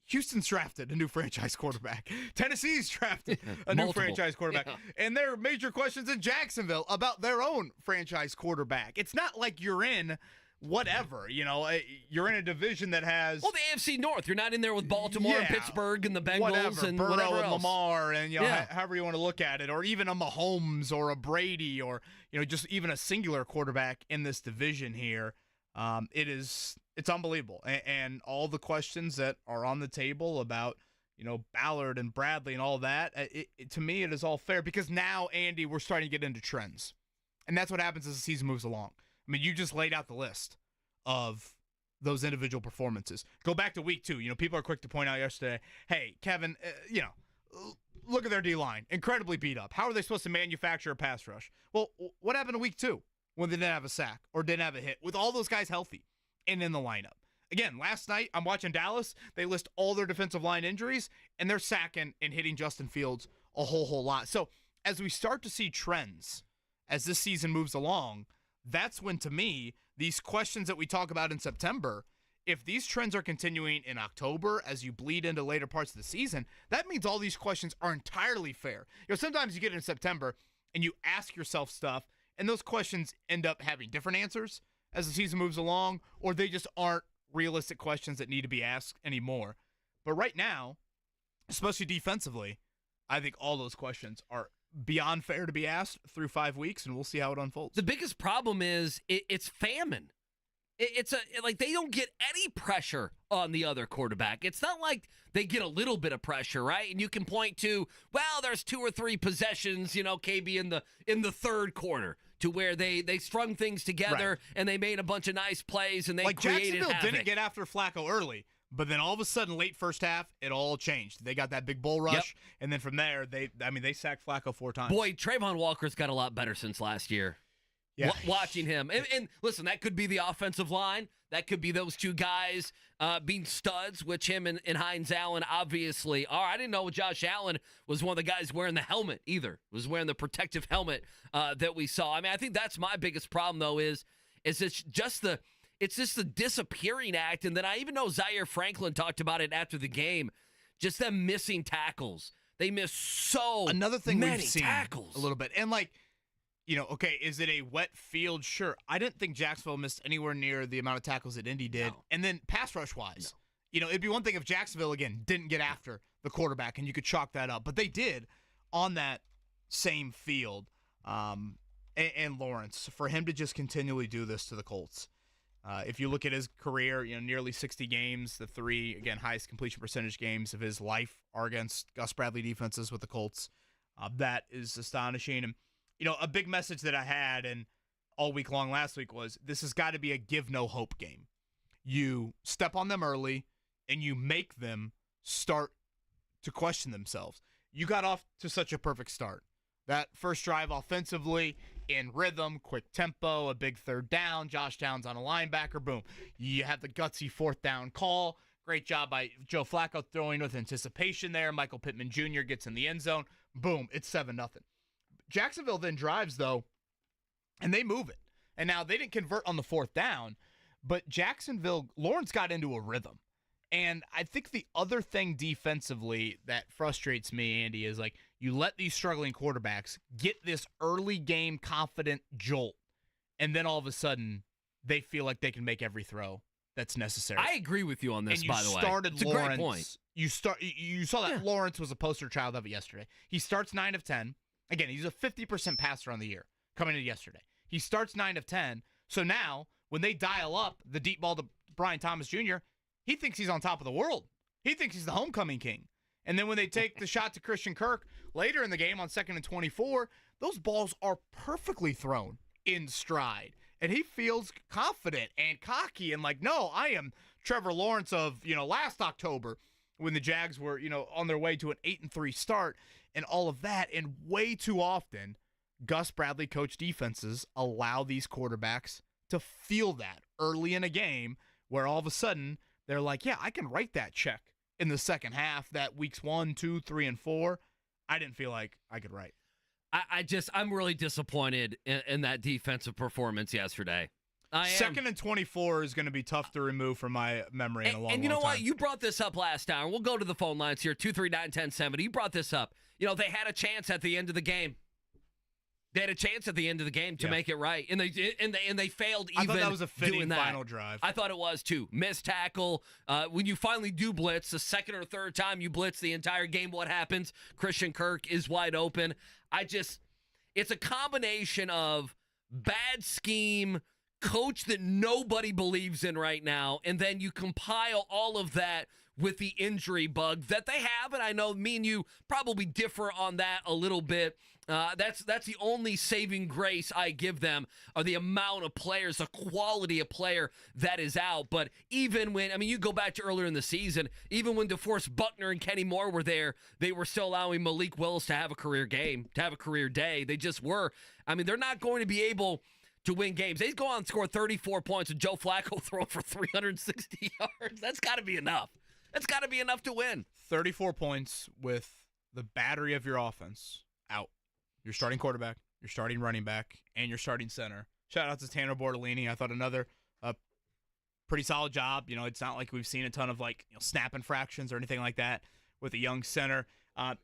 Speaker 5: Houston's drafted a new franchise quarterback. Tennessee's drafted a new franchise quarterback. Yeah. And there are major questions in Jacksonville about their own franchise quarterback. It's not like you're in whatever, you're in a division that has...
Speaker 6: Well, the AFC North. You're not in there with Baltimore and Pittsburgh and the Bengals and
Speaker 5: Burrow
Speaker 6: whatever
Speaker 5: and
Speaker 6: else.
Speaker 5: Lamar and, however you want to look at it, or even a Mahomes or a Brady or, just even a singular quarterback in this division here. It's unbelievable. And all the questions that are on the table about, Ballard and Bradley and all that, to me, it is all fair because now, Andy, we're starting to get into trends. And that's what happens as the season moves along. I mean, you just laid out the list of those individual performances. Go back to week 2. People are quick to point out yesterday, hey, Kevin, look at their D-line. Incredibly beat up. How are they supposed to manufacture a pass rush? Well, what happened in week 2 when they didn't have a sack or didn't have a hit with all those guys healthy and in the lineup? Again, last night I'm watching Dallas. They list all their defensive line injuries, and they're sacking and hitting Justin Fields a whole lot. So as we start to see trends as this season moves along, that's when, to me, these questions that we talk about in September, if these trends are continuing in October as you bleed into later parts of the season, that means all these questions are entirely fair. Sometimes you get in September and you ask yourself stuff, and those questions end up having different answers as the season moves along, or they just aren't realistic questions that need to be asked anymore. But right now, especially defensively, I think all those questions are beyond fair to be asked through 5 weeks, and we'll see how it unfolds.
Speaker 6: The biggest problem is it's famine. It's like they don't get any pressure on the other quarterback. It's not like they get a little bit of pressure, right? And you can point to, well, there's 2 or 3 possessions, KB in the third quarter, to where they strung things together, right, and they made a bunch of nice plays and they created
Speaker 5: Jacksonville
Speaker 6: havoc.
Speaker 5: Didn't get after Flacco early, but then all of a sudden, late first half, it all changed. They got that big bull rush, and then from there, they sacked Flacco 4 times.
Speaker 6: Boy, Trayvon Walker's got a lot better since last year.
Speaker 5: Yeah.
Speaker 6: Watching him. And listen, that could be the offensive line. That could be those 2 guys being studs, which him and Hines Allen obviously are. I didn't know Josh Allen was one of the guys wearing the helmet either, was wearing the protective helmet that we saw. I mean, I think that's my biggest problem, though, is it's just the disappearing act. And then I even know Zaire Franklin talked about it after the game, just them missing tackles. They miss
Speaker 5: Another thing
Speaker 6: many
Speaker 5: we've seen
Speaker 6: tackles.
Speaker 5: A little bit. And okay, is it a wet field? Sure. I didn't think Jacksonville missed anywhere near the amount of tackles that Indy did. No. And then pass rush-wise, it'd be one thing if Jacksonville, again, didn't get after the quarterback, and you could chalk that up. But they did on that same field. And Lawrence, for him to just continually do this to the Colts. If you look at his career, nearly 60 games, the 3, again, highest completion percentage games of his life are against Gus Bradley defenses with the Colts. That is astonishing. And a big message that I had and all week long last week was this has got to be a give no hope game. You step on them early and you make them start to question themselves. You got off to such a perfect start. That first drive offensively, in rhythm, quick tempo, a big third down, Josh Downs on a linebacker, boom. You have the gutsy 4th down call. Great job by Joe Flacco throwing with anticipation there. Michael Pittman Jr. gets in the end zone. Boom, it's 7-0. Jacksonville then drives, though, and they move it. And now they didn't convert on the 4th down, but Lawrence got into a rhythm. And I think the other thing defensively that frustrates me, Andy, is you let these struggling quarterbacks get this early game confident jolt, and then all of a sudden they feel like they can make every throw that's necessary.
Speaker 6: I agree with you on this, by the way.
Speaker 5: It's
Speaker 6: a great point.
Speaker 5: You saw that Lawrence was a poster child of it yesterday. He starts 9 of 10. Again, he's a 50% passer on the year coming into yesterday. He starts 9 of 10. So now, when they dial up the deep ball to Brian Thomas Jr., he thinks he's on top of the world. He thinks he's the homecoming king. And then when they take the shot to Christian Kirk later in the game on 2nd and 24, those balls are perfectly thrown in stride. And he feels confident and cocky and no, I am Trevor Lawrence of, last October when the Jags were, on their way to an 8-3 start. And all of that, and way too often, Gus Bradley coached defenses allow these quarterbacks to feel that early in a game where all of a sudden they're like, yeah, I can write that check in the second half that weeks 1, 2, 3, and 4. I didn't feel like I could write.
Speaker 6: I'm really disappointed in that defensive performance yesterday. I am.
Speaker 5: 2nd and 24 is going to be tough to remove from my memory in a long time.
Speaker 6: And you know what? You brought this up last hour. We'll go to the phone lines here, 239-1070. You brought this up. They had a chance at the end of the game. They had a chance at the end of the game to make it right, and they failed. Even
Speaker 5: I thought that was a fitting
Speaker 6: doing
Speaker 5: final drive.
Speaker 6: I thought it was too. Missed tackle. When you finally do blitz, the second or third time you blitz the entire game, what happens? Christian Kirk is wide open. It's a combination of bad scheme, coach that nobody believes in right now, and then you compile all of that with the injury bug that they have, and I know me and you probably differ on that a little bit. That's the only saving grace I give them, are the amount of players, the quality of player that is out. But even when, you go back to earlier in the season, even when DeForest Buckner and Kenny Moore were there, they were still allowing Malik Willis to have a career game, to have a career day. They just were. They're not going to be able to win games. They go on and score 34 points and Joe Flacco throw for 360 yards. That's got to be enough. That's got to be enough to win.
Speaker 5: 34 points with the battery of your offense out. Your starting quarterback, your starting running back, and your starting center. Shout out to Tanner Bortolini. I thought another pretty solid job. It's not like we've seen a ton of snap infractions or anything like that with a young center.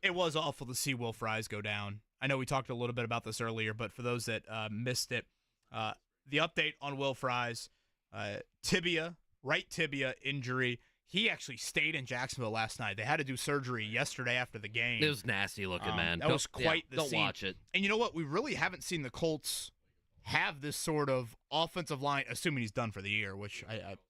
Speaker 5: It was awful to see Will Fries go down. I know we talked a little bit about this earlier, but for those that missed it, the update on Will Fries, right tibia injury. He actually stayed in Jacksonville last night. They had to do surgery yesterday after the game.
Speaker 6: It was nasty looking, man.
Speaker 5: That was quite the scene.
Speaker 6: Don't watch it.
Speaker 5: And you know what? We really haven't seen the Colts have this sort of offensive line, assuming he's done for the year, which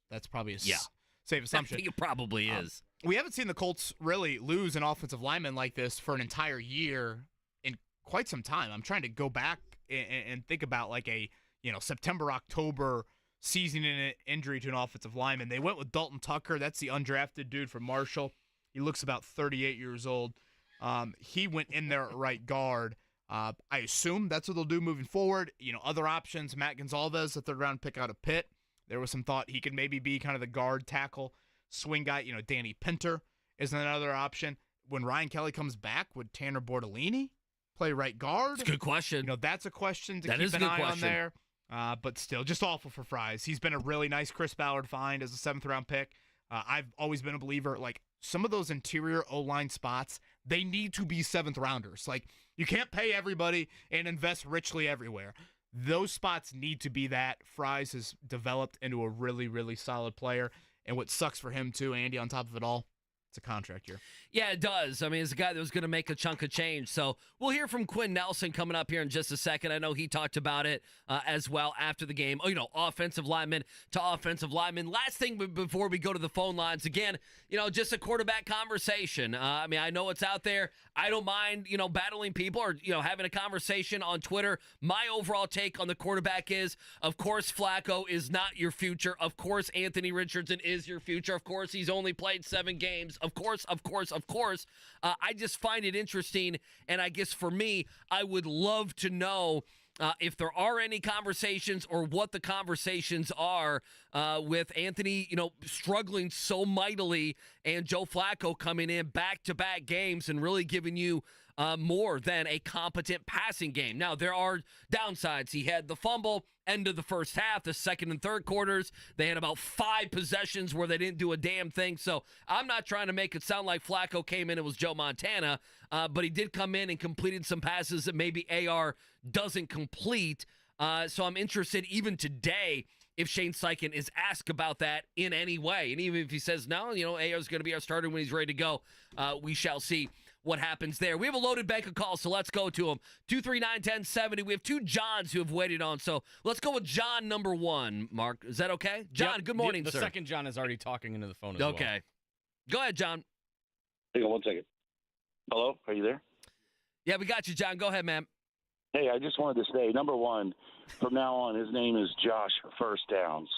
Speaker 5: that's probably a safe assumption.
Speaker 6: I think it probably is.
Speaker 5: We haven't seen the Colts really lose an offensive lineman like this for an entire year in quite some time. I'm trying to go back and think about a September, October season injury to an offensive lineman. They went with Dalton Tucker. That's the undrafted dude from Marshall. He looks about 38 years old. He went in there at right guard. I assume that's what they'll do moving forward. Other options, Matt Gonzalez, the third-round pick out of Pitt. There was some thought he could maybe be kind of the guard tackle swing guy. Danny Pinter is another option. When Ryan Kelly comes back, would Tanner Bortolini play right guard?
Speaker 6: It's a good question.
Speaker 5: That's a question to keep an eye on there. But still, just awful for Fries. He's been a really nice Chris Ballard find as a 7th-round pick. I've always been a believer, some of those interior O-line spots, they need to be 7th-rounders. You can't pay everybody and invest richly everywhere. Those spots need to be that. Fries has developed into a really, really solid player. And what sucks for him, too, Andy, on top of it all, it's a contract year.
Speaker 6: Yeah, it does. I mean, it's a guy that was going to make a chunk of change. So we'll hear from Quinn Nelson coming up here in just a second. I know he talked about it as well after the game. Offensive lineman to offensive lineman. Last thing before we go to the phone lines, again, just a quarterback conversation. I know it's out there. I don't mind, battling people or, having a conversation on Twitter. My overall take on the quarterback is, of course, Flacco is not your future. Of course, Anthony Richardson is your future. Of course, he's only played 7 games. Of course. I just find it interesting, and I guess for me, I would love to know if there are any conversations or what the conversations are with Anthony, struggling so mightily and Joe Flacco coming in back-to-back games and really giving you more than a competent passing game. Now, there are downsides. He had the fumble end of the first half, the second and third quarters. They had about 5 possessions where they didn't do a damn thing. So I'm not trying to make it sound like Flacco came in and was Joe Montana, but he did come in and completed some passes that maybe AR doesn't complete. So I'm interested even today if Shane Steichen is asked about that in any way. And even if he says, no, AR is going to be our starter when he's ready to go, we shall see what happens there. We have a loaded bank of calls, so let's go to them. 239-1070. We have 2 Johns who have waited on, so let's go with John number 1. Mark, is that okay? John, good morning,
Speaker 7: the
Speaker 6: sir.
Speaker 7: The second John is already talking into the phone as well.
Speaker 6: Okay. Go ahead, John.
Speaker 16: Hang on one second. Hello? Are you there?
Speaker 6: Yeah, we got you, John. Go ahead, man.
Speaker 16: Hey, I just wanted to say, number 1, from now on, his name is Josh First Downs.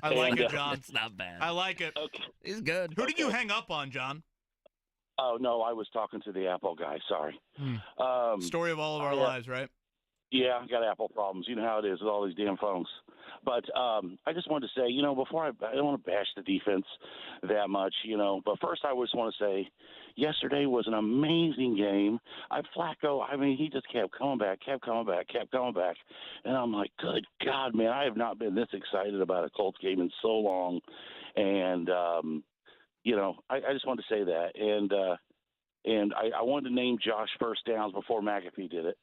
Speaker 5: I like it, John.
Speaker 6: It's not bad.
Speaker 5: I like it.
Speaker 16: Okay.
Speaker 6: He's good.
Speaker 5: Who did you hang up on, John?
Speaker 16: Oh, no, I was talking to the Apple guy. Sorry.
Speaker 5: Story of all of our lives, right?
Speaker 16: Yeah, I got Apple problems. You know how it is with all these damn phones. But I just wanted to say, before I don't want to bash the defense that much, but first I just want to say yesterday was an amazing game. Flacco, he just kept coming back. And I'm like, good God, man, I have not been this excited about a Colts game in so long. And, I just wanted to say that. And I wanted to name Josh First Downs before McAfee did it.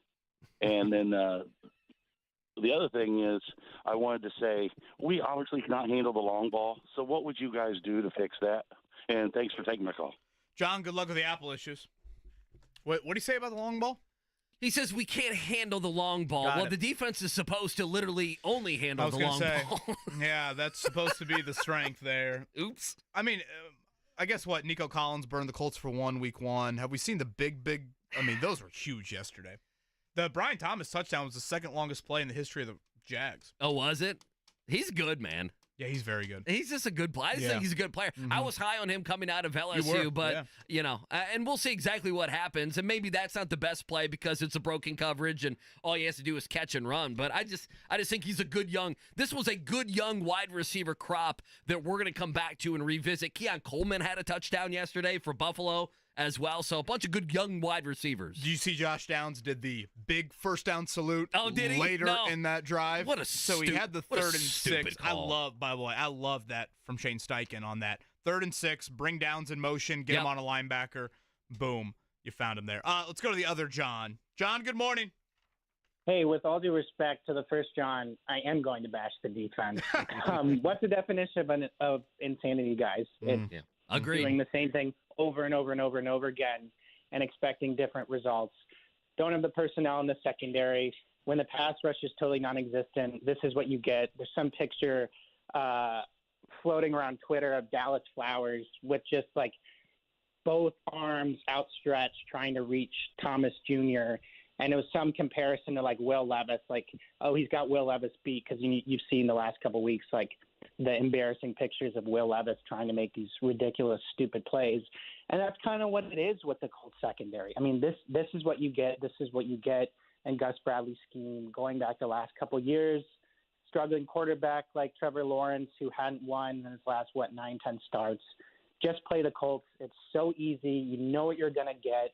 Speaker 16: And then the other thing is I wanted to say we obviously cannot handle the long ball. So what would you guys do to fix that? And thanks for taking my call.
Speaker 5: John, good luck with the Apple issues. What do you say about the long ball?
Speaker 6: He says we can't handle the long ball. The defense is supposed to literally only handle the long ball.
Speaker 5: Yeah, that's supposed to be the strength there.
Speaker 6: Oops.
Speaker 5: I guess what? Nico Collins burned the Colts for week 1. Have we seen the big those were huge yesterday. The Brian Thomas touchdown was the second longest play in the history of the Jags.
Speaker 6: Oh, was it? He's good, man.
Speaker 5: Yeah, he's very good.
Speaker 6: He's just a good player. I just think he's a good player. I was high on him coming out of LSU, but, and we'll see exactly what happens. And maybe that's not the best play because it's a broken coverage and all he has to do is catch and run. But I just think he's a good this was a good young wide receiver crop that we're going to come back to and revisit. Keon Coleman had a touchdown yesterday for Buffalo as well. So a bunch of good young wide receivers.
Speaker 5: Do you see Josh Downs did the big first down salute
Speaker 6: did he?
Speaker 5: later in that drive?
Speaker 6: So
Speaker 5: he had the 3rd and 6.
Speaker 6: Call.
Speaker 5: I love that from Shane Steichen on that. 3rd and 6, bring Downs in motion, get him on a linebacker. Boom. You found him there. Let's go to the other John. John, good morning.
Speaker 17: Hey, with all due respect to the first John, I am going to bash the defense. What's the definition of insanity, guys? It's
Speaker 6: Agreed.
Speaker 17: Doing the same thing over and over and over and over again and expecting different results. Don't have the personnel in the secondary. When the pass rush is totally non-existent, this is what you get. There's some picture floating around Twitter of Dallas Flowers with just like both arms outstretched trying to reach Thomas Jr., and it was some comparison to like Will Levis, like, oh, he's got Will Levis beat, because you've seen the last couple of weeks, like the embarrassing pictures of Will Levis trying to make these ridiculous, stupid plays. And that's kind of what it is with the Colts secondary. I mean, this is what you get. This is what you get in Gus Bradley's scheme going back the last couple of years. Struggling quarterback like Trevor Lawrence, who hadn't won in his last, 9-10 starts. Just play the Colts. It's so easy. You know what you're going to get.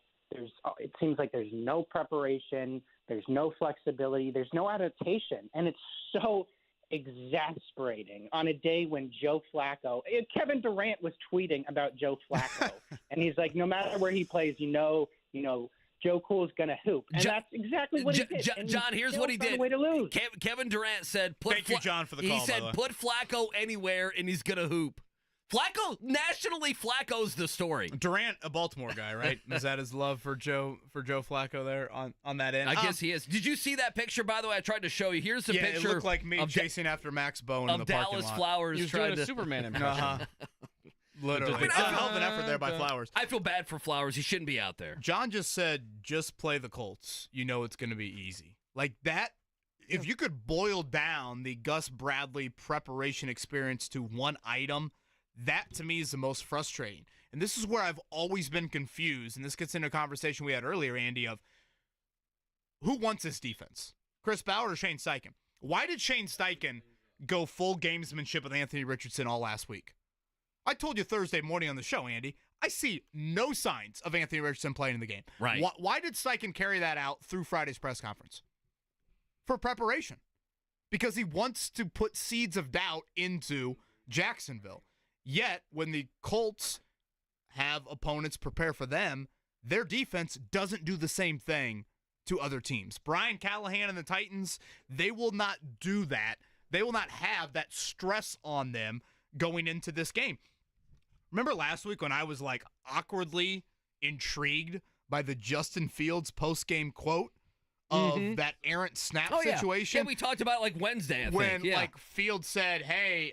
Speaker 17: It seems like there's no preparation, there's no flexibility, there's no adaptation, and it's so exasperating on a day when Joe Flacco, Kevin Durant was tweeting about Joe Flacco, and he's like, no matter where he plays, Joe Cool's going to hoop, and that's exactly what he did.
Speaker 6: John, here's what he did.
Speaker 17: Way to lose.
Speaker 6: Kevin Durant said,
Speaker 5: "Thank you, John, for the call."
Speaker 6: He said, "Put Flacco anywhere, and he's going to hoop." Flacco's the story.
Speaker 5: Durant, a Baltimore guy, right? Is that his love for Joe Flacco there on that end?
Speaker 6: I guess he is. Did you see that picture, by the way? I tried to show you. Here's the picture.
Speaker 5: It looked like me chasing after Max Bone in the parking
Speaker 6: Dallas
Speaker 5: lot.
Speaker 6: Flowers.
Speaker 7: He was doing a Superman impression.
Speaker 5: Literally. Hell of an effort there by Flowers.
Speaker 6: I feel bad for Flowers. He shouldn't be out there.
Speaker 5: John just said, just play the Colts. You know it's going to be easy. Like that, if you could boil down the Gus Bradley preparation experience to one item, that, to me, is the most frustrating. And this is where I've always been confused, and this gets into a conversation we had earlier, Andy, of who wants this defense? Chris Ballard or Shane Steichen? Why did Shane Steichen go full gamesmanship with Anthony Richardson all last week? I told you Thursday morning on the show, Andy, I see no signs of Anthony Richardson playing in the game.
Speaker 6: Right.
Speaker 5: Why did Steichen carry that out through Friday's press conference? For preparation. Because he wants to put seeds of doubt into Jacksonville. Yet, when the Colts have opponents prepare for them, their defense doesn't do the same thing to other teams. Brian Callahan and the Titans, they will not do that. They will not have that stress on them going into this game. Remember last week when I was like awkwardly intrigued by the Justin Fields post-game quote of that errant snap situation?
Speaker 6: Yeah, we talked about like Wednesday, I
Speaker 5: think.
Speaker 6: When
Speaker 5: like Fields said, hey,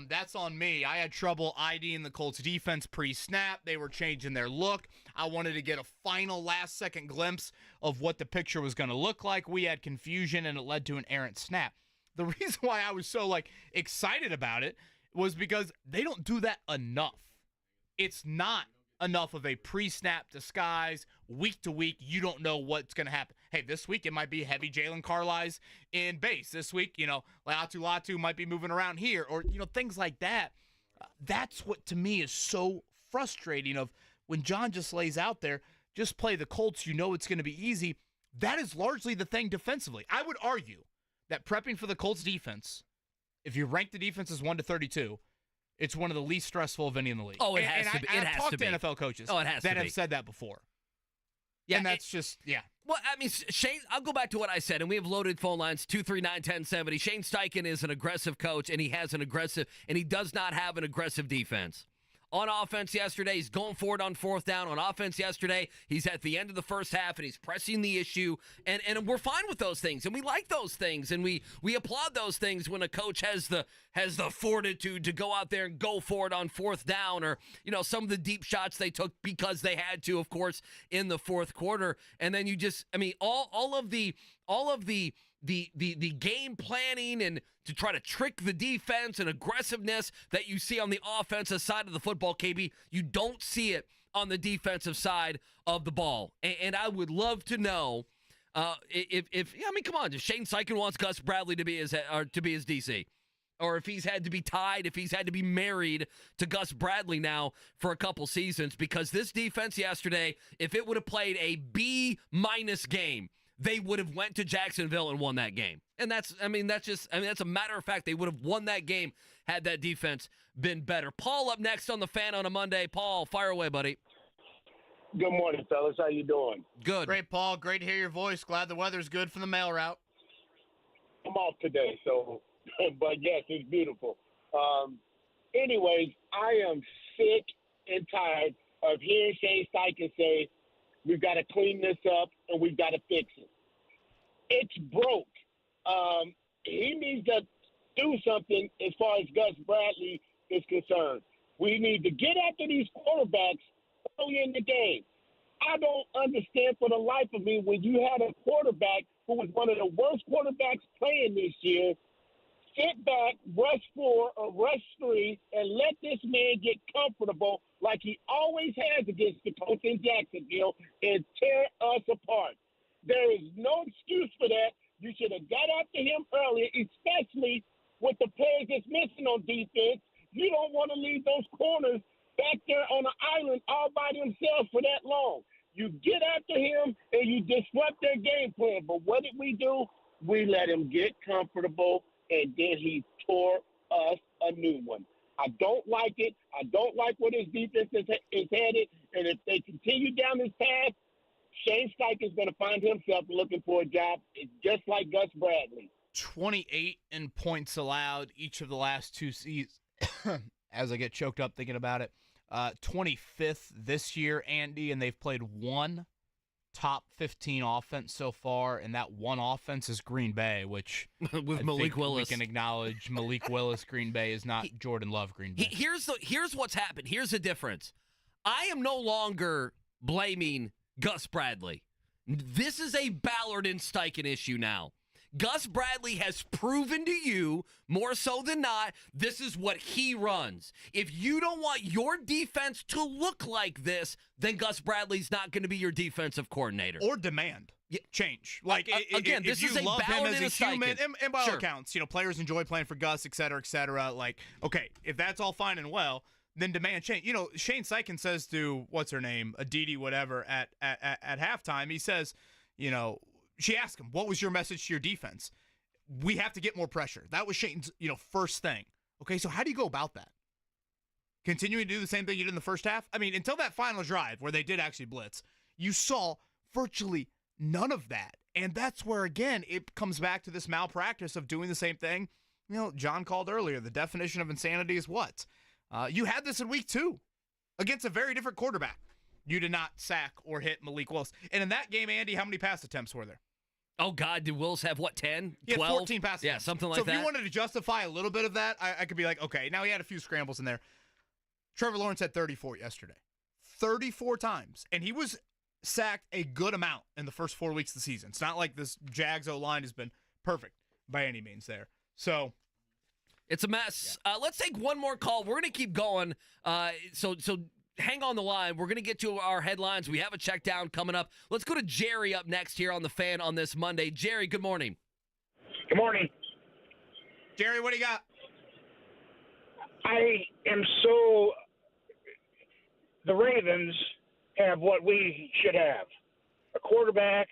Speaker 5: that's on me. I had trouble IDing the Colts defense pre-snap. They were changing their look. I wanted to get a final last-second glimpse of what the picture was going to look like. We had confusion, and it led to an errant snap. The reason why I was so excited about it was because they don't do that enough. It's not enough of a pre-snap disguise. Week to week, you don't know what's going to happen. Hey, this week it might be heavy Jalen Carlisle in base. This week, Latu might be moving around here, or things like that. That's what to me is so frustrating. Of when John just lays out there, just play the Colts. You know it's going to be easy. That is largely the thing defensively. I would argue that prepping for the Colts defense, if you rank the defenses 1 to 32. It's one of the least stressful of any in the league.
Speaker 6: Oh, it has to be.
Speaker 5: I've talked to NFL coaches that have said that before. Yeah, and that's
Speaker 6: Well, I mean, Shane, I'll go back to what I said, and we have loaded phone lines, 239-1070. Shane Steichen is an aggressive coach, and he does not have an aggressive defense. On offense yesterday, he's going forward on fourth down. On offense yesterday, he's at the end of the first half, and he's pressing the issue. And we're fine with those things, and we like those things, and we applaud those things when a coach has the fortitude to go out there and go for it on fourth down, or some of the deep shots they took because they had to, of course, in the fourth quarter. And then you just, I mean, all of the the game planning and to try to trick the defense and aggressiveness that you see on the offensive side of the football, KB, you don't see it on the defensive side of the ball. And I would love to know if come on, if Shane Steichen wants Gus Bradley to be his DC, or if he's had to be tied, if he's had to be married to Gus Bradley now for a couple seasons, because this defense yesterday, if it would have played a B- game, they would have went to Jacksonville and won that game. And that's a matter of fact. They would have won that game had that defense been better. Paul up next on the Fan on a Monday. Paul, fire away, buddy.
Speaker 18: Good morning, fellas. How you doing?
Speaker 6: Good.
Speaker 5: Great, Paul. Great to hear your voice. Glad the weather's good for the mail route.
Speaker 18: I'm off today, so, but yes, it's beautiful. Anyways, I am sick and tired of hearing Shane Steichen say, we've got to clean this up and we've got to fix it. It's broke. He needs to do something as far as Gus Bradley is concerned. We need to get after these quarterbacks early in the game. I don't understand for the life of me when you had a quarterback who was one of the worst quarterbacks playing this year, sit back, rush 4 or rush 3, and let this man get comfortable like he always has against the Colts in Jacksonville and tear us apart. There is no excuse for that. You should have got after him earlier, especially with the players that's missing on defense. You don't want to leave those corners back there on the island all by themselves for that long. You get after him and you disrupt their game plan. But what did we do? We let him get comfortable, and then he tore us a new one. I don't like it. I don't like where this defense is headed. And if they continue down this path, Shane Steichen is going to find himself looking for a job. It's just like Gus Bradley.
Speaker 5: 28 in points allowed each of the last two seasons. As I get choked up thinking about it. 25th this year, Andy, and they've played one top 15 offense so far, and that one offense is Green Bay, which
Speaker 6: with Malik Willis.
Speaker 5: We can acknowledge Malik Willis. Green Bay is not Jordan Love Green Bay.
Speaker 6: Here's what's happened. Here's the difference. I am no longer blaming Gus Bradley. This is a Ballard and Steichen issue now. Gus Bradley has proven to you, more so than not, this is what he runs. If you don't want your defense to look like this, then Gus Bradley's not going to be your defensive coordinator.
Speaker 5: Or demand change. Like,
Speaker 6: again, this is a
Speaker 5: love him
Speaker 6: Ballard
Speaker 5: as
Speaker 6: and
Speaker 5: a human,
Speaker 6: Steichen.
Speaker 5: and by all accounts, players enjoy playing for Gus, et cetera, et cetera. Like, okay, if that's all fine and well, then demand change. Shane Steichen says to, what's her name, Aditi, whatever, at halftime, he says, she asked him, what was your message to your defense? We have to get more pressure. That was Shane's, first thing. Okay, so how do you go about that? Continuing to do the same thing you did in the first half? I mean, until that final drive where they did actually blitz, you saw virtually none of that. And that's where, again, it comes back to this malpractice of doing the same thing. John called earlier, the definition of insanity is what? You had this in week 2 against a very different quarterback. You did not sack or hit Malik Willis. And in that game, Andy, how many pass attempts were there?
Speaker 6: Oh, God, did Willis have, 10, 12?
Speaker 5: He had 14 pass attempts.
Speaker 6: Yeah, something like that.
Speaker 5: So if you wanted to justify a little bit of that, I could be like, okay, now he had a few scrambles in there. Trevor Lawrence had 34 yesterday. 34 times. And he was sacked a good amount in the first 4 weeks of the season. It's not like this Jags O-line has been perfect by any means there. So
Speaker 6: it's a mess. Yeah. Let's take one more call. We're going to keep going. So hang on the line. We're going to get to our headlines. We have a check down coming up. Let's go to Jerry up next here on The Fan on this Monday. Jerry, good morning.
Speaker 18: Good morning.
Speaker 5: Jerry, what do you got?
Speaker 13: I am so – the Ravens have what we should have, a quarterback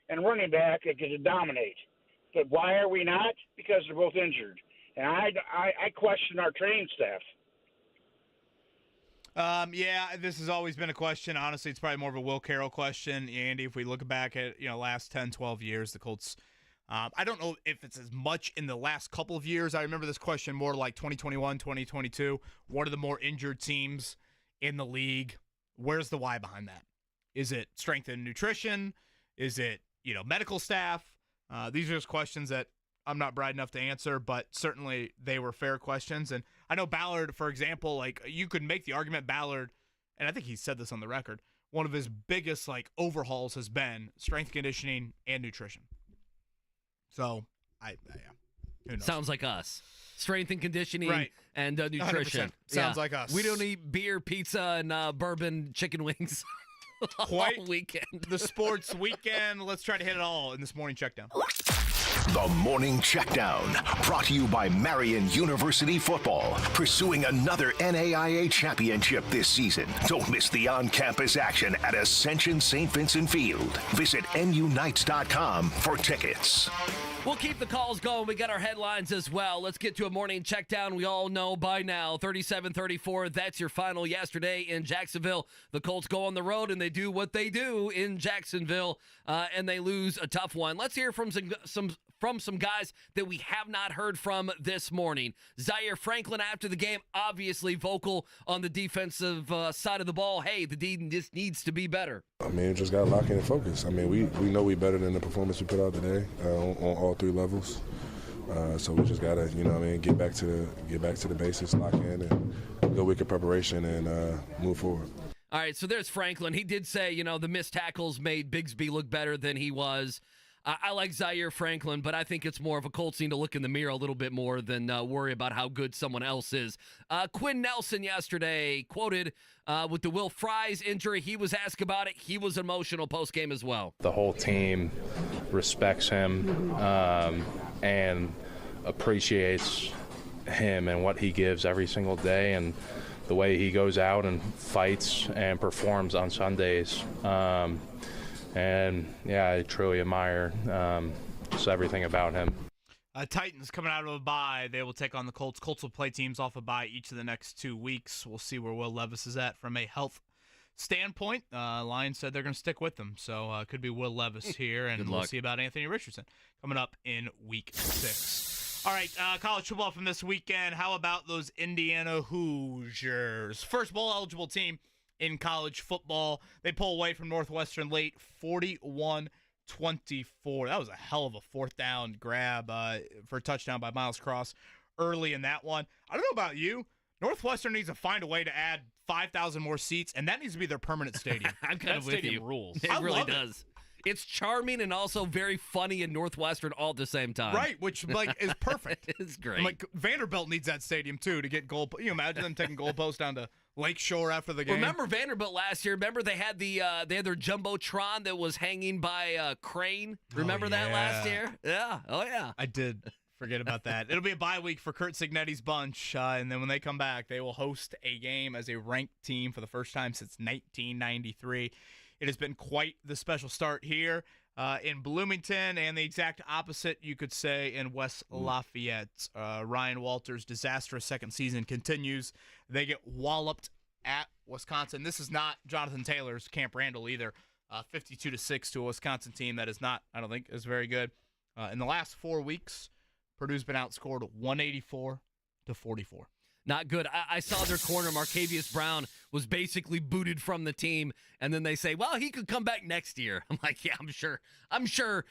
Speaker 13: and running back that can dominate. But why are we not? Because they're both injured. And I question our training staff.
Speaker 5: Yeah, this has always been a question. Honestly, it's probably more of a Will Carroll question. Andy, if we look back at, last 10, 12 years, the Colts, I don't know if it's as much in the last couple of years. I remember this question more like 2021, 2022. What are the more injured teams in the league? Where's the why behind that? Is it strength and nutrition? Is it, medical staff? These are just questions that I'm not bright enough to answer, but certainly they were fair questions. And I know Ballard, for example, you could make the argument Ballard, and I think he said this on the record, one of his biggest overhauls has been strength conditioning and nutrition. So, yeah. Who knows?
Speaker 6: Sounds like us. Strength and conditioning and nutrition.
Speaker 5: 100%. Sounds like us.
Speaker 6: We don't eat beer, pizza, and bourbon chicken wings
Speaker 5: Quite
Speaker 6: all weekend.
Speaker 5: The sports weekend. Let's try to hit it all in this morning checkdown.
Speaker 1: The Morning Checkdown, brought to you by Marion University Football, pursuing another NAIA championship this season. Don't miss the on-campus action at Ascension St. Vincent Field. Visit NUnites.com for tickets.
Speaker 6: We'll keep the calls going. We got our headlines as well. Let's get to a morning checkdown. We all know by now, 37-34, that's your final yesterday in Jacksonville. The Colts go on the road, and they do what they do in Jacksonville, and they lose a tough one. Let's hear from some guys that we have not heard from this morning. Zaire Franklin, after the game, obviously vocal on the defensive side of the ball. Hey, the D just needs to be better.
Speaker 19: I mean, just got to lock in and focus. I mean, we know we're better than the performance we put out today on all three levels. So we just got to, get back to the basics, lock in, and go week of preparation and move forward.
Speaker 6: All right, so there's Franklin. He did say, the missed tackles made Bigsby look better than he was. I like Zaire Franklin, but I think it's more of a Colts need to look in the mirror a little bit more than worry about how good someone else is. Quinn Nelson yesterday quoted with the Will Fries injury. He was asked about it. He was emotional post-game as well.
Speaker 20: The whole team respects him and appreciates him and what he gives every single day and the way he goes out and fights and performs on Sundays. And, yeah, I truly admire just everything about him.
Speaker 5: Titans coming out of a bye. They will take on the Colts. Colts will play teams off a bye each of the next 2 weeks. We'll see where Will Levis is at from a health standpoint. Lions said they're going to stick with him. So it could be Will Levis here, and we'll see about Anthony Richardson coming up in Week 6. All right, college football from this weekend. How about those Indiana Hoosiers? First bowl-eligible team in college football. They pull away from Northwestern late, 41-24. That was a hell of a fourth down grab for a touchdown by Miles Cross early in that one. I don't know about you. Northwestern needs to find a way to add 5,000 more seats, and that needs to be their permanent stadium.
Speaker 6: I'm kind of with you.
Speaker 7: Rules.
Speaker 6: It really does. It's charming and also very funny in Northwestern all at the same time.
Speaker 5: Right, which is perfect.
Speaker 6: It's great.
Speaker 5: Vanderbilt needs that stadium too to get goal. You imagine them taking goalposts down to Lakeshore after the game.
Speaker 6: Remember Vanderbilt last year? Remember they had their jumbotron that was hanging by a crane. Remember that last year? Yeah. Oh yeah.
Speaker 5: I did. Forget about that. It'll be a bye week for Kurt Cignetti's bunch, and then when they come back, they will host a game as a ranked team for the first time since 1993. It has been quite the special start here in Bloomington, and the exact opposite, you could say, in West Lafayette. Ryan Walters' disastrous second season continues. They get walloped at Wisconsin. This is not Jonathan Taylor's Camp Randall either. 52-6 to a Wisconsin team that is not, I don't think, is very good. In the last 4 weeks, Purdue's been outscored 184-44.
Speaker 6: Not good. I saw their corner, Marcavius Brown, was basically booted from the team, and then they say, well, he could come back next year. I'm like, yeah, I'm sure.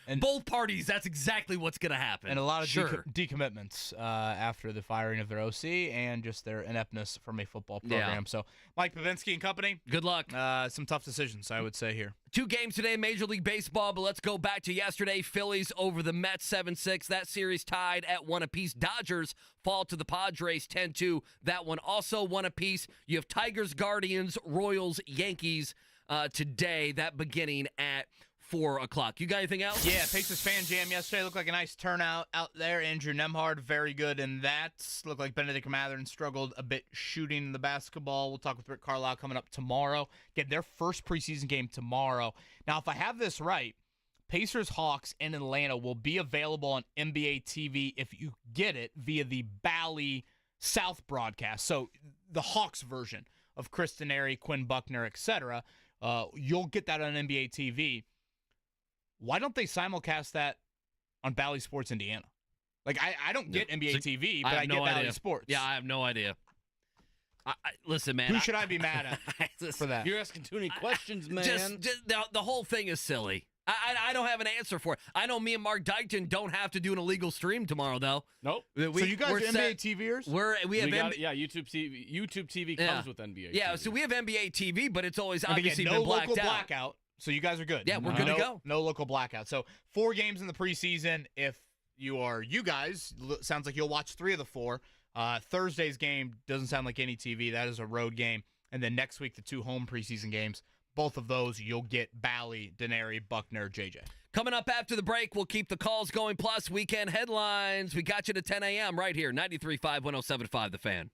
Speaker 6: And both parties, that's exactly what's going to happen.
Speaker 5: And a lot of decommitments after the firing of their OC and just their ineptness from a football program.
Speaker 6: Yeah.
Speaker 5: So Mike Pavinsky and company,
Speaker 6: good luck.
Speaker 5: Some tough decisions, I would say, here.
Speaker 6: 2 games today, Major League Baseball, but let's go back to yesterday. Phillies over the Mets 7-6. That series tied at 1 apiece. Dodgers fall to the Padres 10-2. That one also 1 apiece. You have Tigers, Guardians, Royals, Yankees today, that beginning at 4 o'clock. You got anything else?
Speaker 5: Yeah, Pacers fan jam yesterday. Looked like a nice turnout out there. Andrew Nemhard, very good in that. Looked like Benedict Mathern struggled a bit shooting the basketball. We'll talk with Rick Carlisle coming up tomorrow. Get their first preseason game tomorrow. Now, if I have this right, Pacers Hawks in Atlanta will be available on NBA TV if you get it via the Bally South broadcast. So the Hawks version of Chris Denary, Quinn Buckner, etc. You'll get that on NBA TV. Why don't they simulcast that on Bally Sports Indiana? Like, I don't get NBA TV, but I get Bally Sports.
Speaker 6: Yeah, I have no idea. Listen, man.
Speaker 5: Who should I be mad at for that?
Speaker 7: You're asking too many questions, man.
Speaker 6: Just the whole thing is silly. I don't have an answer for it. I know me and Mark Dykton don't have to do an illegal stream tomorrow, though.
Speaker 7: Nope.
Speaker 5: So you guys are NBA TVers?
Speaker 6: We have
Speaker 7: YouTube TV. YouTube TV comes with NBA.
Speaker 6: Yeah,
Speaker 7: TV.
Speaker 6: So we have NBA TV, but it's always obviously
Speaker 5: no
Speaker 6: been blacked
Speaker 5: local
Speaker 6: out.
Speaker 5: blackout. So you guys are good.
Speaker 6: Yeah, we're good to go.
Speaker 5: No local blackout. So 4 games in the preseason. If you guys, sounds like you'll watch 3 of the 4. Thursday's game doesn't sound like any TV. That is a road game. And then next week, the 2 home preseason games. Both of those, you'll get Bally, Denary, Buckner, JJ.
Speaker 6: Coming up after the break, we'll keep the calls going, plus weekend headlines. We got you to 10 a.m. right here, 93.5, 107.5 The Fan.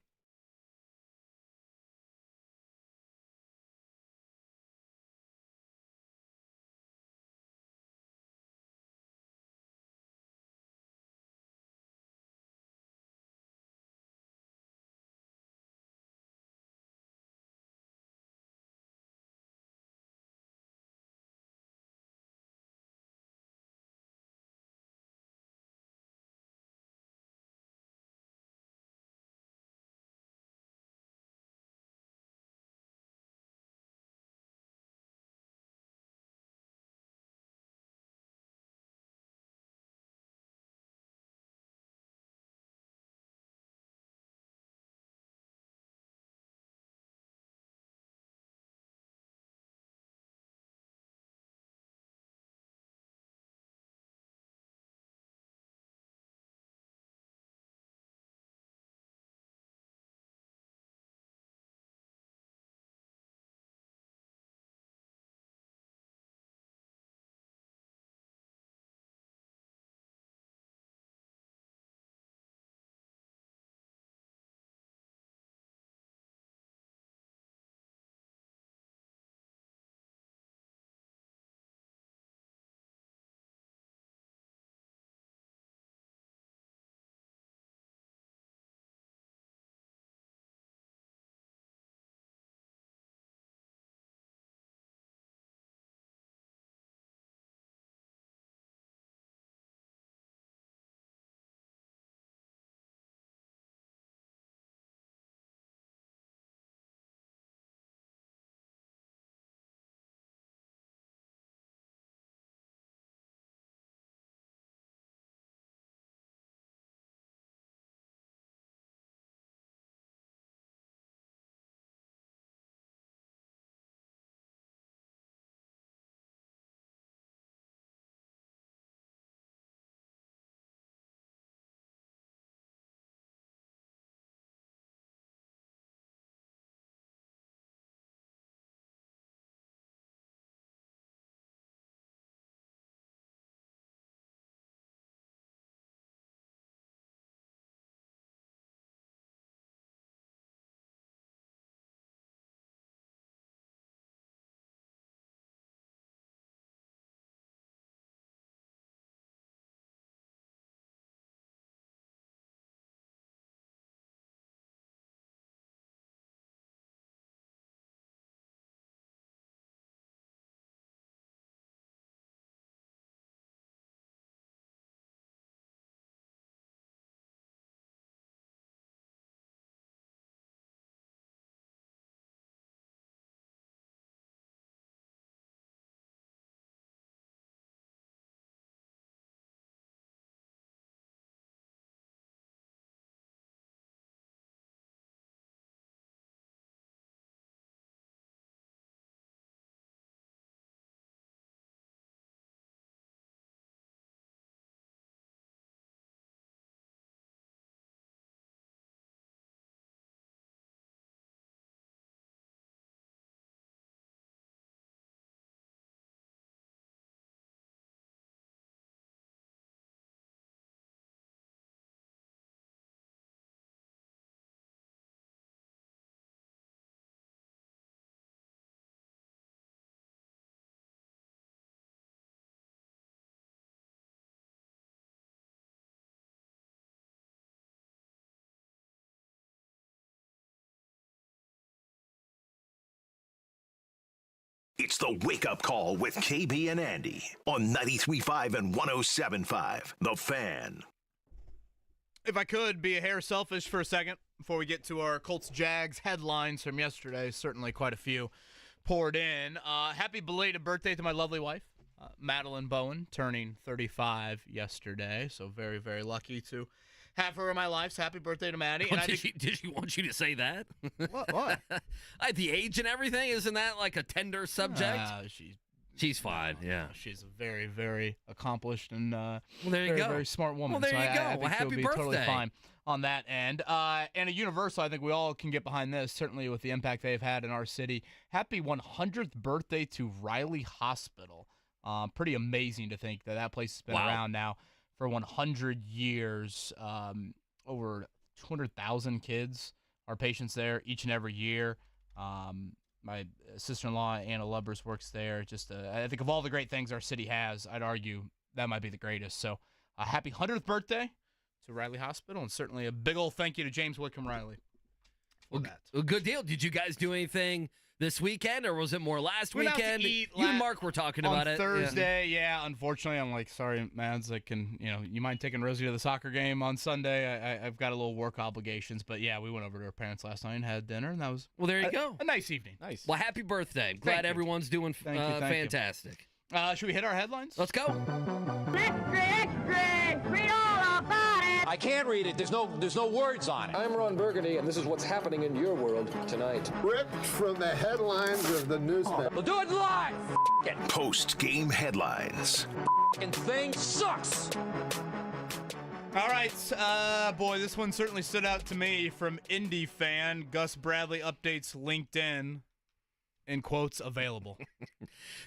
Speaker 1: It's the wake-up call with KB and Andy on 93.5 and 107.5. The Fan.
Speaker 5: If I could be a hair selfish for a second before we get to our Colts-Jags headlines from yesterday, certainly quite a few poured in. Happy belated birthday to my lovely wife, Madeline Bowen, turning 35 yesterday. So very, very lucky to have her in my life. So happy birthday to Maddie.
Speaker 6: And did she want you to say that?
Speaker 5: What?
Speaker 6: The age and everything, isn't that like a tender subject?
Speaker 5: She's
Speaker 6: She's fine, yeah.
Speaker 5: She's a very, very accomplished and
Speaker 6: there you
Speaker 5: very,
Speaker 6: go.
Speaker 5: very smart woman.
Speaker 6: Well, there
Speaker 5: so
Speaker 6: you go.
Speaker 5: I think
Speaker 6: Well,
Speaker 5: she'll
Speaker 6: happy
Speaker 5: be
Speaker 6: birthday.
Speaker 5: totally fine on that end. And a universal, I think we all can get behind this, certainly with the impact they've had in our city. Happy 100th birthday to Riley Hospital. Pretty amazing to think that place has been around now for 100 years. Over 200,000 kids are patients there each and every year. My sister-in-law, Anna Lubbers, works there. Just, I think of all the great things our city has, I'd argue that might be the greatest. So, happy 100th birthday to Riley Hospital, and certainly a big old thank you to James Whitcomb Riley for that.
Speaker 6: Well, good deal. Did you guys do anything this weekend, or was it more last weekend? You and Mark were talking about it.
Speaker 5: On Thursday, yeah. Unfortunately, I'm like, sorry, Mads, you mind taking Rosie to the soccer game on Sunday? I've got a little work obligations, but yeah, we went over to her parents last night and had dinner, and that was
Speaker 6: there you go.
Speaker 5: A nice evening.
Speaker 7: Nice.
Speaker 6: Well, happy birthday. Glad everyone's doing fantastic.
Speaker 5: Should we hit our headlines?
Speaker 6: Let's go.
Speaker 14: Extra, extra! Read all about it!
Speaker 21: I can't read it. There's no words on it. I'm Ron Burgundy, and this is what's happening in your world tonight.
Speaker 22: Ripped from the headlines of the newspaper.
Speaker 21: We'll do it live.
Speaker 1: Post-game headlines.
Speaker 21: Thing sucks.
Speaker 5: All right, boy, this one certainly stood out to me from Indy fan. Gus Bradley updates LinkedIn. In quotes, available.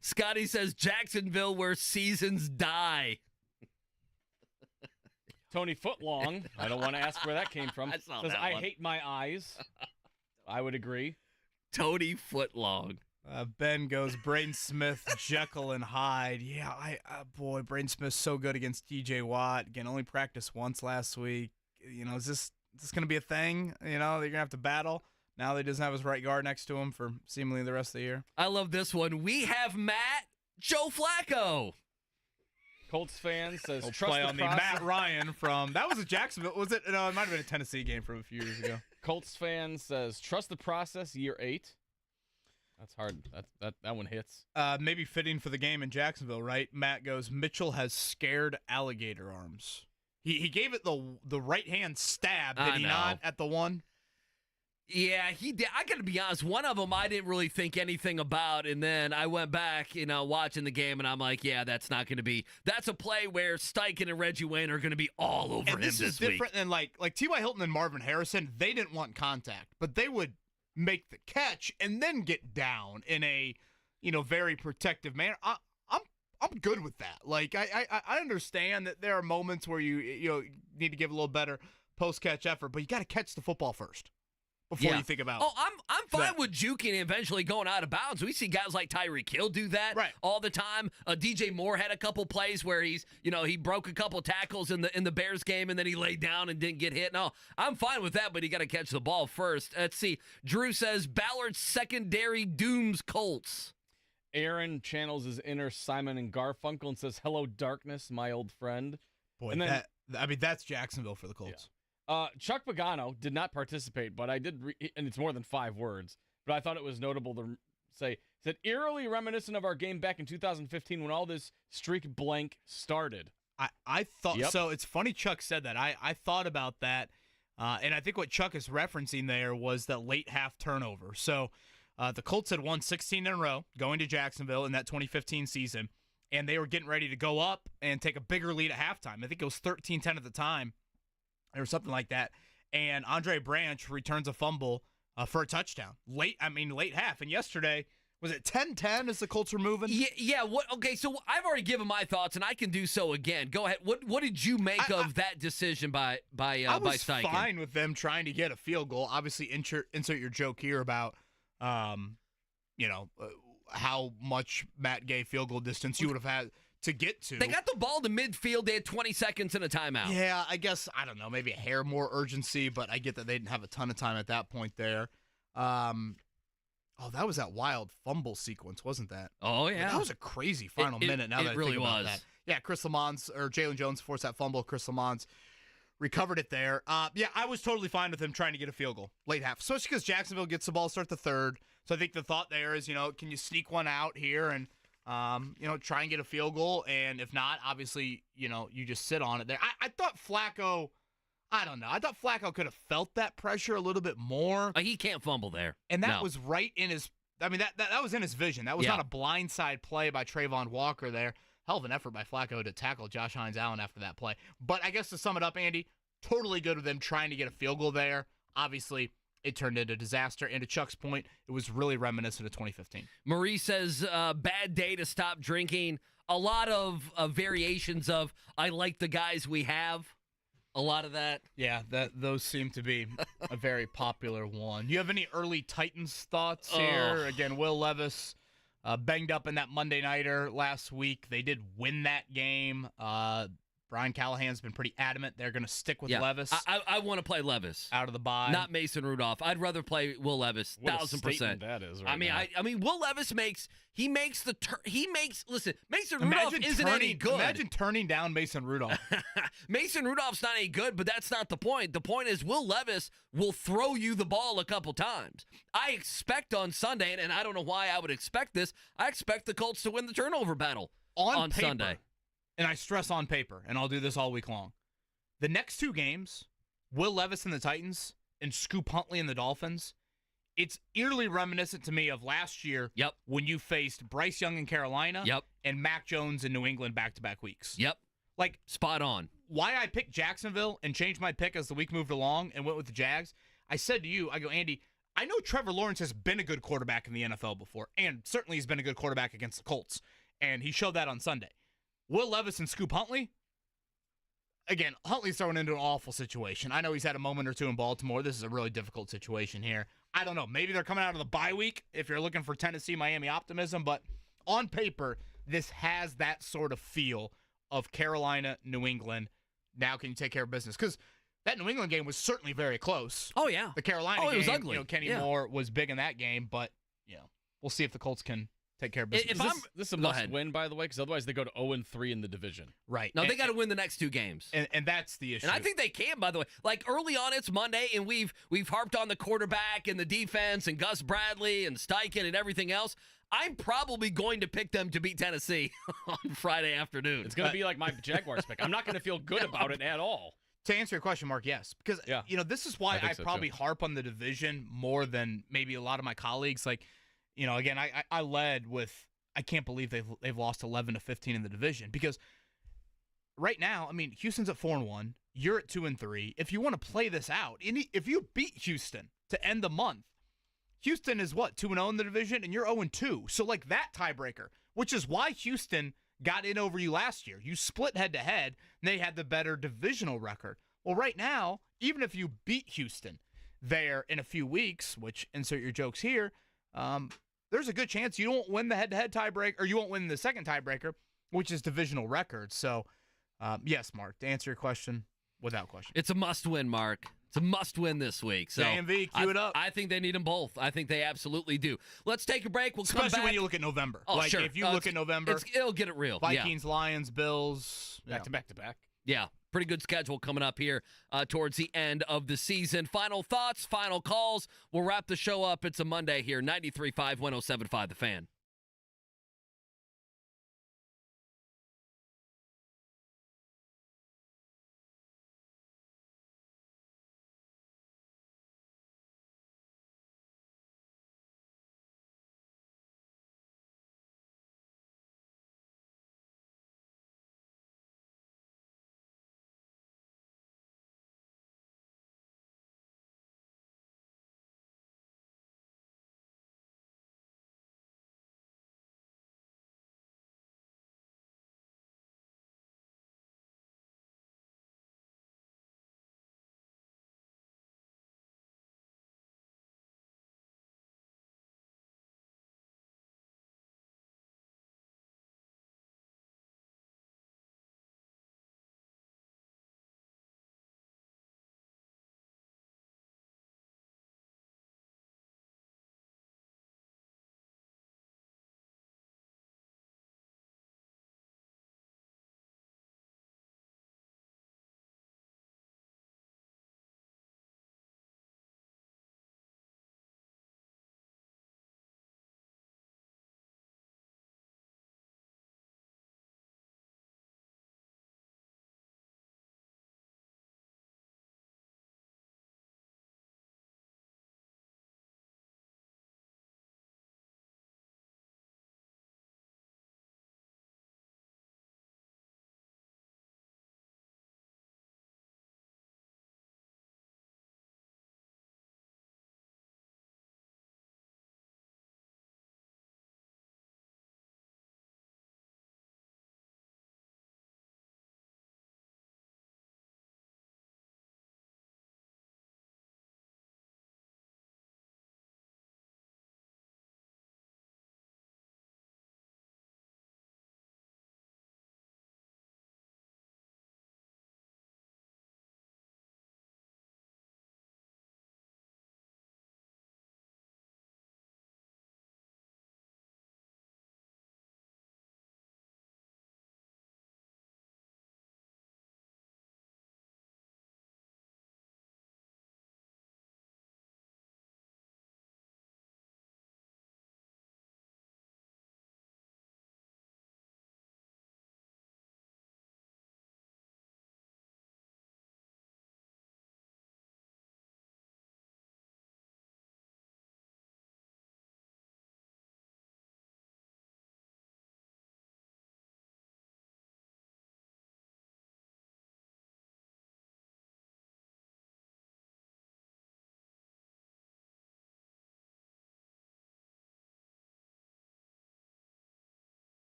Speaker 6: Scotty says Jacksonville where seasons die.
Speaker 7: Tony Footlong. I don't want to ask where that came from.
Speaker 6: Says,
Speaker 7: I hate my eyes. I would agree.
Speaker 6: Tony Footlong.
Speaker 5: Ben goes, Braden Smith, Jekyll and Hyde. Yeah, boy, Braden Smith's so good against TJ Watt. Again, only practiced once last week. Is this going to be a thing? They're going to have to battle. Now that he doesn't have his right guard next to him for seemingly the rest of the year.
Speaker 6: I love this one. We have Joe Flacco.
Speaker 7: Colts fan says,
Speaker 5: trust play on the Matt Ryan from, that was a Jacksonville. Was it? No, it might have been a Tennessee game from a few years ago.
Speaker 7: Colts fan says, trust the process, year 8. That's hard. That one hits.
Speaker 5: Maybe fitting for the game in Jacksonville, right? Matt goes, Mitchell has scared alligator arms. He gave it the right hand stab, did he not, at the one?
Speaker 6: Yeah, he did. I got to be honest. One of them I didn't really think anything about, and then I went back, watching the game, and I'm like, yeah, that's not going to be. That's a play where Steichen and Reggie Wayne are going to be all over him this week.
Speaker 5: This is different than like T.Y. Hilton and Marvin Harrison. They didn't want contact, but they would make the catch and then get down in a, very protective manner. I'm good with that. Like I understand that there are moments where you need to give a little better post catch effort, but you got to catch the football first. Before you think about
Speaker 6: I'm fine with juking and eventually going out of bounds. We see guys like Tyreek Hill do that all the time. DJ Moore had a couple plays where he broke a couple tackles in the Bears game and then he laid down and didn't get hit. No, I'm fine with that, but you got to catch the ball first. Let's see. Drew says Ballard's secondary dooms Colts.
Speaker 7: Aaron channels his inner Simon and Garfunkel and says, "Hello, darkness, my old friend."
Speaker 5: Boy, and then, that's Jacksonville for the Colts.
Speaker 7: Yeah. Chuck Pagano did not participate, but I did, and it's more than 5 words, but I thought it was notable to say, said, eerily reminiscent of our game back in 2015 when all this streak blank started.
Speaker 5: I thought, so it's funny Chuck said that. I thought about that, and I think what Chuck is referencing there was the late half turnover. So the Colts had won 16 in a row going to Jacksonville in that 2015 season, and they were getting ready to go up and take a bigger lead at halftime. I think it was 13-10 at the time. Or something like that, and Andre Branch returns a fumble for a touchdown. Late half. And yesterday, was it 10-10 as the Colts were moving?
Speaker 6: Yeah. Okay, so I've already given my thoughts, and I can do so again. Go ahead. What did you make of that decition by
Speaker 5: I was
Speaker 6: Steichen?
Speaker 5: Fine with them trying to get a field goal. Obviously, insert your joke here about, how much Matt Gay field goal distance you would have had to get to.
Speaker 6: They got the ball to midfield. They had 20 seconds and a timeout.
Speaker 5: Yeah, I guess, I don't know, maybe a hair more urgency, but I get that they didn't have a ton of time at that point there. That was that wild fumble sequence, wasn't that?
Speaker 6: Oh, yeah.
Speaker 5: That was a crazy final minute now that I
Speaker 6: really
Speaker 5: think about
Speaker 6: was.
Speaker 5: that. Yeah, Chris Lamons, or Jalen Jones forced that fumble. Chris Lamons recovered it there. I was totally fine with him trying to get a field goal late half, especially because Jacksonville gets the ball, start the third. So I think the thought there is, can you sneak one out here and try and get a field goal, and if not, obviously, you just sit on it there. I thought Flacco, I don't know. I thought Flacco could have felt that pressure a little bit more.
Speaker 6: He can't fumble there.
Speaker 5: And that was right in his I mean, that was in his vision. That was not a blindside play by Trayvon Walker there. Hell of an effort by Flacco to tackle Josh Hines-Allen after that play. But I guess to sum it up, Andy, totally good with them trying to get a field goal there. Obviously, it turned into a disaster. And to Chuck's point, it was really reminiscent of 2015.
Speaker 6: Marie says, bad day to stop drinking. A lot of variations of, I like the guys we have. A lot of that.
Speaker 5: Yeah, those seem to be a very popular one. You have any early Titans thoughts here? Again, Will Levis banged up in that Monday Nighter last week. They did win that game. Brian Callahan's been pretty adamant they're going to stick with Levis.
Speaker 6: I want to play Levis
Speaker 5: out of the bye,
Speaker 6: not Mason Rudolph. I'd rather play Will Levis.
Speaker 7: What
Speaker 6: 1,000%.
Speaker 7: That is.
Speaker 6: Right I mean, Will Levis makes the listen. Mason Rudolph isn't any good.
Speaker 5: Imagine turning down Mason Rudolph.
Speaker 6: Mason Rudolph's not any good, but that's not the point. The point is Will Levis will throw you the ball a couple times. I expect on Sunday, and I don't know why I would expect this. I expect the Colts to win the turnover battle on
Speaker 5: paper,
Speaker 6: Sunday.
Speaker 5: And I stress on paper, and I'll do this all week long. The next two games, Will Levis and the Titans and Scoop Huntley and the Dolphins, it's eerily reminiscent to me of last year when you faced Bryce Young in Carolina and Mac Jones in New England back-to-back weeks. Like,
Speaker 6: spot on.
Speaker 5: Why I picked Jacksonville and changed my pick as the week moved along and went with the Jags, I said to you, I go, Andy, I know Trevor Lawrence has been a good quarterback in the NFL before, and certainly he's been a good quarterback against the Colts, and he showed that on Sunday. Will Levis and Scoop Huntley, again, Huntley's thrown into an awful situation. I know he's had a moment or two in Baltimore. This is a really difficult situation here. I don't know. Maybe they're coming out of the bye week if you're looking for Tennessee, Miami optimism, but on paper, this has that sort of feel of Carolina, New England. Now can you take care of business? Because that New England game was certainly very close.
Speaker 6: Oh, yeah.
Speaker 5: The Carolina game,
Speaker 6: it was ugly.
Speaker 5: Kenny Moore was big in that game, but we'll see if the Colts can take care of business.
Speaker 7: This is a must-win, by the way, because otherwise they go to 0-3 in the division.
Speaker 5: Right.
Speaker 6: No, they got to win the next two games,
Speaker 5: and that's the issue.
Speaker 6: And I think they can. By the way, like early on, it's Monday, and we've harped on the quarterback and the defense and Gus Bradley and Steichen and everything else. I'm probably going to pick them to beat Tennessee on Friday afternoon.
Speaker 7: It's going to be like my Jaguars pick. I'm not going to feel good about it at all.
Speaker 5: To answer your question, Mark, yes, because this is why I probably harp on the division more than maybe a lot of my colleagues. Like, again, I led with. I can't believe they've lost 11-15 in the division because right now, I mean, Houston's at 4-1. You're at 2-3. If you want to play this out, if you beat Houston to end the month, Houston is what, 2-0 in the division, and you're 0-2. So like that tiebreaker, which is why Houston got in over you last year. You split head-to-head, and they had the better divisional record. Well, right now, even if you beat Houston there in a few weeks, which insert your jokes here, there's a good chance you won't win the head-to-head tiebreaker, or you won't win the second tiebreaker, which is divisional record. So, yes, Mark, to answer your question, without question.
Speaker 6: It's a must-win, Mark. It's a must-win this week. So
Speaker 5: AMV, cue it up.
Speaker 6: I think they need them both. I think they absolutely do. Let's take a break. We'll come back.
Speaker 5: Especially when you look at November.
Speaker 6: Oh,
Speaker 5: like,
Speaker 6: sure.
Speaker 5: If you look at November.
Speaker 6: It'll get it real.
Speaker 5: Vikings, Lions, Bills.
Speaker 7: Back-to-back.
Speaker 6: Yeah. Pretty good schedule coming up here towards the end of the season. Final thoughts, final calls. We'll wrap the show up. It's a Monday here, 93.5, 107.5 The Fan.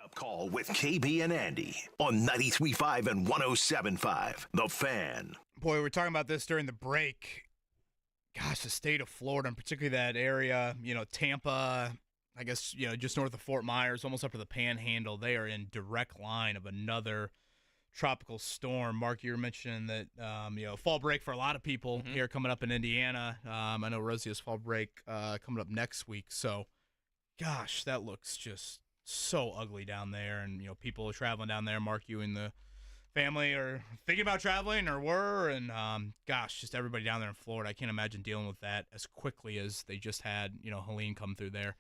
Speaker 1: Up Call with KB and Andy on 93.5 and 107.5. The Fan.
Speaker 5: Boy, we were talking about this during the break. Gosh, the state of Florida, and particularly that area, Tampa, I guess, just north of Fort Myers, almost up to the Panhandle, they are in direct line of another tropical storm. Mark, you were mentioning that, fall break for a lot of people here coming up in Indiana. I know Rosie has fall break coming up next week. So, gosh, that looks just so ugly down there. And, people are traveling down there. Mark, you and the family are thinking about traveling or were. And, gosh, just everybody down there in Florida. I can't imagine dealing with that as quickly as they just had, Helene come through there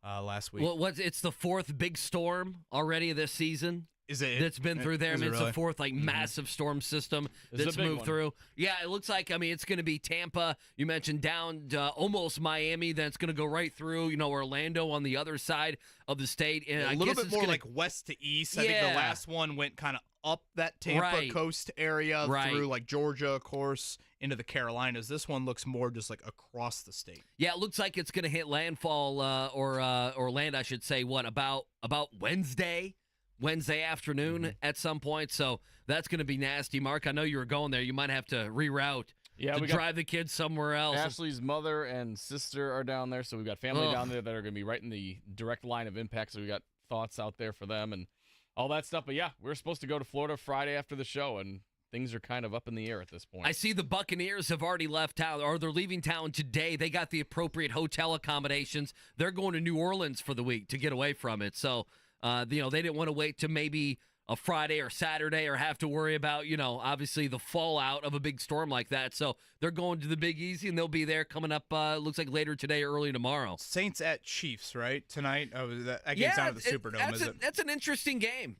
Speaker 5: last week.
Speaker 6: Well, it's the fourth big storm already this season.
Speaker 5: Is it?
Speaker 6: That's been through there. I mean, it's the fourth massive storm system that's moved through. Yeah, it looks like. I mean, it's going to be Tampa. You mentioned down almost Miami. Then it's going to go right through. Orlando on the other side of the state. And
Speaker 5: a little bit more like west to east. I think the last one went kind of up that Tampa coast area through like Georgia, of course, into the Carolinas. This one looks more just like across the state.
Speaker 6: Yeah, it looks like it's going to hit landfall or land, I should say. What about Wednesday afternoon at some point, so that's going to be nasty. Mark, I know you were going there. You might have to reroute to drive the kids somewhere else.
Speaker 7: Ashley's mother and sister are down there, so we've got family down there that are going to be right in the direct line of impact, so we got thoughts out there for them and all that stuff. But, yeah, we're supposed to go to Florida Friday after the show, and things are kind of up in the air at this point.
Speaker 6: I see the Buccaneers have already left town, or they're leaving town today. They got the appropriate hotel accommodations. They're going to New Orleans for the week to get away from it, so they didn't want to wait to maybe a Friday or Saturday or have to worry about, obviously the fallout of a big storm like that. So they're going to the Big Easy, and they'll be there coming up, looks like later today or early tomorrow.
Speaker 5: Saints at Chiefs, right? Tonight? Oh, that game's down at the Superdome, is it?
Speaker 6: That's an interesting game.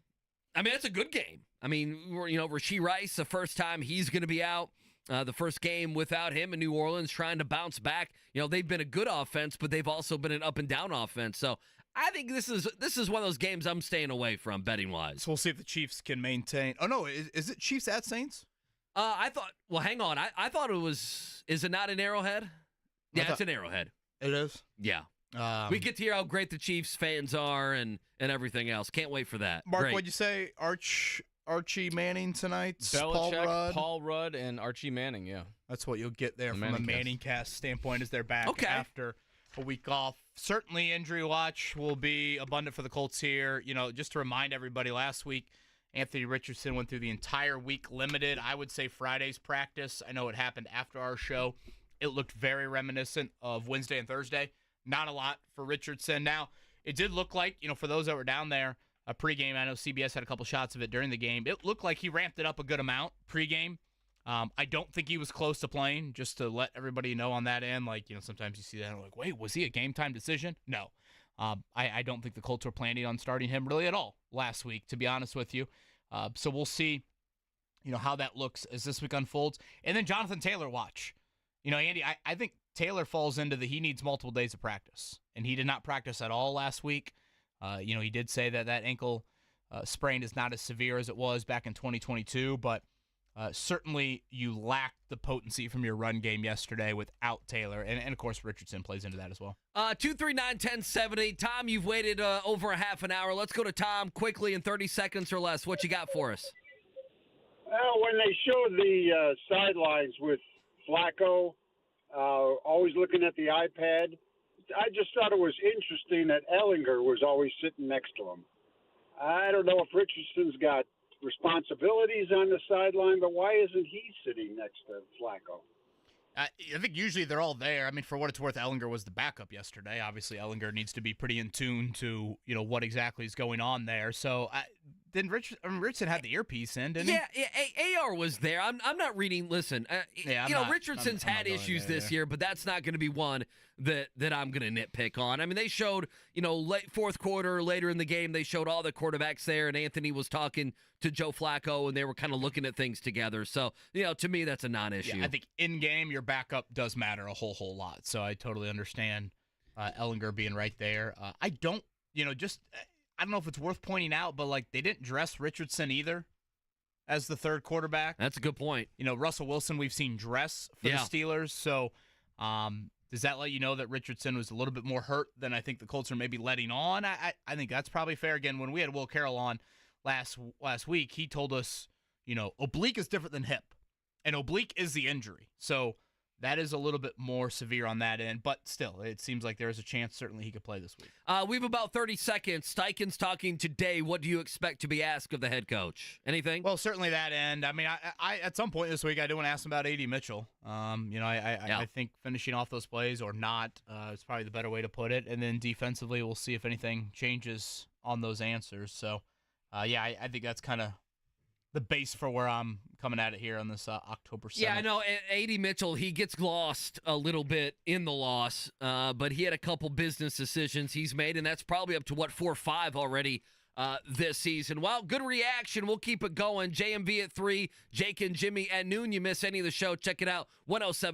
Speaker 6: I mean, that's a good game. I mean, Rashee Rice, the first time he's going to be out. The first game without him in New Orleans, trying to bounce back. They've been a good offense, but they've also been an up-and-down offense. So I think this is one of those games I'm staying away from betting-wise.
Speaker 5: So we'll see if the Chiefs can maintain. Oh, no, is it Chiefs at Saints?
Speaker 6: I thought, well, hang on. I thought it was, is it not an Arrowhead? Yeah, it's an Arrowhead.
Speaker 5: It is?
Speaker 6: Yeah. We get to hear how great the Chiefs fans are and everything else. Can't wait for that.
Speaker 5: Mark, what'd you say? Archie Manning tonight?
Speaker 7: Belichick, Paul Rudd, and Archie Manning, yeah.
Speaker 5: That's what you'll get there from a Manning cast standpoint as they're back after a week off. Certainly injury watch will be abundant for the Colts here. Just to remind everybody, last week, Anthony Richardson went through the entire week limited. I would say Friday's practice. I know it happened after our show. It looked very reminiscent of Wednesday and Thursday. Not a lot for Richardson. Now, it did look like, for those that were down there, a pregame, I know CBS had a couple shots of it during the game. It looked like he ramped it up a good amount pregame. I don't think he was close to playing, just to let everybody know on that end. Like, sometimes you see that and like, wait, was he a game-time decision? No. I don't think the Colts were planning on starting him really at all last week, to be honest with you. So we'll see, how that looks as this week unfolds. And then Jonathan Taylor watch. Andy, I think Taylor falls into he needs multiple days of practice. And he did not practice at all last week. He did say that ankle sprain is not as severe as it was back in 2022, but certainly you lacked the potency from your run game yesterday without Taylor. And of course, Richardson plays into that as well.
Speaker 6: 239-1070. Tom, you've waited over a half an hour. Let's go to Tom quickly in 30 seconds or less. What you got for us?
Speaker 18: Well, when they showed the sidelines with Flacco, always looking at the iPad, I just thought it was interesting that Ellinger was always sitting next to him. I don't know if Richardson's got responsibilities on the sideline, but why isn't he sitting next to Flacco?
Speaker 5: I think usually they're all there. I mean, for what it's worth, Ellinger was the backup yesterday. Obviously, Ellinger needs to be pretty in tune to, what exactly is going on there. So then Richardson had the earpiece in, didn't he?
Speaker 6: Yeah, AR was there. I'm not reading. Listen, Richardson's had issues this year, but that's not going to be one that I'm going to nitpick on. I mean, they showed, late fourth quarter, later in the game, they showed all the quarterbacks there, and Anthony was talking to Joe Flacco, and they were kind of looking at things together. So, to me, that's a non-issue.
Speaker 5: Yeah, I think in game, your backup does matter a whole lot. So I totally understand Ellinger being right there. I don't know if it's worth pointing out, but they didn't dress Richardson either as the third quarterback.
Speaker 6: That's a good point.
Speaker 5: Russell Wilson, we've seen dress for the Steelers. So Does that let you know that Richardson was a little bit more hurt than I think the Colts are maybe letting on? I think that's probably fair. Again, when we had Will Carroll on last week, he told us, oblique is different than hip, and oblique is the injury. So that is a little bit more severe on that end, but still, it seems like there is a chance certainly he could play this week.
Speaker 6: We have about 30 seconds. Steichen's talking today. What do you expect to be asked of the head coach? Anything?
Speaker 5: Well, certainly that end. I mean, I at some point this week, I do want to ask him about A.D. Mitchell. I think finishing off those plays or not is probably the better way to put it. And then defensively, we'll see if anything changes on those answers. So, I think that's kind of the base for where I'm coming at it here on this October 7th.
Speaker 6: Yeah, I know. A.D. Mitchell, he gets lost a little bit in the loss, but he had a couple business decisions he's made, and that's probably up to, 4 or 5 already this season. Well, good reaction. We'll keep it going. JMV at 3, Jake and Jimmy at noon. You miss any of the show, check it out. 107.